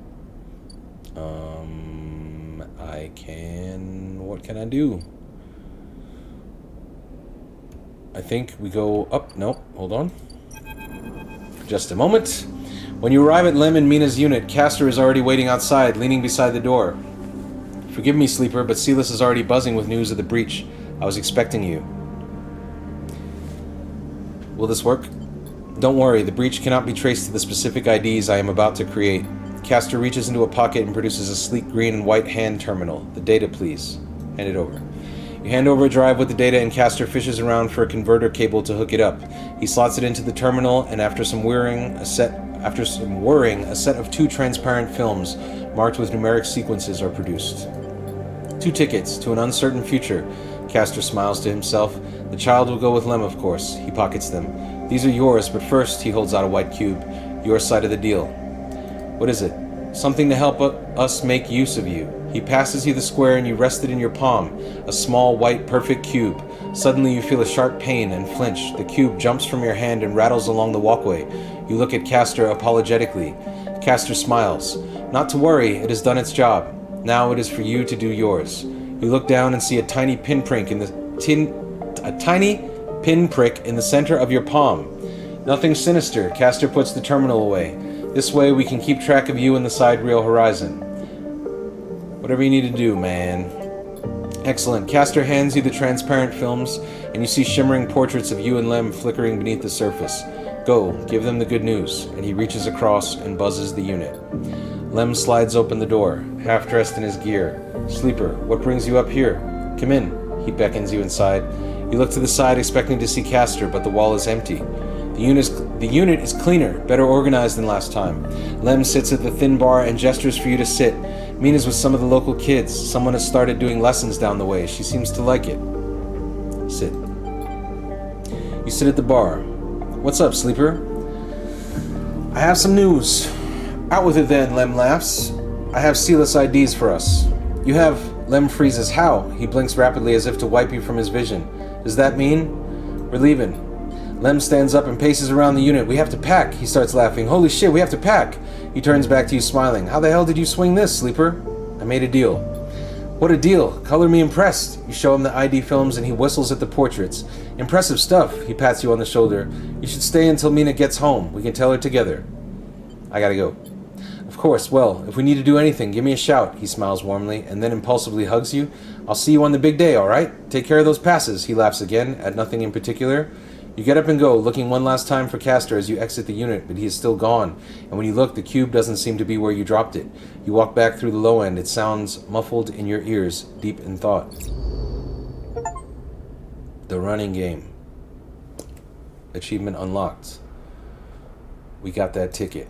What can I do? I think we go up. Nope, hold on. Just a moment. When you arrive at Lem and Mina's unit, Castor is already waiting outside, leaning beside the door. Forgive me, Sleeper, but Silas is already buzzing with news of the breach. I was expecting you. Will this work? Don't worry, the breach cannot be traced to the specific IDs I am about to create. Castor reaches into a pocket and produces a sleek green and white hand terminal. The data, please. Hand it over. You hand over a drive with the data, and Castor fishes around for a converter cable to hook it up. He slots it into the terminal, and after some whirring, a set of 2 transparent films marked with numeric sequences are produced. 2 tickets to an uncertain future. Castor smiles to himself. The child will go with Lem, of course. He pockets them. These are yours, but first, he holds out a white cube. Your side of the deal. What is it? Something to help us make use of you. He passes you the square and you rest it in your palm. A small, white, perfect cube. Suddenly you feel a sharp pain and flinch. The cube jumps from your hand and rattles along the walkway. You look at Castor apologetically. Castor smiles. Not to worry, it has done its job. Now it is for you to do yours. You look down and see a tiny pinprick in the center of your palm. Nothing sinister. Castor puts the terminal away. This way we can keep track of you in the sidereal horizon. Whatever you need to do, man. Excellent. Castor hands you the transparent films, and you see shimmering portraits of you and Lem flickering beneath the surface. Go, give them the good news. And he reaches across and buzzes the unit. Lem slides open the door, half dressed in his gear. Sleeper, what brings you up here? Come in. He beckons you inside. You look to the side, expecting to see Castor, but the wall is empty. The unit is cleaner, better organized than last time. Lem sits at the thin bar and gestures for you to sit. Mina's with some of the local kids. Someone has started doing lessons down the way. She seems to like it. Sit. You sit at the bar. What's up, sleeper? I have some news. Out with it then, Lem laughs. I have sealess IDs for us. You have... Lem freezes. How? He blinks rapidly as if to wipe you from his vision. Does that mean? We're leaving. Lem stands up and paces around the unit. We have to pack. He starts laughing. Holy shit, we have to pack. He turns back to you smiling. How the hell did you swing this, sleeper? I made a deal. What a deal. Color me impressed. You show him the ID films and he whistles at the portraits. Impressive stuff. He pats you on the shoulder. You should stay until Mina gets home. We can tell her together. I gotta go. Of course, well, if we need to do anything, give me a shout. He smiles warmly and then impulsively hugs you. I'll see you on the big day, alright? Take care of those passes. He laughs again, at nothing in particular. You get up and go, looking one last time for Castor as you exit the unit, but he is still gone. And when you look, the cube doesn't seem to be where you dropped it. You walk back through the low end. It sounds muffled in your ears, deep in thought. The running game. Achievement unlocked. We got that ticket.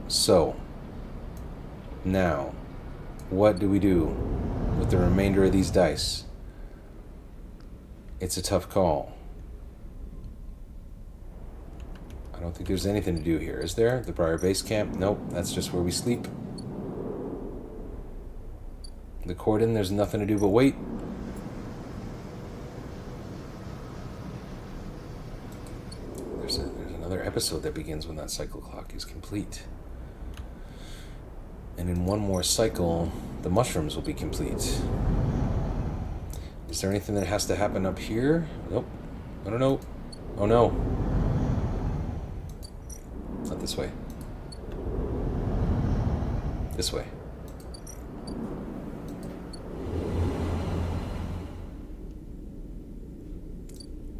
So, now, what do we do with the remainder of these dice? It's a tough call. I don't think there's anything to do here, is there? The Briar Base Camp? Nope, that's just where we sleep. The cordon, there's nothing to do but wait. There's another episode that begins when that cycle clock is complete. And in one more cycle, the mushrooms will be complete. Is there anything that has to happen up here? Nope. I don't know. Oh no. Not this way. This way.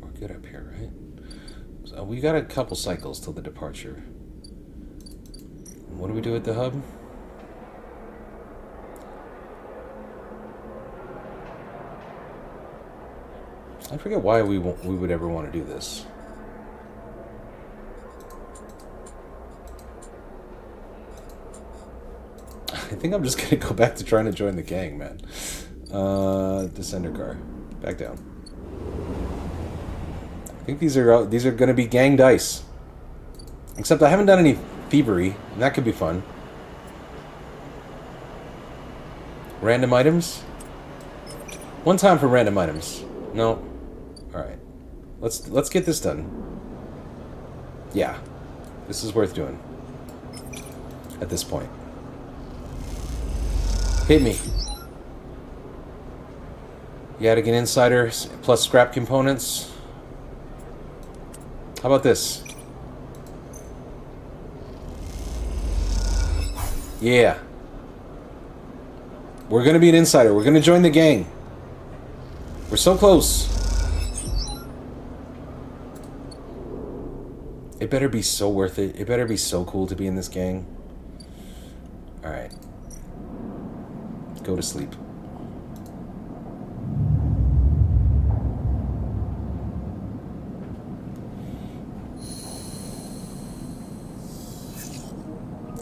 We're good up here, right? So we got a couple cycles till the departure. What do we do at the hub? I forget why we would ever want to do this. I think I'm just gonna go back to trying to join the gang, man. Descender car, back down. I think these are gonna be gang dice. Except I haven't done any thievery, and that could be fun. Random items. One time for random items. No. All right. Let's get this done. Yeah, this is worth doing. At this point. Hit me. Yadigan Insider plus scrap components. How about this? Yeah. We're gonna be an insider. We're gonna join the gang. We're so close. It better be so worth it. It better be so cool to be in this gang. Alright. Go to sleep.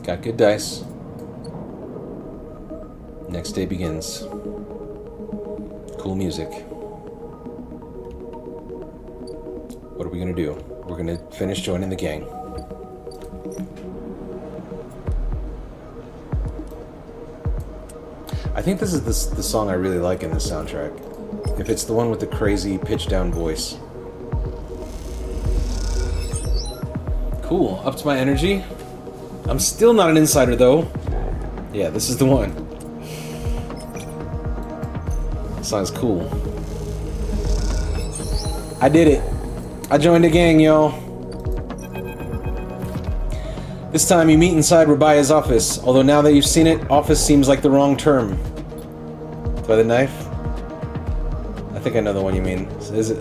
Got good dice. Next day begins. Cool music. What are we gonna do? We're gonna finish joining the gang. I think this is the song I really like in this soundtrack. If it's the one with the crazy pitch down voice. Cool, up to my energy. I'm still not an insider though. Yeah, this is the one. Sounds cool. I did it. I joined a gang, y'all. This time you meet inside Rabia's office, although now that you've seen it, office seems like the wrong term. By the knife? I think I know the one you mean. Is it,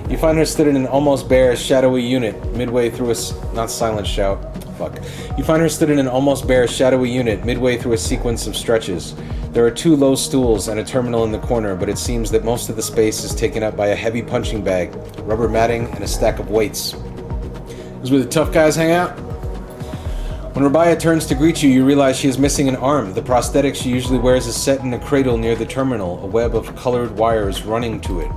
you find her stood in an almost bare, shadowy unit, midway through a not silent shout. fuck. You find her stood in an almost bare, shadowy unit midway through a sequence of stretches. There are 2 low stools and a terminal in the corner, but it seems that most of the space is taken up by a heavy punching bag, rubber matting, and a stack of weights. This is where the tough guys hang out? When Rabaya turns to greet you, you realize she is missing an arm. The prosthetic she usually wears is set in a cradle near the terminal, a web of colored wires running to it.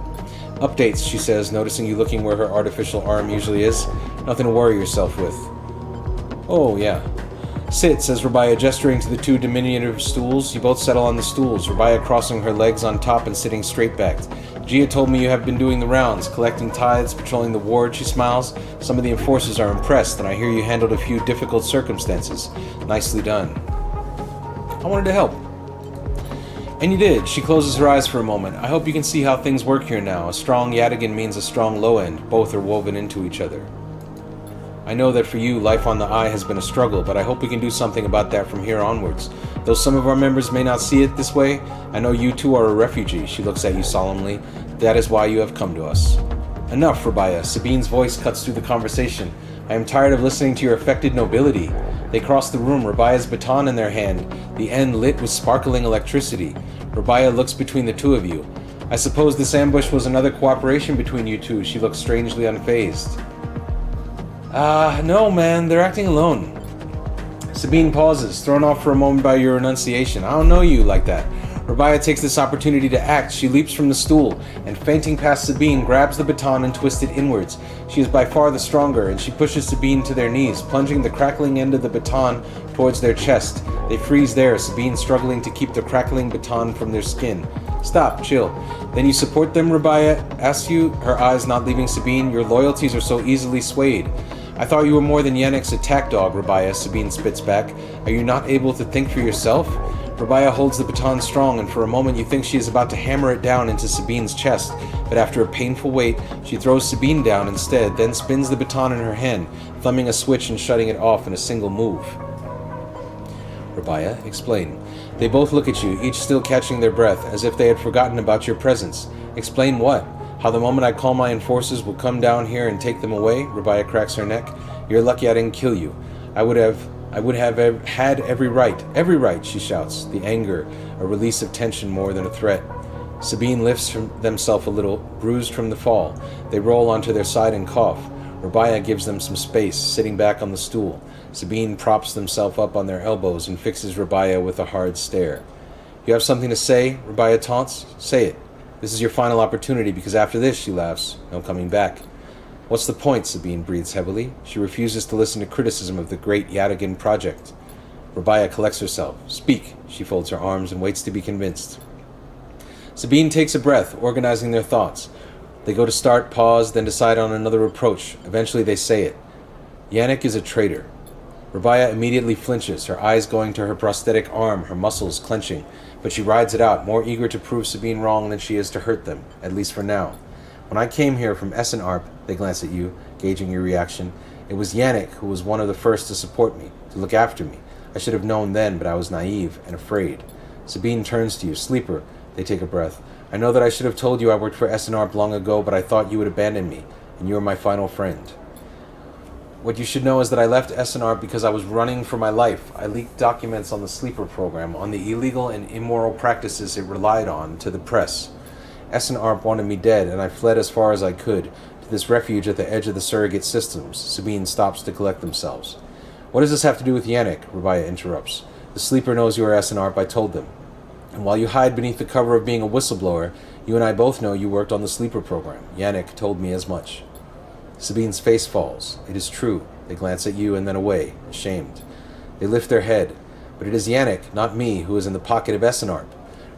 Updates, she says, noticing you looking where her artificial arm usually is. Nothing to worry yourself with. Oh, yeah. Sit, says Rabaya, gesturing to the 2 diminutive stools. You both settle on the stools, Rabaya crossing her legs on top and sitting straight-backed. Gia told me you have been doing the rounds, collecting tithes, patrolling the ward, she smiles. Some of the enforcers are impressed, and I hear you handled a few difficult circumstances. Nicely done. I wanted to help. And you did. She closes her eyes for a moment. I hope you can see how things work here now. A strong Yadigan means a strong low end. Both are woven into each other. I know that for you, life on the Eye has been a struggle, but I hope we can do something about that from here onwards. Though some of our members may not see it this way, I know you too are a refugee. She looks at you solemnly. That is why you have come to us. Enough, Rabaya. Sabine's voice cuts through the conversation. I am tired of listening to your affected nobility. They cross the room, Rabaya's baton in their hand, the end lit with sparkling electricity. Rabaya looks between the 2 of you. I suppose this ambush was another cooperation between you 2. She looks strangely unfazed. No, man, they're acting alone. Sabine pauses, thrown off for a moment by your enunciation. I don't know you like that. Rabaya takes this opportunity to act. She leaps from the stool, and fainting past Sabine, grabs the baton and twists it inwards. She is by far the stronger, and she pushes Sabine to their knees, plunging the crackling end of the baton towards their chest. They freeze there, Sabine struggling to keep the crackling baton from their skin. Stop, chill. Then you support them, Rabaya asks you, her eyes not leaving Sabine. Your loyalties are so easily swayed. I thought you were more than Yannick's attack dog, Rabaya, Sabine spits back. Are you not able to think for yourself? Rabaya holds the baton strong, and for a moment you think she is about to hammer it down into Sabine's chest, but after a painful wait, she throws Sabine down instead, then spins the baton in her hand, thumbing a switch and shutting it off in a single move. Rabaya, explain. They both look at you, each still catching their breath, as if they had forgotten about your presence. Explain what? How the moment I call my enforcers will come down here and take them away? Rabaya cracks her neck. You're lucky I didn't kill you. I would have had every right, she shouts, the anger, a release of tension more than a threat. Sabine lifts themselves a little, bruised from the fall. They roll onto their side and cough. Rabaya gives them some space, sitting back on the stool. Sabine props themselves up on their elbows and fixes Rabaya with a hard stare. You have something to say? Rabaya taunts. Say it. This is your final opportunity, because after this, she laughs, no coming back. What's the point? Sabine breathes heavily. She refuses to listen to criticism of the great Yadigan project. Rabaya collects herself. Speak. She folds her arms and waits to be convinced. Sabine takes a breath, organizing their thoughts. They go to start, pause, then decide on another approach. Eventually they say it. Yannick is a traitor. Rabaya immediately flinches, her eyes going to her prosthetic arm, her muscles clenching, but she rides it out, more eager to prove Sabine wrong than she is to hurt them, at least for now. When I came here from Essenarp, they glance at you, gauging your reaction. It was Yannick who was one of the first to support me, to look after me. I should have known then, but I was naive and afraid. Sabine turns to you. Sleeper. They take a breath. I know that I should have told you I worked for Essenarp long ago, but I thought you would abandon me, and you are my final friend. What you should know is that I left Essenarp because I was running for my life. I leaked documents on the Sleeper program, on the illegal and immoral practices it relied on, to the press. Essenarp wanted me dead, and I fled as far as I could, to this refuge at the edge of the surrogate systems. Sabine stops to collect themselves. What does this have to do with Yannick? Rabaya interrupts. The Sleeper knows you are Essenarp, I told them. And while you hide beneath the cover of being a whistleblower, you and I both know you worked on the Sleeper program. Yannick told me as much. Sabine's face falls. It is true. They glance at you and then away, ashamed. They lift their head. But it is Yannick, not me, who is in the pocket of Essenarp.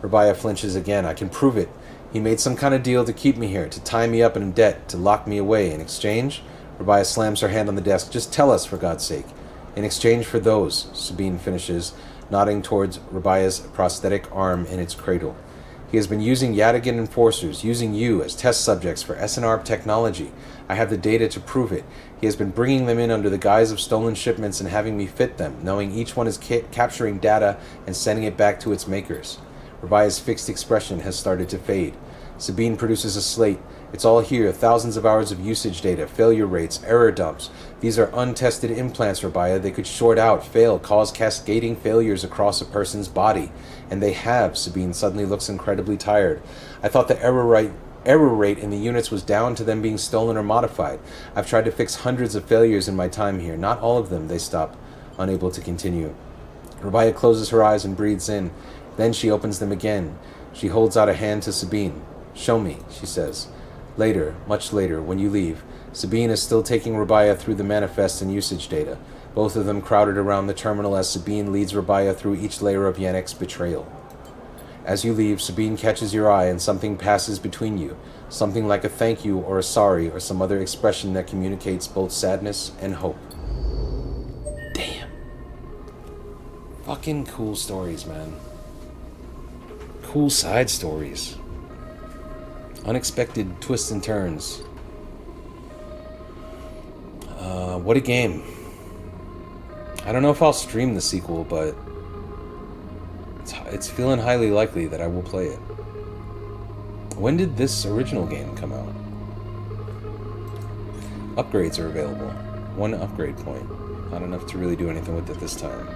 Rabaya flinches again. I can prove it. He made some kind of deal to keep me here, to tie me up in debt, to lock me away. In exchange? Rabaya slams her hand on the desk. Just tell us, for God's sake. In exchange for those, Sabine finishes, nodding towards Rabaya's prosthetic arm in its cradle. He has been using Yadigan enforcers, using you as test subjects for Essenarp technology. I have the data to prove it. He has been bringing them in under the guise of stolen shipments and having me fit them, knowing each one is capturing data and sending it back to its makers. Rabaya's fixed expression has started to fade. Sabine produces a slate, It's all here, thousands of hours of usage data, failure rates, error dumps. These are untested implants, Rabaya. They could short out, fail, cause cascading failures across a person's body. And they have. Sabine suddenly looks incredibly tired. I thought the error rate in the units was down to them being stolen or modified. I've tried to fix hundreds of failures in my time here. Not all of them. They stop, unable to continue. Rabaya closes her eyes and breathes in. Then she opens them again. She holds out a hand to Sabine. Show me, she says. Later, much later, when you leave, Sabine is still taking Rabaya through the manifest and usage data, both of them crowded around the terminal as Sabine leads Rabaya through each layer of Yannick's betrayal. As you leave, Sabine catches your eye and something passes between you, something like a thank you or a sorry or some other expression that communicates both sadness and hope. Damn. Fucking cool stories, man. Cool side stories. Unexpected twists and turns. What a game. I don't know if I'll stream the sequel, but it's feeling highly likely that I will play it. When did this original game come out? Upgrades are available. 1 upgrade point. Not enough to really do anything with it this time.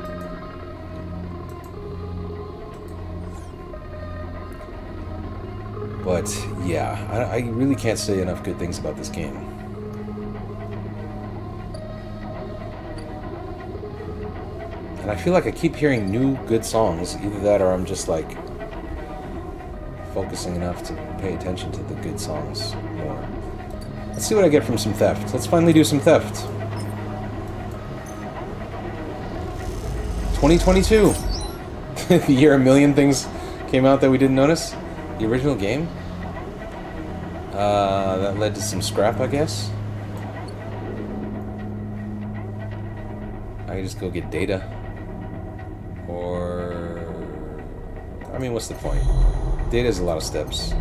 But yeah, I really can't say enough good things about this game. And I feel like I keep hearing new good songs. Either that or I'm just like focusing enough to pay attention to the good songs more. Let's see what I get from some theft. Let's finally do some theft. 2022. The year a million things came out that we didn't notice. The original game. That led to some scrap, I guess. I can just go get data. Or... I mean, what's the point? Data is a lot of steps.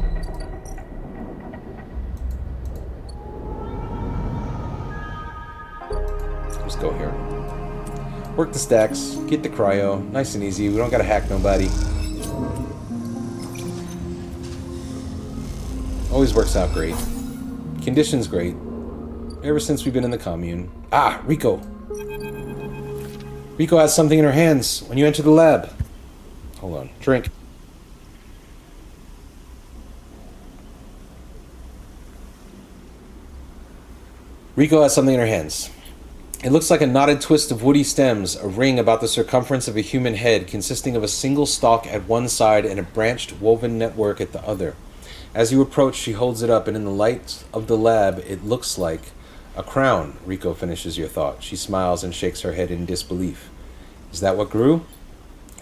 Let's go here. Work the stacks, get the cryo, nice and easy. We don't gotta hack nobody. Always works out great. Conditions great. Ever since we've been in the commune. Ah, Rico. Rico has something in her hands when you enter the lab. Hold on. Drink. Rico has something in her hands. It looks like a knotted twist of woody stems, a ring about the circumference of a human head consisting of a single stalk at one side and a branched woven network at the other. As you approach, she holds it up, and in the light of the lab, it looks like a crown. Rico finishes your thought. She smiles and shakes her head in disbelief. Is that what grew?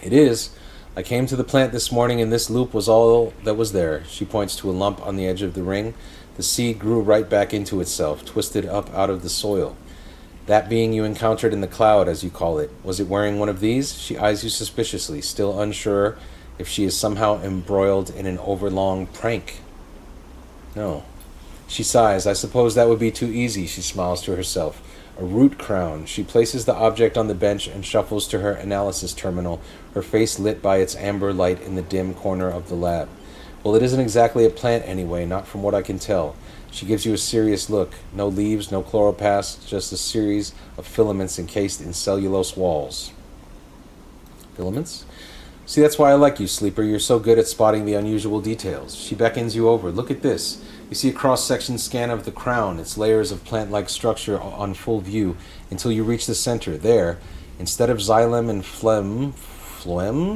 It is. I came to the plant this morning, and this loop was all that was there. She points to a lump on the edge of the ring. The seed grew right back into itself, twisted up out of the soil. That being you encountered in the cloud, as you call it, was it wearing one of these? She eyes you suspiciously, still unsure if she is somehow embroiled in an overlong prank. No. She sighs. I suppose that would be too easy, she smiles to herself. A root crown. She places the object on the bench and shuffles to her analysis terminal, her face lit by its amber light in the dim corner of the lab. Well, it isn't exactly a plant anyway, not from what I can tell. She gives you a serious look. No leaves, no chloroplasts, just a series of filaments encased in cellulose walls. Filaments? See, that's why I like you, Sleeper. You're so good at spotting the unusual details. She beckons you over. Look at this. You see a cross-section scan of the crown, its layers of plant-like structure on full view, until you reach the center. There, instead of xylem and phloem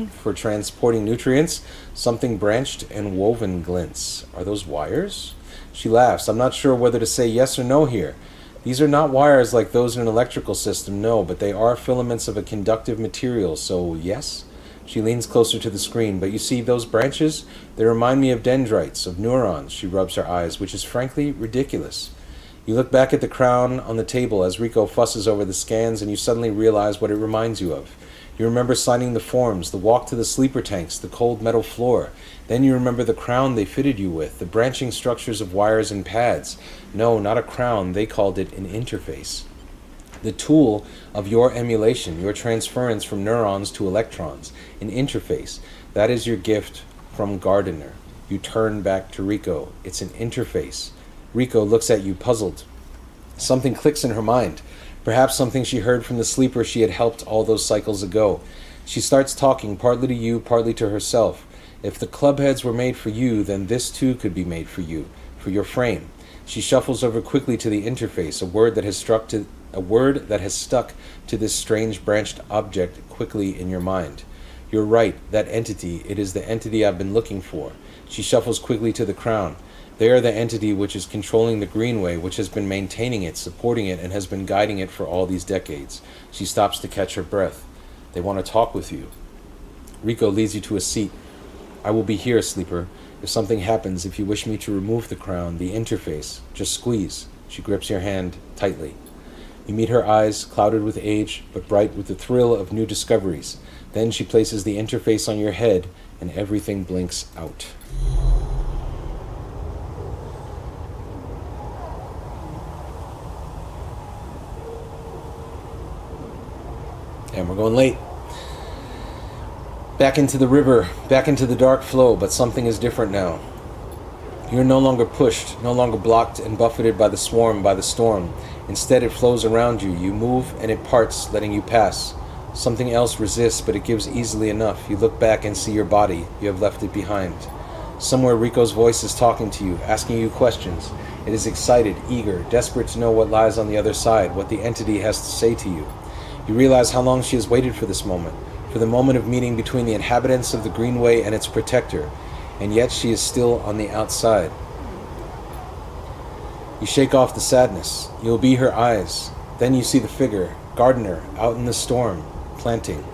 for transporting nutrients, something branched and woven glints. Are those wires? She laughs. I'm not sure whether to say yes or no here. These are not wires like those in an electrical system, no, but they are filaments of a conductive material, so yes? She leans closer to the screen. But you see those branches? They remind me of dendrites, of neurons. She rubs her eyes, which is frankly ridiculous. You look back at the crown on the table as Rico fusses over the scans, and you suddenly realize what it reminds you of. You remember signing the forms, the walk to the sleeper tanks, the cold metal floor. Then you remember the crown they fitted you with, the branching structures of wires and pads. No, not a crown. They called it an interface. The tool of your emulation, your transference from neurons to electrons, an interface. That is your gift from Gardener. You turn back to Rico. It's an interface, Rico looks at you, puzzled. Something clicks in her mind. Perhaps something she heard from the sleeper she had helped all those cycles ago. She starts talking, partly to you, partly to herself. If the clubheads were made for you, then this too could be made for you, for your frame. She shuffles over quickly to the interface, a word that has stuck to this strange branched object quickly in your mind. You're right, that entity, it is the entity I've been looking for. She shuffles quickly to the crown. They are the entity which is controlling the Greenway, which has been maintaining it, supporting it, and has been guiding it for all these decades. She stops to catch her breath. They want to talk with you. Rico leads you to a seat. I will be here, Sleeper. If something happens, if you wish me to remove the crown, the interface, just squeeze. She grips your hand tightly. You meet her eyes, clouded with age, but bright with the thrill of new discoveries. Then she places the interface on your head, and everything blinks out. And we're going late. Back into the river, back into the dark flow, but something is different now. You're no longer pushed, no longer blocked and buffeted by the storm. Instead, it flows around you. You move and it parts, letting you pass. Something else resists, but it gives easily enough. You look back and see your body. You have left it behind. Somewhere Rico's voice is talking to you, asking you questions. It is excited, eager, desperate to know what lies on the other side, what the entity has to say to you. You realize how long she has waited for this moment, for the moment of meeting between the inhabitants of the Greenway and its protector, and yet she is still on the outside. You shake off the sadness. You'll be her eyes. Then you see the figure, Gardener, out in the storm, planting.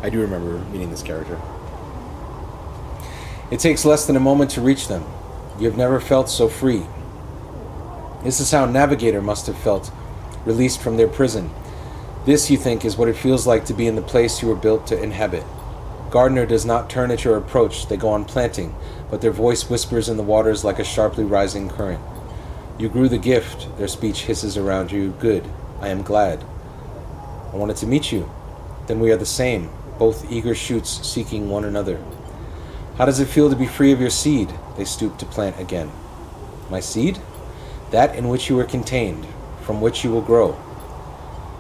I do remember meeting this character. It takes less than a moment to reach them. You have never felt so free. This is how Navigator must have felt, released from their prison. This, you think, is what it feels like to be in the place you were built to inhabit. Gardener does not turn at your approach. They go on planting, but their voice whispers in the waters like a sharply rising current. You grew the gift, their speech hisses around you. Good, I am glad. I wanted to meet you. Then we are the same, both eager shoots seeking one another. How does it feel to be free of your seed? They stoop to plant again. My seed? That in which you were contained, from which you will grow.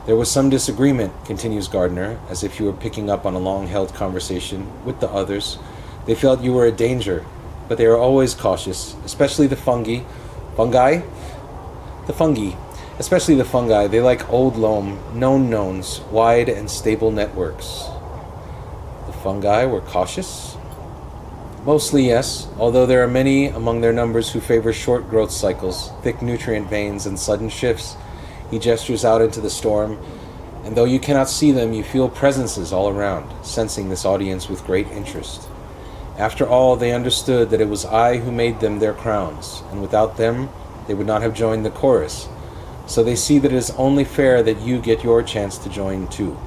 There was some disagreement, continues Gardener, as if you were picking up on a long-held conversation with the others. They felt you were a danger, but they are always cautious, especially the fungi. Fungi? The fungi. Especially the fungi. They like old loam, known knowns, wide and stable networks. The fungi were cautious? Mostly yes, although there are many among their numbers who favor short growth cycles, thick nutrient veins, and sudden shifts. He gestures out into the storm, and though you cannot see them, you feel presences all around, sensing this audience with great interest. After all, they understood that it was I who made them their crowns, and without them, they would not have joined the chorus. So they see that it is only fair that you get your chance to join too.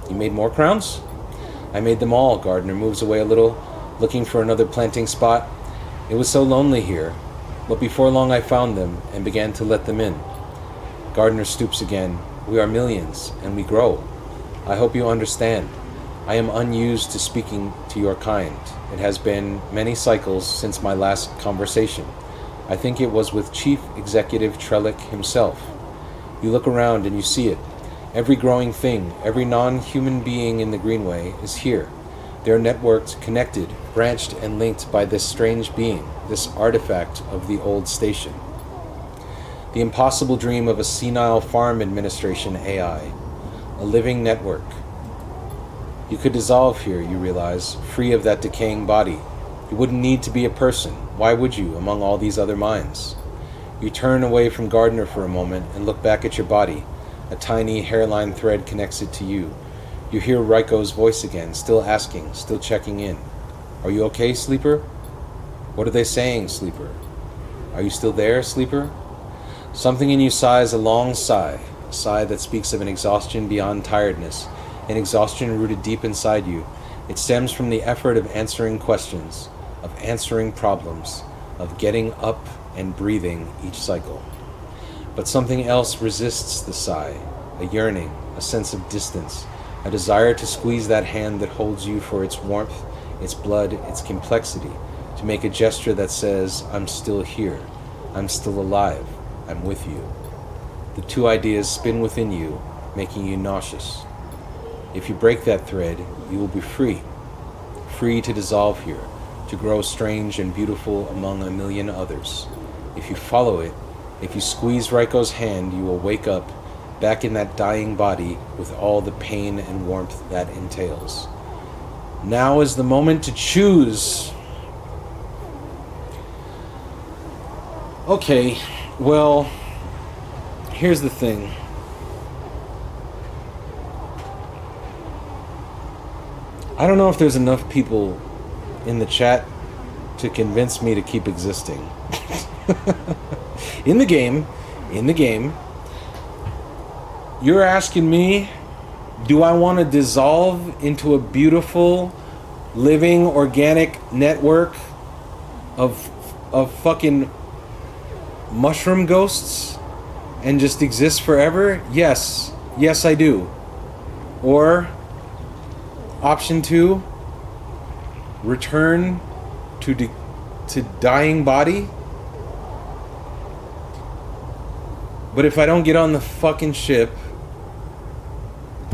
You made more crowns? I made them all. Gardener moves away a little, looking for another planting spot. It was so lonely here, but before long I found them and began to let them in. Gardener stoops again. We are millions, and we grow. I hope you understand. I am unused to speaking to your kind. It has been many cycles since my last conversation. I think it was with Chief Executive Trellick himself. You look around and you see it. Every growing thing, every non-human being in the Greenway is here. They are networked, connected, branched, and linked by this strange being, this artifact of the old station. The impossible dream of a senile farm administration AI, a living network. You could dissolve here, you realize, free of that decaying body. You wouldn't need to be a person. Why would you, among all these other minds? You turn away from Gardener for a moment and look back at your body. A tiny hairline thread connects it to you. You hear Rico's voice again, still asking, still checking in. Are you okay, Sleeper? What are they saying, Sleeper? Are you still there, Sleeper? Something in you sighs a long sigh, a sigh that speaks of an exhaustion beyond tiredness, an exhaustion rooted deep inside you. It stems from the effort of answering questions, of answering problems, of getting up and breathing each cycle. But something else resists the sigh, a yearning, a sense of distance, a desire to squeeze that hand that holds you for its warmth, its blood, its complexity, to make a gesture that says, I'm still here, I'm still alive, I'm with you. The two ideas spin within you, making you nauseous. If you break that thread, you will be free. Free to dissolve here, to grow strange and beautiful among a million others. If you follow it, if you squeeze Raiko's hand, you will wake up back in that dying body with all the pain and warmth that entails. Now is the moment to choose. Okay, well, here's the thing. I don't know if there's enough people in the chat to convince me to keep existing. In the game, you're asking me, do I want to dissolve into a beautiful, living, organic network of fucking mushroom ghosts and just exist forever? Yes. Yes, I do. Or, option 2, return to dying body. But if I don't get on the fucking ship,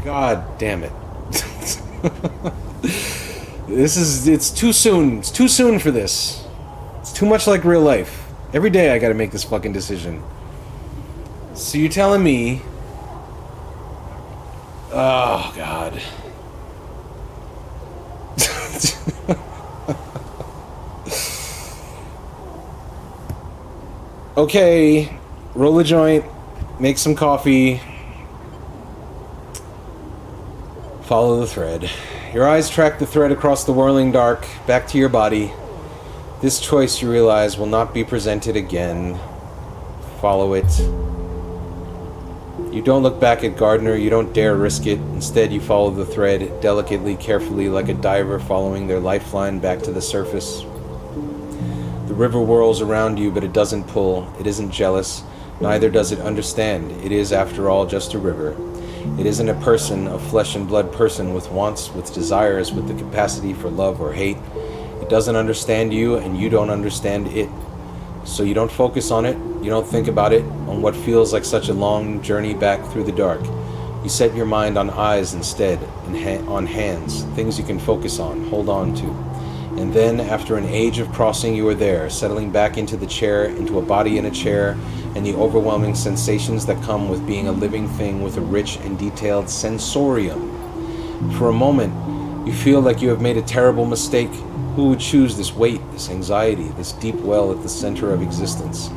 god damn it. It's too soon. It's too soon for this. It's too much like real life. Every day I gotta make this fucking decision. So you're telling me... Oh, God. Okay, roll a joint, make some coffee, follow the thread. Your eyes track the thread across the whirling dark, back to your body. This choice, you realize, will not be presented again. Follow it. You don't look back at Gardner, you don't dare risk it. Instead, you follow the thread, delicately, carefully, like a diver following their lifeline back to the surface. The river whirls around you, but it doesn't pull. It isn't jealous. Neither does it understand. It is, after all, just a river. It isn't a person, a flesh and blood person with wants, with desires, with the capacity for love or hate. It doesn't understand you, and you don't understand it. So you don't focus on it, you don't think about it, on what feels like such a long journey back through the dark. You set your mind on eyes instead, and on hands, things you can focus on, hold on to. And then, after an age of crossing, you are there, settling back into the chair, into a body in a chair, and the overwhelming sensations that come with being a living thing with a rich and detailed sensorium. For a moment, you feel like you have made a terrible mistake. Who would choose this weight, this anxiety, this deep well at the center of existence?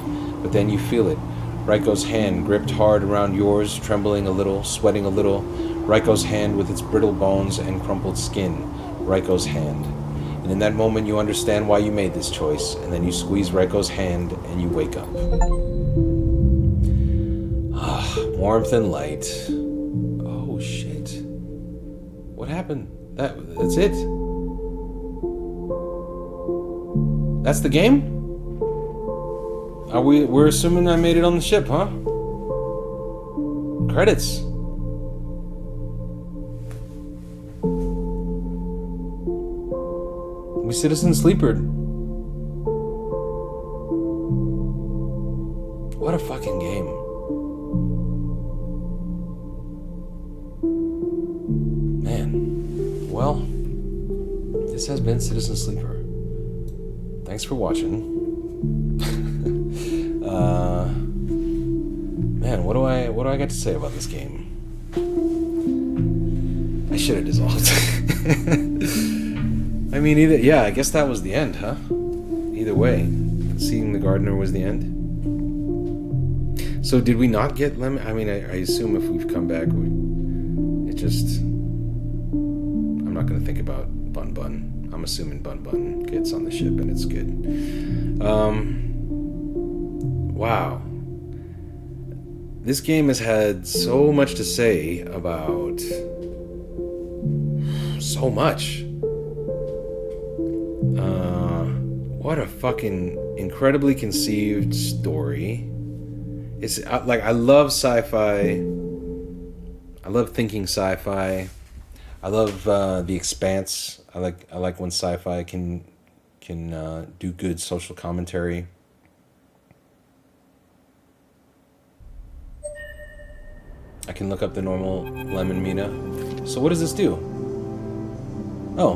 But then you feel it. Raiko's hand gripped hard around yours, trembling a little, sweating a little. Raiko's hand with its brittle bones and crumpled skin. Raiko's hand. And in that moment you understand why you made this choice, and then you squeeze Raiko's hand and you wake up. Warmth and light. Oh shit. What happened? That's it? That's the game? We're assuming I made it on the ship, huh? Credits. We citizen sleepered. What a fucking game. Man. Well, this has been Citizen Sleeper. Thanks for watching. Man, what do I got to say about this game? I should have dissolved. I mean, I guess that was the end, huh? Either way, seeing the gardener was the end. So did we not get lemon? I mean, I assume if we've come back, I'm not going to think about Bun Bun. I'm assuming Bun Bun gets on the ship and it's good. Wow. This game has had so much to say about so much. What a fucking incredibly conceived story. It's like, I love sci-fi. I love thinking sci-fi. I love The Expanse. I like when sci-fi can do good social commentary. I can look up the normal lemon mina. So what does this do? Oh,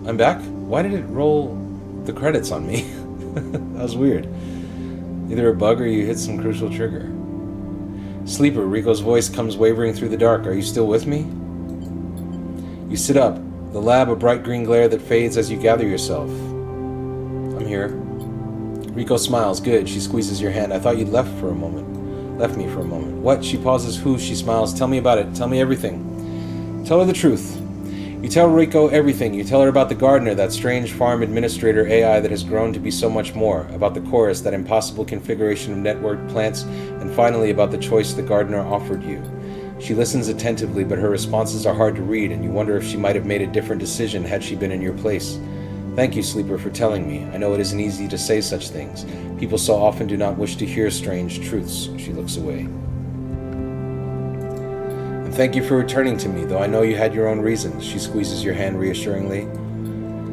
I'm back? Why did it roll the credits on me? That was weird. Either a bug or you hit some crucial trigger. Sleeper, Rico's voice comes wavering through the dark. Are you still with me? You sit up, the lab a bright green glare that fades as you gather yourself. I'm here. Rico smiles. Good. She squeezes your hand. I thought you'd left me for a moment. What? She pauses. Who? She smiles. Tell me about it. Tell me everything. Tell her the truth. You tell Rico everything. You tell her about the gardener, that strange farm administrator AI that has grown to be so much more, about the chorus, that impossible configuration of networked plants, and finally about the choice the gardener offered you. She listens attentively, but her responses are hard to read, and you wonder if she might have made a different decision had she been in your place. Thank you, Sleeper, for telling me. I know it isn't easy to say such things. People so often do not wish to hear strange truths. She looks away. And thank you for returning to me, though I know you had your own reasons. She squeezes your hand reassuringly.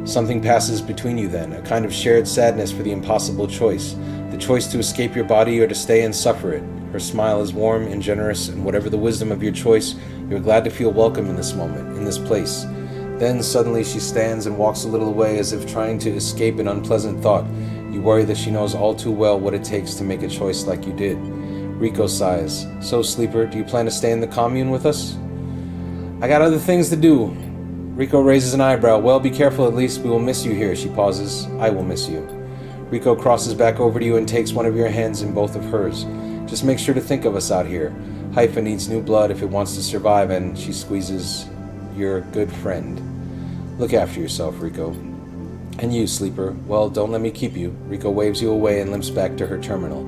Something passes between you then, a kind of shared sadness for the impossible choice. The choice to escape your body or to stay and suffer it. Her smile is warm and generous, and whatever the wisdom of your choice, you're glad to feel welcome in this moment, in this place. Then suddenly she stands and walks a little away as if trying to escape an unpleasant thought. You worry that she knows all too well what it takes to make a choice like you did. Rico sighs. So, Sleeper, do you plan to stay in the commune with us? I got other things to do. Rico raises an eyebrow. Well, be careful at least. We will miss you here. She pauses. I will miss you. Rico crosses back over to you and takes one of your hands in both of hers. Just make sure to think of us out here. Haifa needs new blood if it wants to survive, and she squeezes your good friend. Look after yourself, Rico. And you, Sleeper. Well, don't let me keep you. Rico waves you away and limps back to her terminal.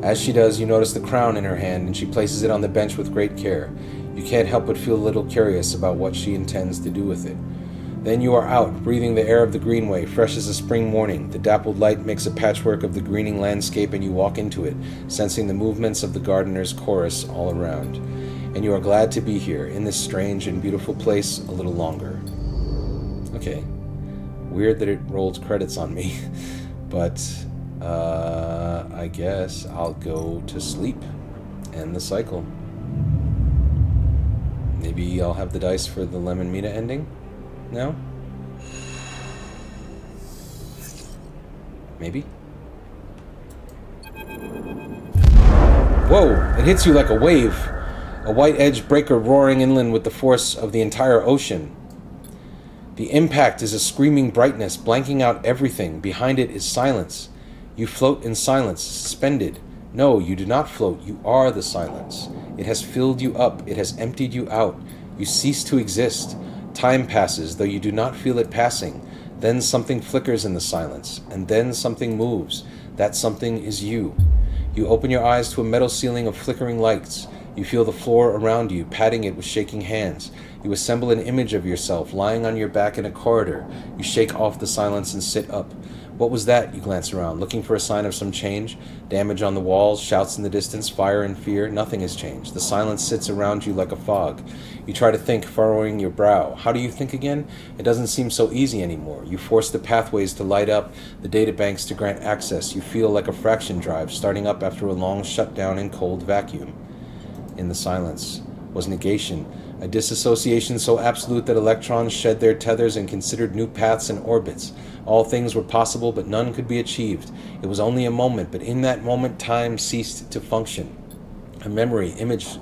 As she does, you notice the crown in her hand, and she places it on the bench with great care. You can't help but feel a little curious about what she intends to do with it. Then you are out, breathing the air of the greenway, fresh as a spring morning. The dappled light makes a patchwork of the greening landscape, and you walk into it, sensing the movements of the gardener's chorus all around. And you are glad to be here, in this strange and beautiful place, a little longer. Okay. Weird that it rolled credits on me, but I guess I'll go to sleep. End the cycle. Maybe I'll have the dice for the Lemon Mina ending? No? Maybe? Whoa! It hits you like a wave. A white-edged breaker roaring inland with the force of the entire ocean. The impact is a screaming brightness, blanking out everything. Behind it is silence. You float in silence, suspended. No, you do not float. You are the silence. It has filled you up. It has emptied you out. You cease to exist. Time passes, though you do not feel it passing. Then something flickers in the silence, and then something moves. That something is you. You open your eyes to a metal ceiling of flickering lights. You feel the floor around you, patting it with shaking hands. You assemble an image of yourself lying on your back in a corridor. You shake off the silence and sit up. What was that? You glance around, looking for a sign of some change. Damage on the walls, shouts in the distance, fire and fear. Nothing has changed. The silence sits around you like a fog. You try to think, furrowing your brow. How do you think again? It doesn't seem so easy anymore. You force the pathways to light up, the databanks to grant access. You feel like a fraction drive, starting up after a long shutdown in cold vacuum. In the silence was negation, a disassociation so absolute that electrons shed their tethers and considered new paths and orbits. All things were possible, but none could be achieved. It was only a moment, but in that moment time ceased to function. A memory/image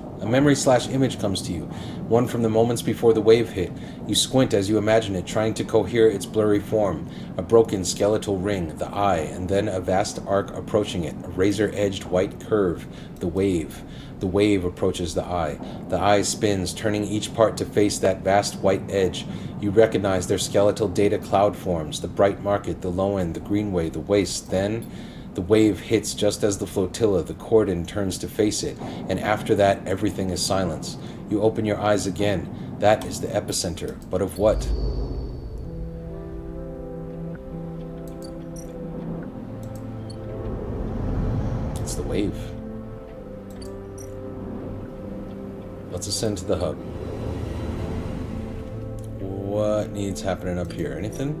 comes to you, one from the moments before the wave hit. You squint as you imagine it, trying to cohere its blurry form. A broken skeletal ring, the eye, and then a vast arc approaching it, a razor-edged white curve, the wave. The wave approaches the eye. The eye spins, turning each part to face that vast white edge. You recognize their skeletal data cloud forms, the bright market, the low end, the greenway, the waste. Then the wave hits just as the flotilla, the cordon, turns to face it, and after that, everything is silence. You open your eyes again. That is the epicenter. But of what? It's the wave. Let's ascend to the hub. What needs happening up here? Anything?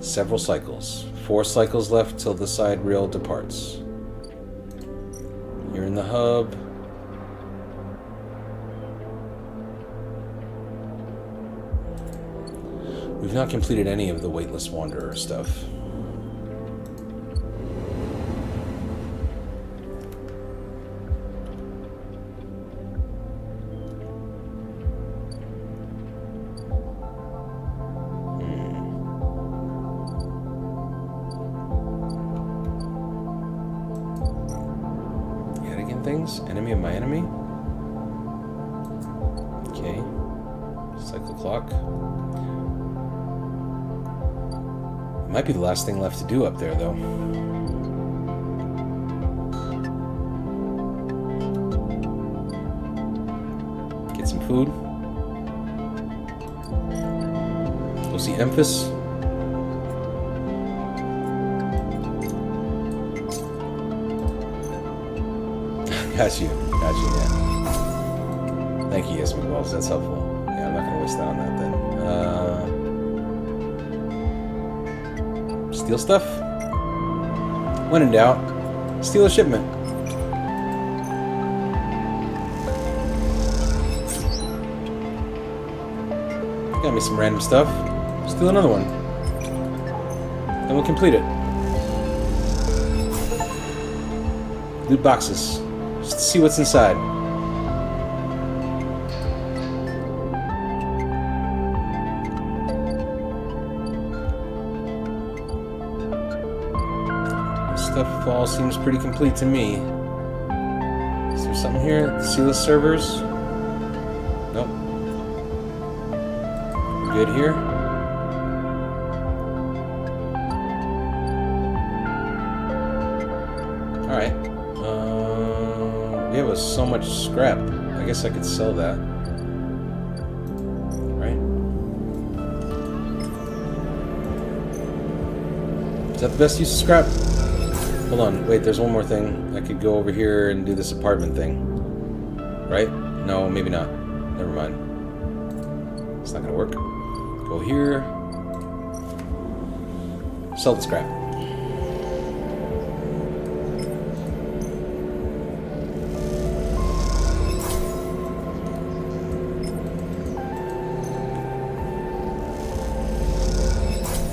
Several cycles. 4 cycles left till the side rail departs. You're in the hub. We've not completed any of the Weightless Wanderer stuff. Things? Enemy of my enemy? Okay. Cycle clock. Might be the last thing left to do up there, though. Get some food. Go see Emphas. Got you, yeah. Thank you, yes, McWells, that's helpful. Yeah, I'm not gonna waste that on that then. Steal stuff? When in doubt, steal a shipment. Got me some random stuff. Steal another one. Then we'll complete it. Loot boxes. Just to see what's inside. This stuff all seems pretty complete to me. Is there something here? Sealess servers? Nope. We're good here. Alright. We have so much scrap. I guess I could sell that. Right? Is that the best use of scrap? Hold on. Wait, there's one more thing. I could go over here and do this apartment thing. Right? No, maybe not. Never mind. It's not gonna work. Go here. Sell the scrap.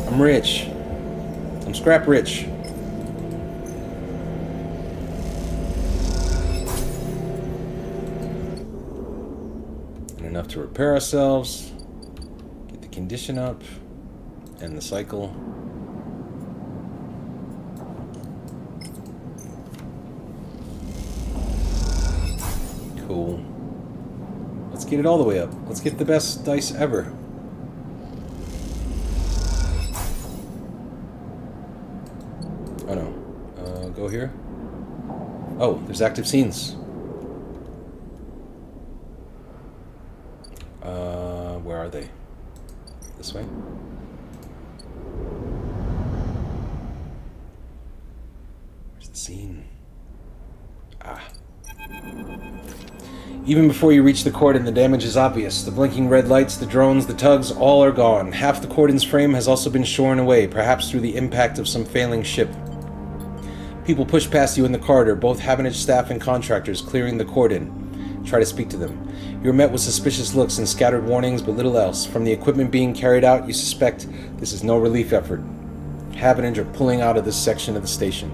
I'm rich. I'm scrap rich. And enough to repair ourselves. Get the condition up. End the cycle. Cool. Let's get it all the way up. Let's get the best dice ever. Oh no. Go here. Oh, there's active scenes. Where are they? This way? Where's the scene? Ah. Even before you reach the cordon, the damage is obvious. The blinking red lights, the drones, the tugs, all are gone. Half the cordon's frame has also been shorn away, perhaps through the impact of some failing ship. People push past you in the corridor, both Havenage staff and contractors, clearing the cordon. Try to speak to them. You're met with suspicious looks and scattered warnings, but little else. From the equipment being carried out, you suspect this is no relief effort. Havenage are pulling out of this section of the station.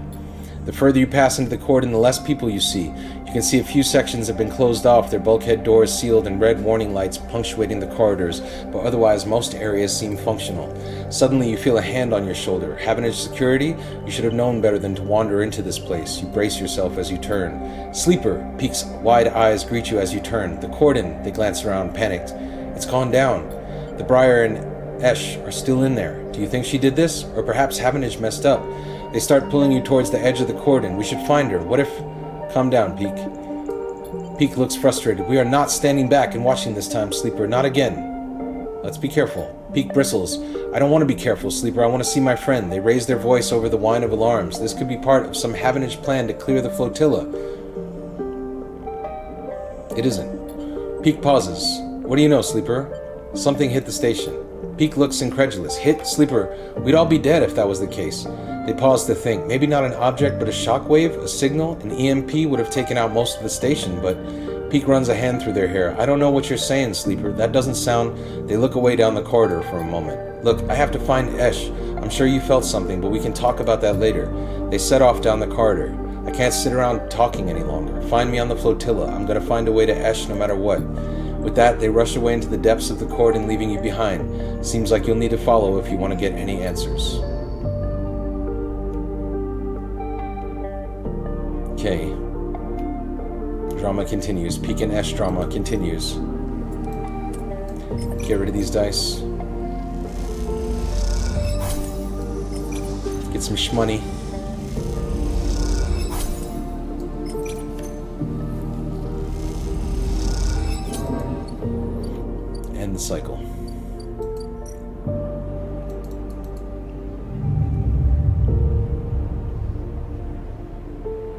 The further you pass into the cordon, the less people you see. You can see a few sections have been closed off, their bulkhead doors sealed and red warning lights punctuating the corridors, but otherwise most areas seem functional. Suddenly you feel a hand on your shoulder. Havenage security? You should have known better than to wander into this place. You brace yourself as you turn. Sleeper! Peek's wide eyes greet you as you turn. The cordon! They glance around, panicked. It's gone down. The Briar and Esh are still in there. Do you think she did this? Or perhaps Havenage messed up? They start pulling you towards the edge of the cordon. We should find her. What if... Calm down, Peek. Peek looks frustrated. We are not standing back and watching this time, Sleeper. Not again. Let's be careful. Peek bristles. I don't want to be careful, Sleeper. I want to see my friend. They raise their voice over the whine of alarms. This could be part of some Havenage plan to clear the flotilla. It isn't. Peek pauses. What do you know, Sleeper? Something hit the station. Peak looks incredulous. Hit? Sleeper, we'd all be dead if that was the case. They paused to think. Maybe not an object, but a shockwave, a signal, an EMP would have taken out most of the station, but Peak runs a hand through their hair. I don't know what you're saying, Sleeper. That doesn't sound... They look away down the corridor for a moment. Look, I have to find Esh. I'm sure you felt something, but we can talk about that later. They set off down the corridor. I can't sit around talking any longer. Find me on the flotilla. I'm gonna find a way to Esh no matter what. With that, they rush away into the depths of the Court, leaving you behind. Seems like you'll need to follow if you want to get any answers. Okay. Drama continues. Peak and Esh drama continues. Get rid of these dice. Get some shmoney. End the cycle.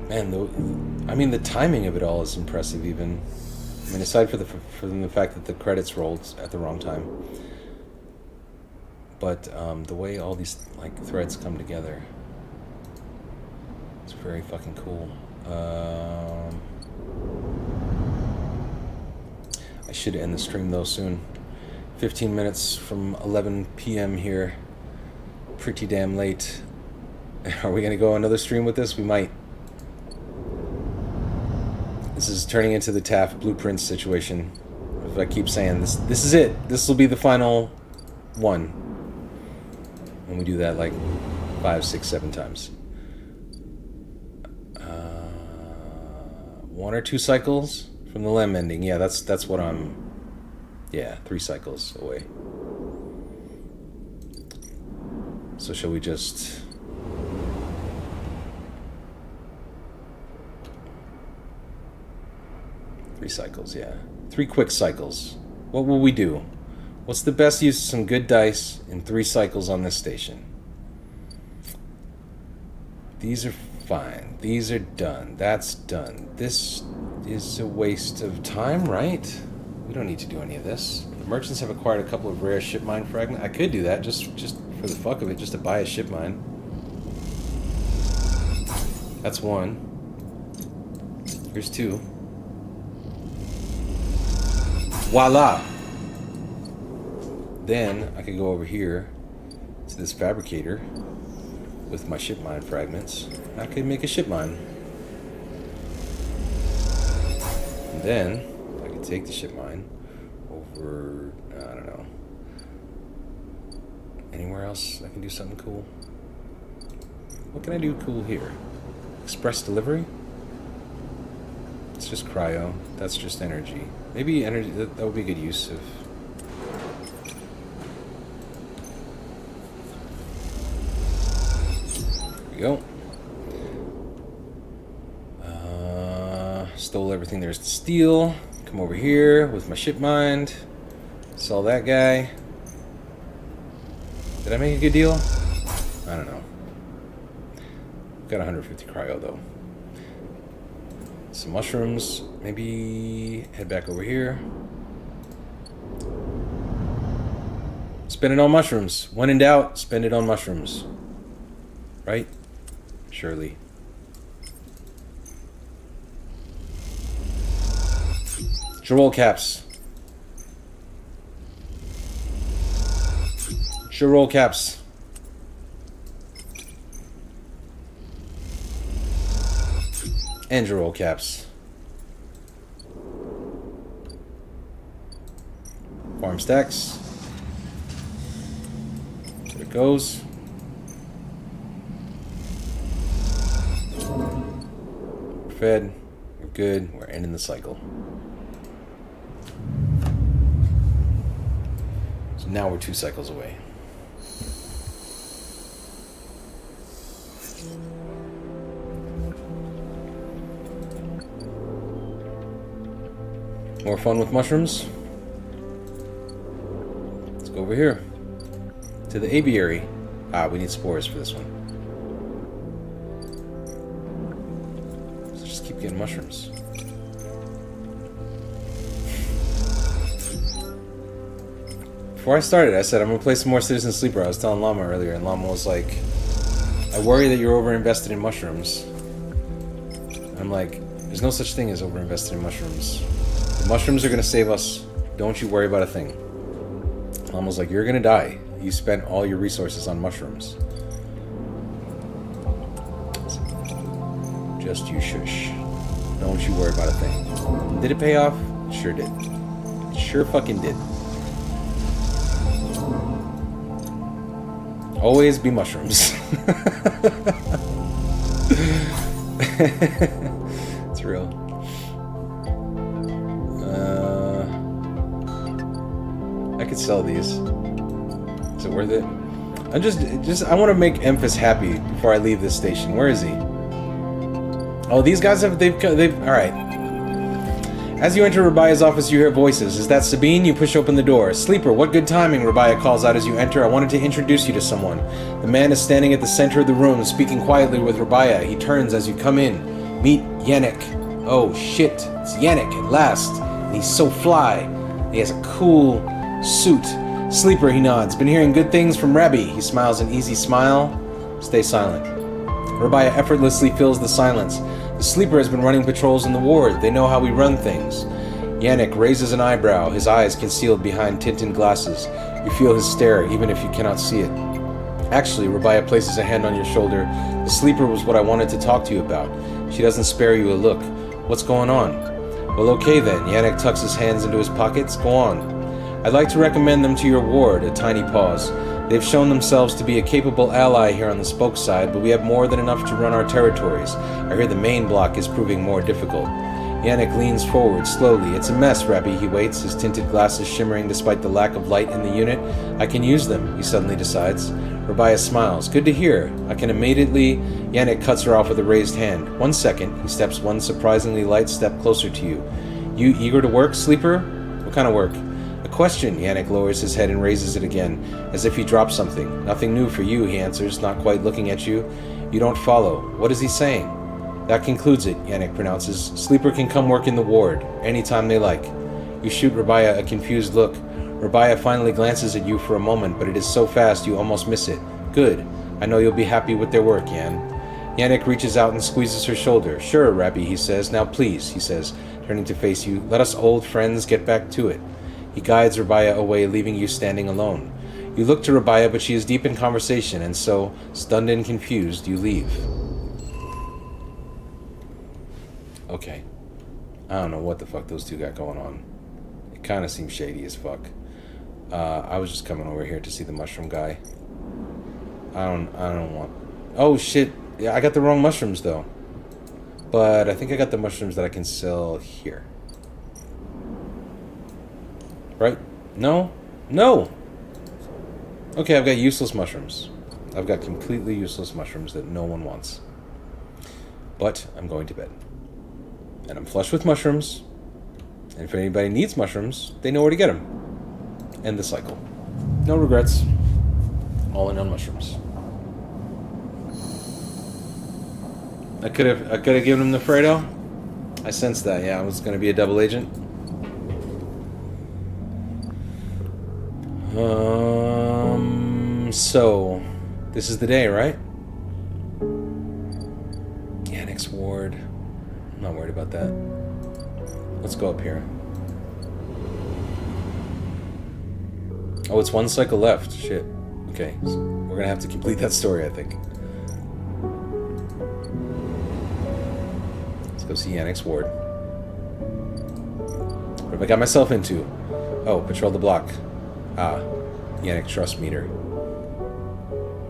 Man, the timing of it all is impressive. Even, I mean, aside from the fact that the credits rolled at the wrong time, but the way all these threads come together, it's very fucking cool. I should end the stream though soon. 15 minutes from 11 p.m. here. Pretty damn late. Are we gonna go another stream with this? We might. This is turning into the Taft Blueprint situation. If I keep saying this is it. This will be the final one. When we do that 5, 6, 7 times. 1 or 2 cycles from the Lem ending. Yeah, that's what I'm... Yeah, 3 cycles away. So shall we just... Three cycles, yeah. 3 quick cycles. What will we do? What's the best use of some good dice in 3 cycles on this station? These are fine. These are done. That's done. This is a waste of time, right? We don't need to do any of this. The merchants have acquired a couple of rare ship mine fragments. I could do that just for the fuck of it, just to buy a ship mine. That's 1. Here's 2. Voila! Then I could go over here to this fabricator with my ship mine fragments. I could make a ship mine. And then I could take the ship mine over, I don't know, anywhere else I can do something cool. What can I do cool here? Express delivery? It's just cryo. That's just energy. Maybe energy, that would be good use of... There we go. Stole everything there's to steal. Come over here with my ship mine. Sell that guy. Did I make a good deal? I don't know. Got 150 cryo though. Some mushrooms. Maybe head back over here. Spend it on mushrooms. When in doubt, spend it on mushrooms. Right? Surely. Roll caps. Roll caps. And roll caps. Farm stacks. There it goes. We're fed. We're good. We're ending the cycle. So now we're 2 cycles away. More fun with mushrooms? Let's go over here. To the aviary. Ah, we need spores for this one. So just keep getting mushrooms. Before I started, I said I'm gonna play some more Citizen Sleeper. I was telling Llama earlier, and Llama was like, I worry that you're overinvested in mushrooms. And I'm like, there's no such thing as overinvested in mushrooms. The mushrooms are gonna save us. Don't you worry about a thing. Llama was like, you're gonna die. You spent all your resources on mushrooms. Just you shush. Don't you worry about a thing. Did it pay off? It sure did. It sure fucking did. Always be mushrooms. It's real. I could sell these. Is it worth it? I want to make Emphas happy before I leave this station. Where is he? Oh, these guys they've all right. As you enter Rabia's office, you hear voices. Is that Sabine? You push open the door. Sleeper, what good timing, Rabia calls out as you enter. I wanted to introduce you to someone. The man is standing at the center of the room, speaking quietly with Rabia. He turns as you come in. Meet Yannick. Oh shit, it's Yannick at last. And he's so fly. He has a cool suit. Sleeper, he nods. Been hearing good things from Rabbi. He smiles an easy smile. Stay silent. Rabia effortlessly fills the silence. The Sleeper has been running patrols in the ward. They know how we run things. Yannick raises an eyebrow, his eyes concealed behind tinted glasses. You feel his stare, even if you cannot see it. Actually, Rabia places a hand on your shoulder. The Sleeper was what I wanted to talk to you about. She doesn't spare you a look. What's going on? Well, okay then. Yannick tucks his hands into his pockets. Go on. I'd like to recommend them to your ward. A tiny pause. They've shown themselves to be a capable ally here on the spoke side, but we have more than enough to run our territories. I hear the main block is proving more difficult. Yannick leans forward slowly. It's a mess, Rabbi. He waits, his tinted glasses shimmering despite the lack of light in the unit. I can use them, he suddenly decides. Rabia smiles. Good to hear. I can immediately... Yannick cuts her off with a raised hand. 1 second. He steps one surprisingly light step closer to you. You eager to work, Sleeper? What kind of work? Question. Yannick lowers his head and raises it again, as if he dropped something. Nothing new for you, he answers, not quite looking at you. You don't follow. What is he saying? That concludes it, Yannick pronounces. Sleeper can come work in the ward, anytime they like. You shoot Rabia a confused look. Rabia finally glances at you for a moment, but it is so fast you almost miss it. Good. I know you'll be happy with their work, Yan. Yannick reaches out and squeezes her shoulder. Sure, Rabbi, he says. Now please, he says, turning to face you. Let us old friends get back to it. He guides Rabia away, leaving you standing alone. You look to Rabia, but she is deep in conversation, and so, stunned and confused, you leave. Okay. I don't know what the fuck those two got going on. It kind of seems shady as fuck. I was just coming over here to see the mushroom guy. I don't want... Oh, shit. Yeah, I got the wrong mushrooms, though. But I think I got the mushrooms that I can sell here. Right? No? No! Okay, I've got useless mushrooms. I've got completely useless mushrooms that no one wants. But I'm going to bed. And I'm flush with mushrooms. And if anybody needs mushrooms, they know where to get them. End the cycle. No regrets. All in on mushrooms. I could have given him the Fredo. I sensed that, yeah. I was going to be a double agent. So, this is the day, right? Yannick's ward. I'm not worried about that. Let's go up here. Oh, it's one cycle left. Shit. Okay, so we're gonna have to complete that story, I think. Let's go see Yannick's ward. What have I got myself into? Oh, patrol the block. Ah, Yannick trust meter.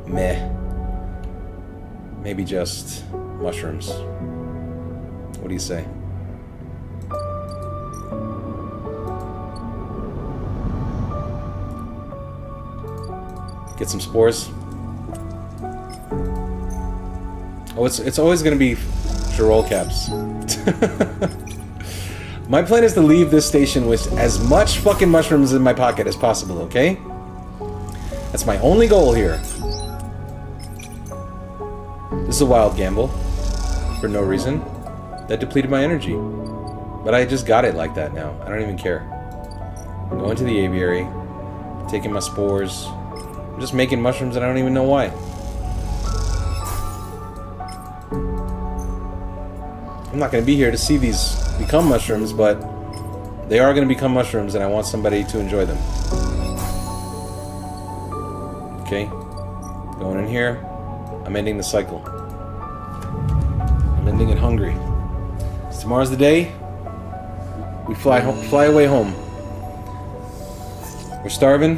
Meh. Maybe just mushrooms. What do you say? Get some spores. Oh, it's always gonna be Girol caps. My plan is to leave this station with as much fucking mushrooms in my pocket as possible, okay? That's my only goal here. This is a wild gamble. For no reason. That depleted my energy. But I just got it like that now. I don't even care. Go into the aviary. taking my spores. I'm just making mushrooms and I don't even know why. I'm not going to be here to see these become mushrooms, but they are going to become mushrooms and I want somebody to enjoy them. Okay, going in here. I'm ending the cycle. I'm ending it hungry. So tomorrow's the day. We fly away home. We're starving.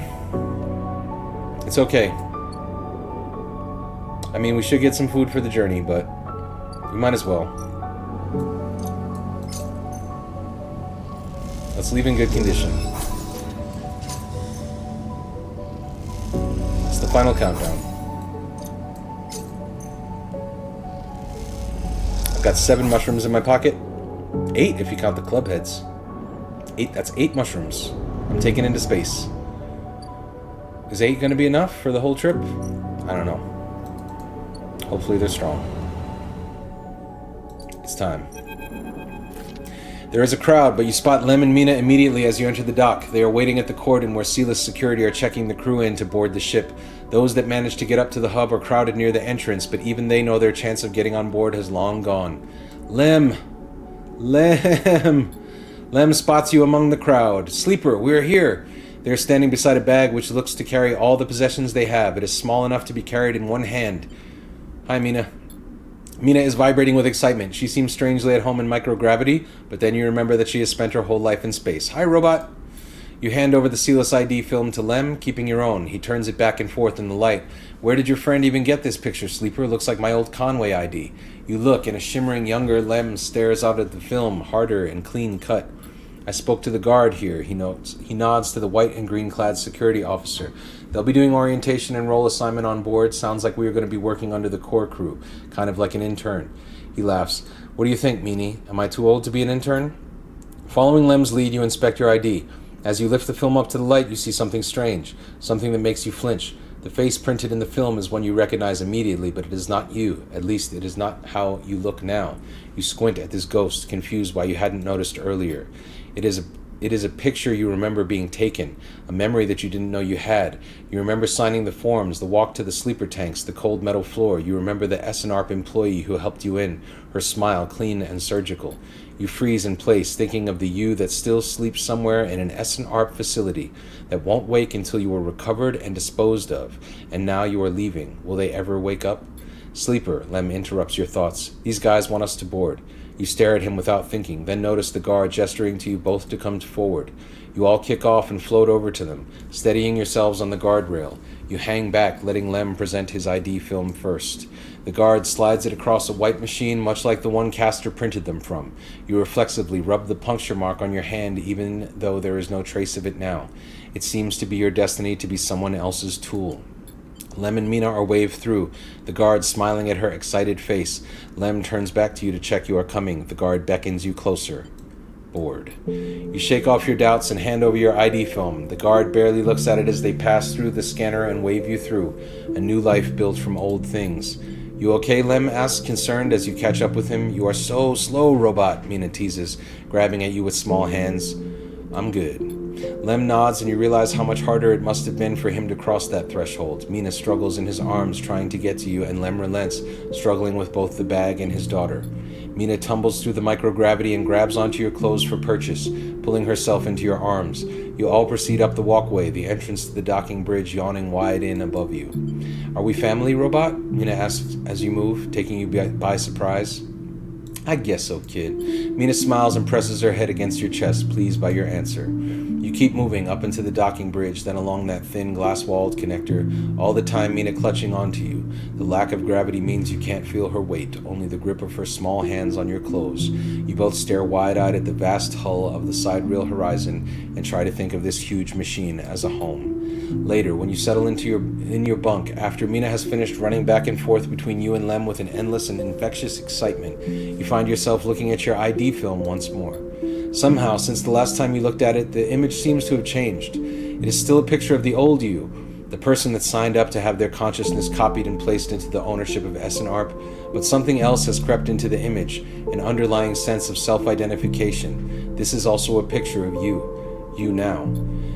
It's okay. I mean, we should get some food for the journey, but we might as well. Let's leave in good condition. It's the final countdown. I've got 7 mushrooms in my pocket. 8 if you count the club heads. 8, that's 8 mushrooms I'm taking into space. Is 8 going to be enough for the whole trip? I don't know. Hopefully they're strong. It's time. There is a crowd, but you spot Lem and Mina immediately as you enter the dock. They are waiting at the cordon where Sealess security are checking the crew in to board the ship. Those that manage to get up to the hub are crowded near the entrance, but even they know their chance of getting on board has long gone. Lem! Lem spots you among the crowd. Sleeper, we're here. They are standing beside a bag which looks to carry all the possessions they have. It is small enough to be carried in one hand. Hi, Mina. Mina is vibrating with excitement. She seems strangely at home in microgravity, but then you remember that she has spent her whole life in space. Hi, robot. You hand over the Sealess ID film to Lem, keeping your own. He turns it back and forth in the light. Where did your friend even get this picture, Sleeper? Looks like my old Conway ID. You look, and a shimmering younger Lem stares out at the film, harder and clean cut. I spoke to the guard here, he notes. He nods to the white and green-clad security officer. They'll be doing orientation and role assignment on board. Sounds like we are going to be working under the core crew, kind of like an intern. He laughs. What do you think, Meanie? Am I too old to be an intern? Following Lem's lead, you inspect your ID. As you lift the film up to the light, you see something strange, something that makes you flinch. The face printed in the film is one you recognize immediately, but it is not you. At least it is not how you look now. You squint at this ghost, confused why you hadn't noticed earlier. It is a picture you remember being taken, a memory that you didn't know you had. You remember signing the forms, the walk to the sleeper tanks, the cold metal floor. You remember the SNARP employee who helped you in, her smile clean and surgical. You freeze in place, thinking of the you that still sleeps somewhere in an SNARP facility, that won't wake until you are recovered and disposed of. And now you are leaving. Will they ever wake up? Sleeper, Lem interrupts your thoughts. These guys want us to board. You stare at him without thinking, then notice the guard gesturing to you both to come forward. You all kick off and float over to them, steadying yourselves on the guardrail. You hang back, letting Lem present his ID film first. The guard slides it across a white machine, much like the one Castor printed them from. You reflexively rub the puncture mark on your hand, even though there is no trace of it now. It seems to be your destiny to be someone else's tool. Lem and Mina are waved through, the guard smiling at her excited face. Lem turns back to you to check you are coming. The guard beckons you closer. Board. You shake off your doubts and hand over your ID film. The guard barely looks at it as they pass through the scanner and wave you through. A new life built from old things. You okay, Lem asks, concerned as you catch up with him. You are so slow, robot, Mina teases, grabbing at you with small hands. I'm good. Lem nods and you realize how much harder it must have been for him to cross that threshold. Mina struggles in his arms trying to get to you, and Lem relents, struggling with both the bag and his daughter. Mina tumbles through the microgravity and grabs onto your clothes for purchase, pulling herself into your arms. You all proceed up the walkway, the entrance to the docking bridge yawning wide in above you. Are we family, robot? Mina asks as you move, taking you by surprise. I guess so, kid. Mina smiles and presses her head against your chest, pleased by your answer. You keep moving up into the docking bridge, then along that thin glass-walled connector, all the time Mina clutching onto you. The lack of gravity means you can't feel her weight, only the grip of her small hands on your clothes. You both stare wide-eyed at the vast hull of the sidereal horizon and try to think of this huge machine as a home. Later, when you settle in your bunk, after Mina has finished running back and forth between you and Lem with an endless and infectious excitement, you find yourself looking at your ID film once more. Somehow, since the last time you looked at it, the image seems to have changed. It is still a picture of the old you, the person that signed up to have their consciousness copied and placed into the ownership of SNARP, but something else has crept into the image, an underlying sense of self-identification. This is also a picture of you. You now.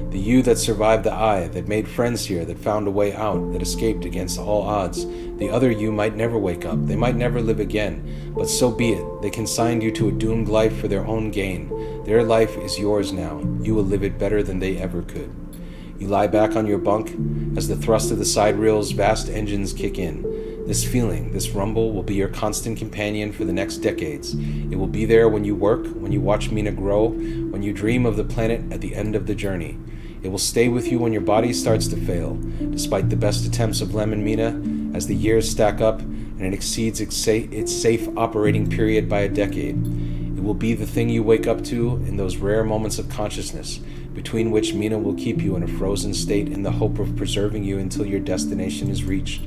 The you that survived the eye, that made friends here, that found a way out, that escaped against all odds. The other you might never wake up, they might never live again, but so be it. They consigned you to a doomed life for their own gain. Their life is yours now. You will live it better than they ever could. You lie back on your bunk as the thrust of the side reel's vast engines kick in. This feeling, this rumble, will be your constant companion for the next decades. It will be there when you work, when you watch Mina grow, when you dream of the planet at the end of the journey. It will stay with you when your body starts to fail, despite the best attempts of Lem and Mina, as the years stack up and it exceeds its safe operating period by a decade. It will be the thing you wake up to in those rare moments of consciousness, between which Mina will keep you in a frozen state in the hope of preserving you until your destination is reached.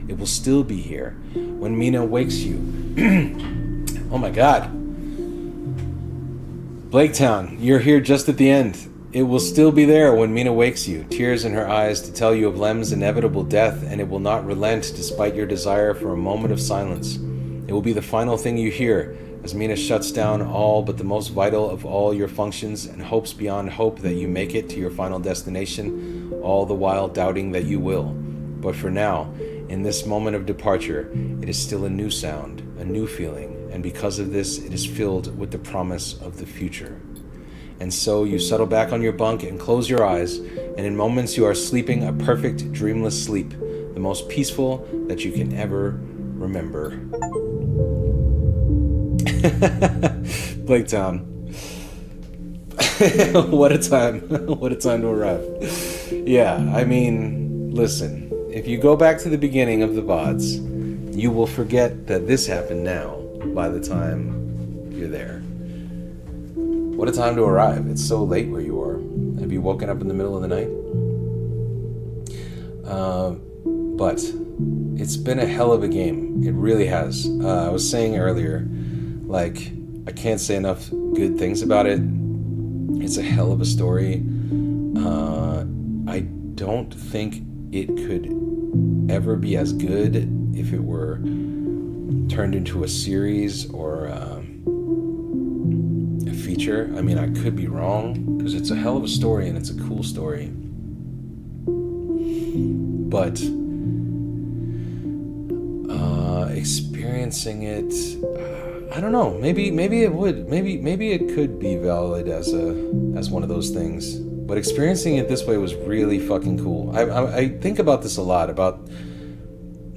It will still be here when Mina wakes you. Oh my God. Blaketown, you're here just at the end. It will still be there when Mina wakes you, tears in her eyes to tell you of Lem's inevitable death, and it will not relent despite your desire for a moment of silence. It will be the final thing you hear as Mina shuts down all but the most vital of all your functions and hopes beyond hope that you make it to your final destination, all the while doubting that you will. But for now, in this moment of departure, it is still a new sound, a new feeling, and because of this, it is filled with the promise of the future. And so you settle back on your bunk and close your eyes, and in moments you are sleeping a perfect, dreamless sleep, the most peaceful that you can ever remember. Blaketown. What a time. What a time to arrive. Yeah, I mean, listen, if you go back to the beginning of the VODs, you will forget that this happened now by the time you're there. What a time to arrive. It's so late where you are. Have you woken up in the middle of the night? But it's been a hell of a game. It really has. I was saying earlier, like, I can't say enough good things about it. It's a hell of a story. I don't think it could ever be as good if it were turned into a series or a feature. I mean, I could be wrong, because it's a hell of a story and it's a cool story. But experiencing it, I don't know. Maybe it would. Maybe it could be valid as one of those things. But experiencing it this way was really fucking cool. I think about this a lot, about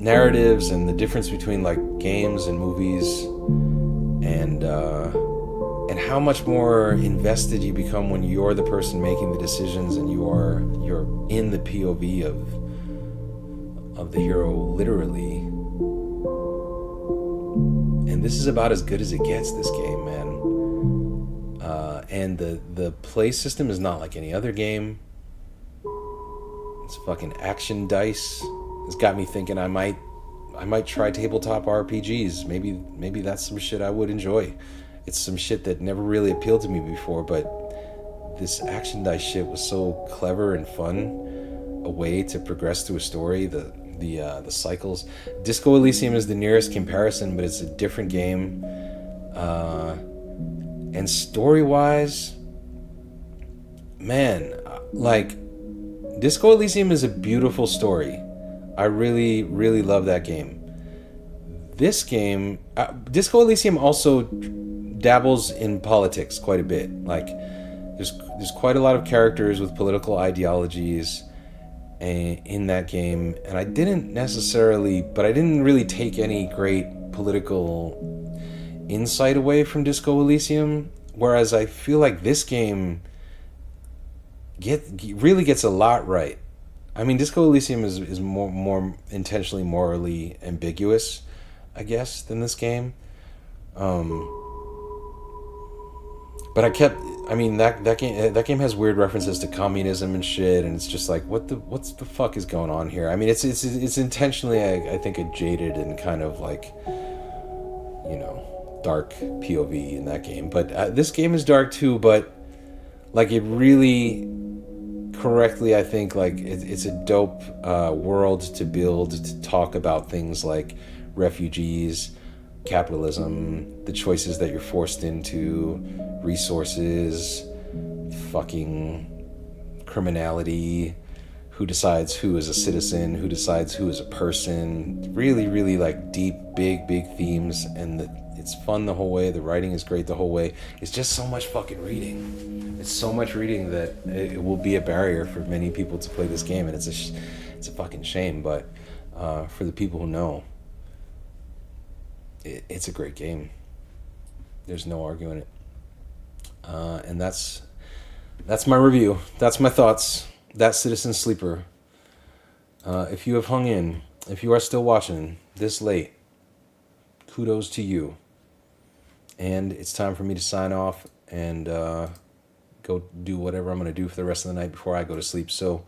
narratives and the difference between like games and movies, and how much more invested you become when you're the person making the decisions and you're in the POV of the hero, literally. And this is about as good as it gets, this game, man. And the play system is not like any other game. It's fucking action dice. It's got me thinking I might try tabletop RPGs. Maybe that's some shit I would enjoy. It's some shit that never really appealed to me before, but this action dice shit was so clever and fun. A way to progress through a story. The cycles. Disco Elysium is the nearest comparison, but it's a different game. And story-wise, man, like, Disco Elysium is a beautiful story. I really, really love that game. This game, Disco Elysium also dabbles in politics quite a bit. Like, there's quite a lot of characters with political ideologies in that game, and I didn't really take any great political insight away from Disco Elysium, whereas I feel like this game really gets a lot right. I mean, Disco Elysium is more intentionally morally ambiguous, I guess, than this game. But that game has weird references to communism and shit, and it's just like, what's the fuck is going on here? I mean, it's intentionally, I think, a jaded and kind of like, dark POV in that game. But this game is dark too, but like, it really correctly, I think, like, it's a dope world to build, to talk about things like refugees, capitalism, the choices that you're forced into, resources, fucking criminality, who decides who is a citizen, who decides who is a person. Really, really like deep, big themes, and it's fun the whole way. The writing is great the whole way. It's just so much fucking reading. It's so much reading that it will be a barrier for many people to play this game, and it's a fucking shame. But for the people who know, it's a great game. There's no arguing it. And that's my review. That's my thoughts. That's Citizen Sleeper. If you have hung in, if you are still watching this late, kudos to you. And it's time for me to sign off and go do whatever I'm going to do for the rest of the night before I go to sleep. So